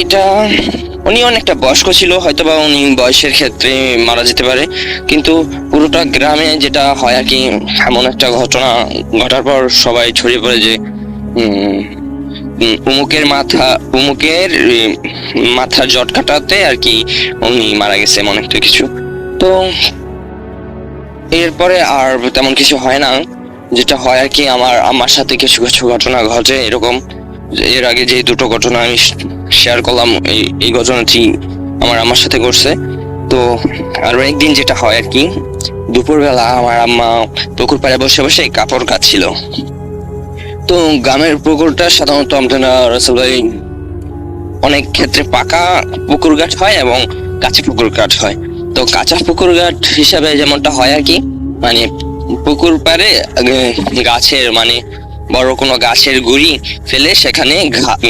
এটা উনি অনেকটা বয়স্ক ছিল, হয়তোবা উনি বয়সের ক্ষেত্রে মারা যেতে পারে, কিন্তু পুরোটা গ্রামে যেটা হয় আর কি, এমন একটা ঘটনা ঘটার পর সবাই ছড়িয়ে পড়ে যে উমুকের মাথার জট কাটাতে আর কি উনি মারা গেছে, এমন একটা কিছু। তো এরপরে আর তেমন কিছু হয় না। যেটা হয় আর কি, আমার আম্মার সাথে কিছু কিছু ঘটনা ঘটে এরকম। এর আগে যে দুটো ঘটনা আমি শেয়ার করলাম, এই ঘটনাটি আমার আম্মার সাথে ঘটছে। তো আরো একদিন যেটা হয় আর কি, দুপুরবেলা আমার আম্মা পুকুর পাড়ে বসে বসে কাপড় কাচ্ছিল। তো গ্রামের পুকুরটা সাধারণত আপনারা রাসেল ভাই অনেক ক্ষেত্রে পাকা পুকুর ঘাট হয় এবং কাঁচা পুকুর ঘাট হয়। তো কাঁচা পুকুর ঘাট হিসাবে যেমনটা হয় আর কি, মানে পুকুর পাড়ে গাছের মানে বড় কোনো গাছের গুড়ি ফেলে সেখানে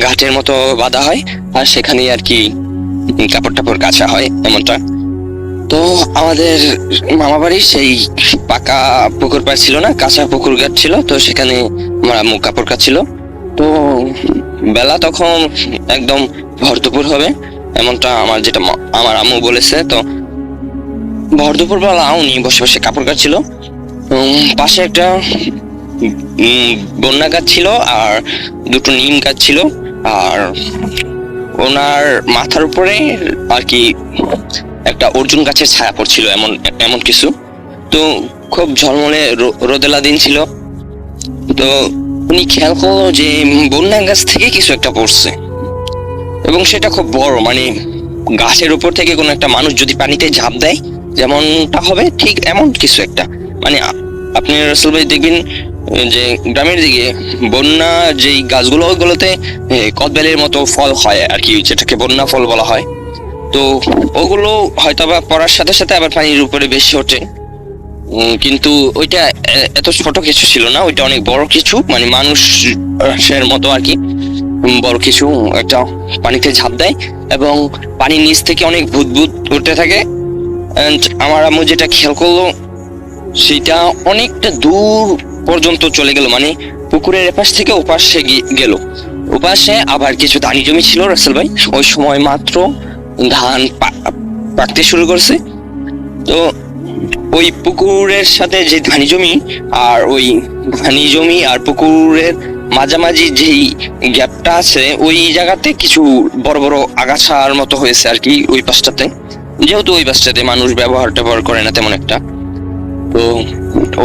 ঘাটের মতো বাঁধা হয়, আর সেখানে আর কি কাপড় টাপড় কাঁচা হয় এমনটা। তো আমাদের মামা বাড়ির সেই পাকা পুকুর পাড় ছিল না, কাঁচা পুকুর ঘাট ছিল। তো সেখানে আমার আম্মু কাপড় কাচ্ছিল। তো বেলা তখন একদম ভর দুপুর হবে এমনটা আমার আম্মু বলেছে। তো ভর দুপুর বেলা উনি বসে বসে কাপড় কাচ্ছিল। পাশে একটা বন্যা গাছ ছিল আর দুটো নিম গাছ ছিল, আর ওনার মাথার উপরে আর কি একটা অর্জুন গাছের ছায়া পড়ছিল, এমন কিছু। তো খুব ঝলমলে রোদেলা দিন ছিল। তো উনি খেয়াল করলো যে বন্যা গাছ থেকে কিছু একটা পড়ছে, এবং সেটা খুব বড়, মানে গাছের উপর থেকে কোনো একটা মানুষ যদি পানিতে ঝাঁপ দেয় যেমনটা হবে ঠিক এমন কিছু একটা। মানে আপনি রাসেল ভাই দেখবেন যে গ্রামের দিকে বন্যা যেই গাছগুলো, ওইগুলোতে কদবেলের মতো ফল হয় আর কি, যেটাকে বন্যা ফল বলা হয়। তো ওগুলো হয়তো বা পড়ার সাথে সাথে আবার পানির উপরে বেশি ওঠে, কিন্তু ওইটা এত ছোট কিছু ছিল না, ওইটা অনেক বড় কিছু, মানে মানুষের মতো আর কি বড় কিছু একটা পানিতে ঝাঁপ দেয় এবং পানির নিচ থেকে অনেক ভূত উঠতে থাকে। আমার আম্মু যেটা খেয়াল করলো সেটা অনেকটা দূর পর্যন্ত চলে গেল, মানে পুকুরের এপাশ থেকে ওপাশে গেল। ওপাশে আবার কিছু ধানি জমি ছিল রাসেল ভাই, ওই সময় মাত্র ধান পাকতে শুরু করছে। তো ওই পুকুরের সাথে যে ধানি জমি আর ওই ধানি জমি আর পুকুরের মাঝামাঝি যেই গ্যাপটা আছে, ওই জায়গাতে কিছু বড় বড় আগাছার মতো হয়েছে আর কি ওই পাশটাতে, যেহেতু ওই পাশটাতে মানুষ ব্যবহার করে না তেমন একটা। তো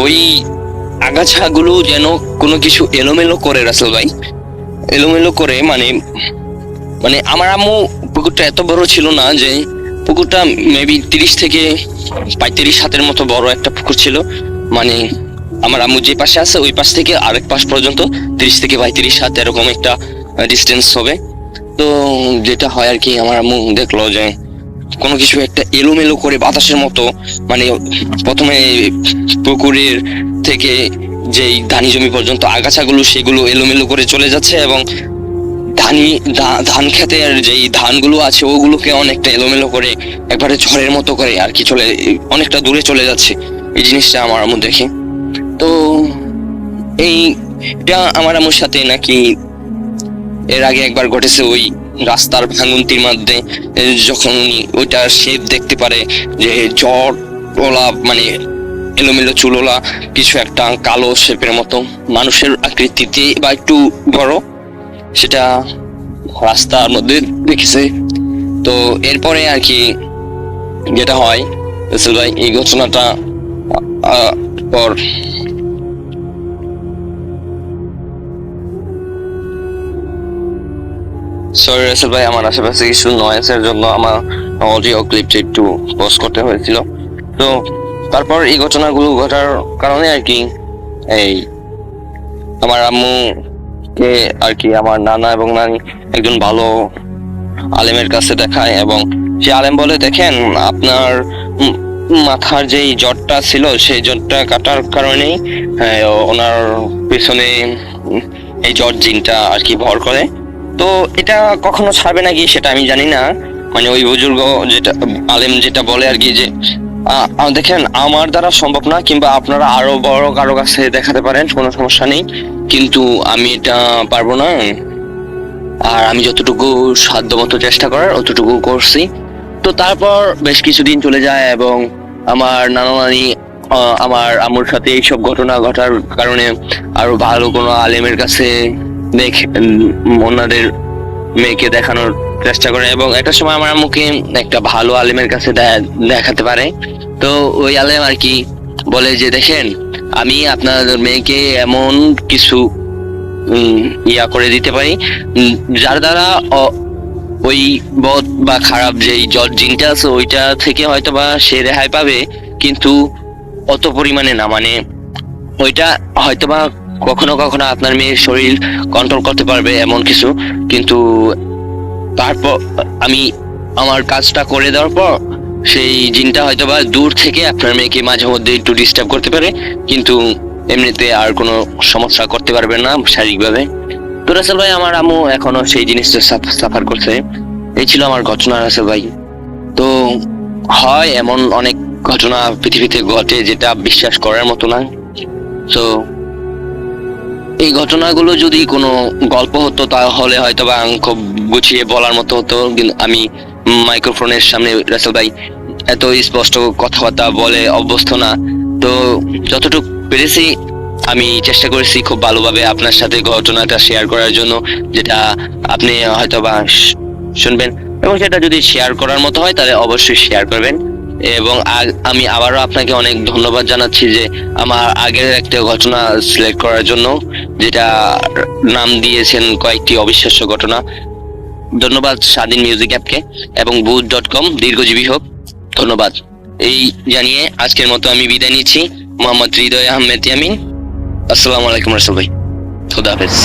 ওই আগাছাগুলো যেন কোনো কিছু এলোমেলো করে রাসেল ভাই, এলোমেলো করে মানে আমার আম্মু পুকুরটা এত বড় ছিল না, যে পুকুরটা মেবি 30 থেকে 35 হাতের মতো বড় একটা পুকুর ছিল। মানে আমার আম্মু যে পাশে আছে ওই পাশ থেকে আরেক পাশ পর্যন্ত 30 থেকে 35 হাত এরকম একটা ডিস্টেন্স হবে। তো যেটা হয় আর কি, আমার আম্মু দেখলো যে কোনো কিছু একটা এলোমেলো করে বাতাসের মতো, মানে প্রথমে পুকুরের থেকে যেই ধানি জমি পর্যন্ত আগাছাগুলো সেগুলো এলোমেলো করে চলে যাচ্ছে, এবং ধান খেতের যেই ধানগুলো আছে ওগুলোকে অনেকটা এলোমেলো করে একবারে ঝড়ের মতো করে আর কি অনেকটা দূরে চলে যাচ্ছে। এই জিনিসটা আমার আম্মু দেখে। তো এইটা আমার আম্মুর সাথে নাকি এর আগে একবার ঘটেছে, ওই রাস্তার ভাঙন্তির মধ্যে যখন উনি ওইটা শেপ দেখতে পারে যে জটওয়ালা মানে এলোমেলো চুলোলা কিছু একটা কালো শেপের মতো মানুষের আকৃতিতে বা একটু বড়, সেটা রাস্তার মধ্যে দেখেছে। তো এরপরে আর কি যেটা হয় রাসেল ভাই, এই ঘটনাটা পর সরি রাসেল ভাই, আমার আশেপাশে কিছু নয়েজের জন্য আমার অডিও ক্লিপটা একটু পজ করতে হয়েছিল। তো তারপর এই ঘটনাগুলো ঘটার কারণে আর কি এই আমার আম্মুকে আর কি আমার নানা এবং নানি একজন ভালো আলেমের কাছে দেখায়, এবং সে আলেম বলে, দেখেন আপনার মাথার যেই জটটা ছিল সেই জটটা কাটার কারণেই ওনার পেছনে এই জট জিনটা আর কি ভর করে। তো এটা কখনো ছাড়বে নাকি সেটা আমি জানি না, মানে ওই বুজুর্গ যেটা আলেম যেটা বলে আর কি, যে দেখেন, আমার দ্বারা সম্ভব না, কিংবা আপনারা আরো বড় কারো কাছে দেখাতে পারেন, কোনো সমস্যা নেই, কিন্তু আমি এটা পারবো না। আর আমি যতটুকু সাধ্যমতো চেষ্টা করার অতটুকু করছি। তো তারপর বেশ কিছুদিন চলে যায় এবং আমার নানা নানি আমার আম্মুর সাথে এইসব ঘটনা ঘটার কারণে আরো ভালো কোনো আলেমের কাছে ওনাদের মেয়েকে দেখানোর চেষ্টা করে, এবং একটা সময় আমার আম্মুকে একটা ভালো আলেমের কাছে দেখাতে পারে। তো ওই আলেম আর কি বলে যে, দেখেন, আমি আপনাদের মেয়েকে এমন কিছু ইয়া করে দিতে পারি যার দ্বারা ওই বদ বা খারাপ যেই জিনটা আছে ওইটা থেকে হয়তো বা সে রেহাই পাবে, কিন্তু অত পরিমাণে না। মানে ওইটা হয়তো বা কখনো কখনো আপনার মেয়ের শরীর কন্ট্রোল করতে পারবে এমন কিছু, কিন্তু তারপর আমি আমার কাজটা করে দেওয়ার পর সেই জিনটা হয়তো বা দূর থেকে আপনার মেয়েকে মাঝে মধ্যে একটু ডিস্টার্ব করতে পারে, কিন্তু এমনিতে আর কোনো সমস্যা করতে পারবে না শারীরিকভাবে। তো রাসেল ভাই, আমার আম্মু এখনো সেই জিনিসটা সাফার করছে। এই ছিল আমার ঘটনা রাসেল ভাই। তো হয় এমন অনেক ঘটনা পৃথিবীতে ঘটে যেটা বিশ্বাস করার মতো না। তো এই ঘটনাগুলো যদি কোনো গল্প হতো তাহলে হয়তো বা খুব গুছিয়ে বলার মতো হতো, কিন্তু আমি মাইক্রোফোনের সামনে রাসেল ভাই এত স্পষ্ট কথাবার্তা বলে অভ্যস্ত না। তো যতটুকু পেরেছি আমি চেষ্টা করেছি খুব ভালোভাবে আপনার সাথে ঘটনাটা শেয়ার করার জন্য, যেটা আপনি হয়তো বা শুনবেন, এবং সেটা যদি শেয়ার করার মতো হয় তাহলে অবশ্যই শেয়ার করবেন। এবং আমি আবারও আপনাকে অনেক ধন্যবাদ জানাচ্ছি যে আমার আগের একটা ঘটনা সিলেক্ট করার জন্য, যেটা নাম দিয়েছেন কয়েকটি অবিশ্বাস্য ঘটনা। ধন্যবাদ স্বাধীন মিউজিক অ্যাপকে এবং বুথ.com দীর্ঘজীবী হোক। ধন্যবাদ। এই জানিয়ে আজকের মতো আমি বিদায় নিচ্ছি। মোহাম্মদ হৃদয় আহমেদ ইয়ামিন। আসসালামু আলাইকুম রাসেল ভাই, খোদা হাফেজ।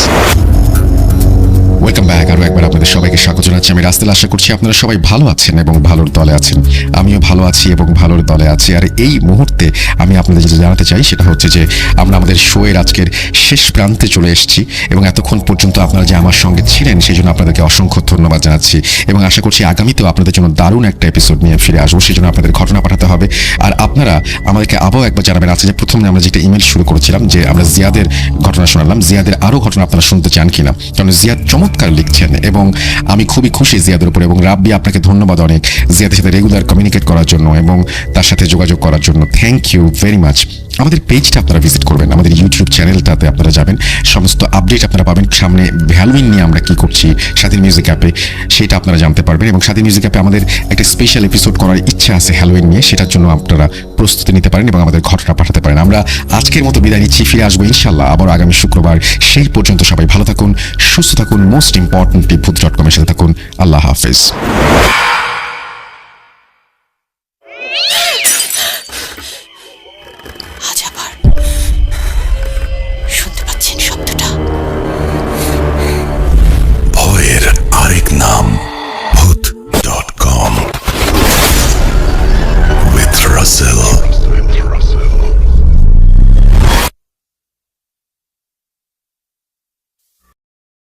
Welcome back. আরো একবার আপনাদের সবাইকে স্বাগত জানাচ্ছি। আমি রাস্তাল আশা করছি আপনারা সবাই ভালো আছেন এবং ভালোর দলে আছেন। আমিও ভালো আছি এবং ভালোর দলে আছি। আর এই মুহূর্তে আমি আপনাদের যেটা জানাতে চাই সেটা হচ্ছে যে আমরা আমাদের শোয়ের আজকের শেষ প্রান্তে চলে এসেছি, এবং এতক্ষণ পর্যন্ত আপনারা যে আমার সঙ্গে ছিলেন সেই জন্য আপনাদেরকে অসংখ্য ধন্যবাদ জানাচ্ছি, এবং আশা করছি আগামীতেও আপনাদের জন্য দারুণ একটা এপিসোড নিয়ে ফিরে আসবো। সেই জন্য আপনাদের ঘটনা পাঠাতে হবে, আর আপনারা আমাদেরকে আবারও একবার জানাবেন। আছে যে প্রথমে আমরা যেটা ইমেল শুরু করেছিলাম যে আমরা জিয়াদের ঘটনা শোনালাম, জিয়াদের আরও ঘটনা আপনারা শুনতে চান কিনা, কারণ জিয়াদ চমৎকার লিখছেন এবং আমি খুবই খুশি জিয়াদের উপর। এবং রাব্বি, আপনাকে ধন্যবাদ অনেক জিয়াদের সাথে রেগুলার কমিউনিকেট করার জন্য এবং তার সাথে যোগাযোগ করার জন্য। Thank you very much. আমাদের পেজটা আপনারা ভিজিট করবেন, আমাদের ইউটিউব চ্যানেলটাতে আপনারা যাবেন, সমস্ত আপডেট আপনারা পাবেন। সামনে হ্যালোউইন নিয়ে আমরা কি করছি স্বাধীন মিউজিক অ্যাপে সেটা আপনারা জানতে পারবেন, এবং স্বাধীন মিউজিক অ্যাপে আমাদের একটা স্পেশাল এপিসোড করার ইচ্ছা আছে হ্যালোউইন নিয়ে, সেটার জন্য আপনারা প্রস্তুতি নিতে পারেন এবং আমাদের ঘটনা পাঠাতে পারেন। আমরা আজকের মতো বিদায় নিচ্ছি, ফিরে আসবো ইনশাল্লাহ আবার আগামী শুক্রবার। সেই পর্যন্ত সবাই ভালো থাকুন, সুস্থ থাকুন, মোস্ট ইম্পর্টেন্টলি বুথ.com এর সাথে থাকুন। আল্লাহ হাফেজ।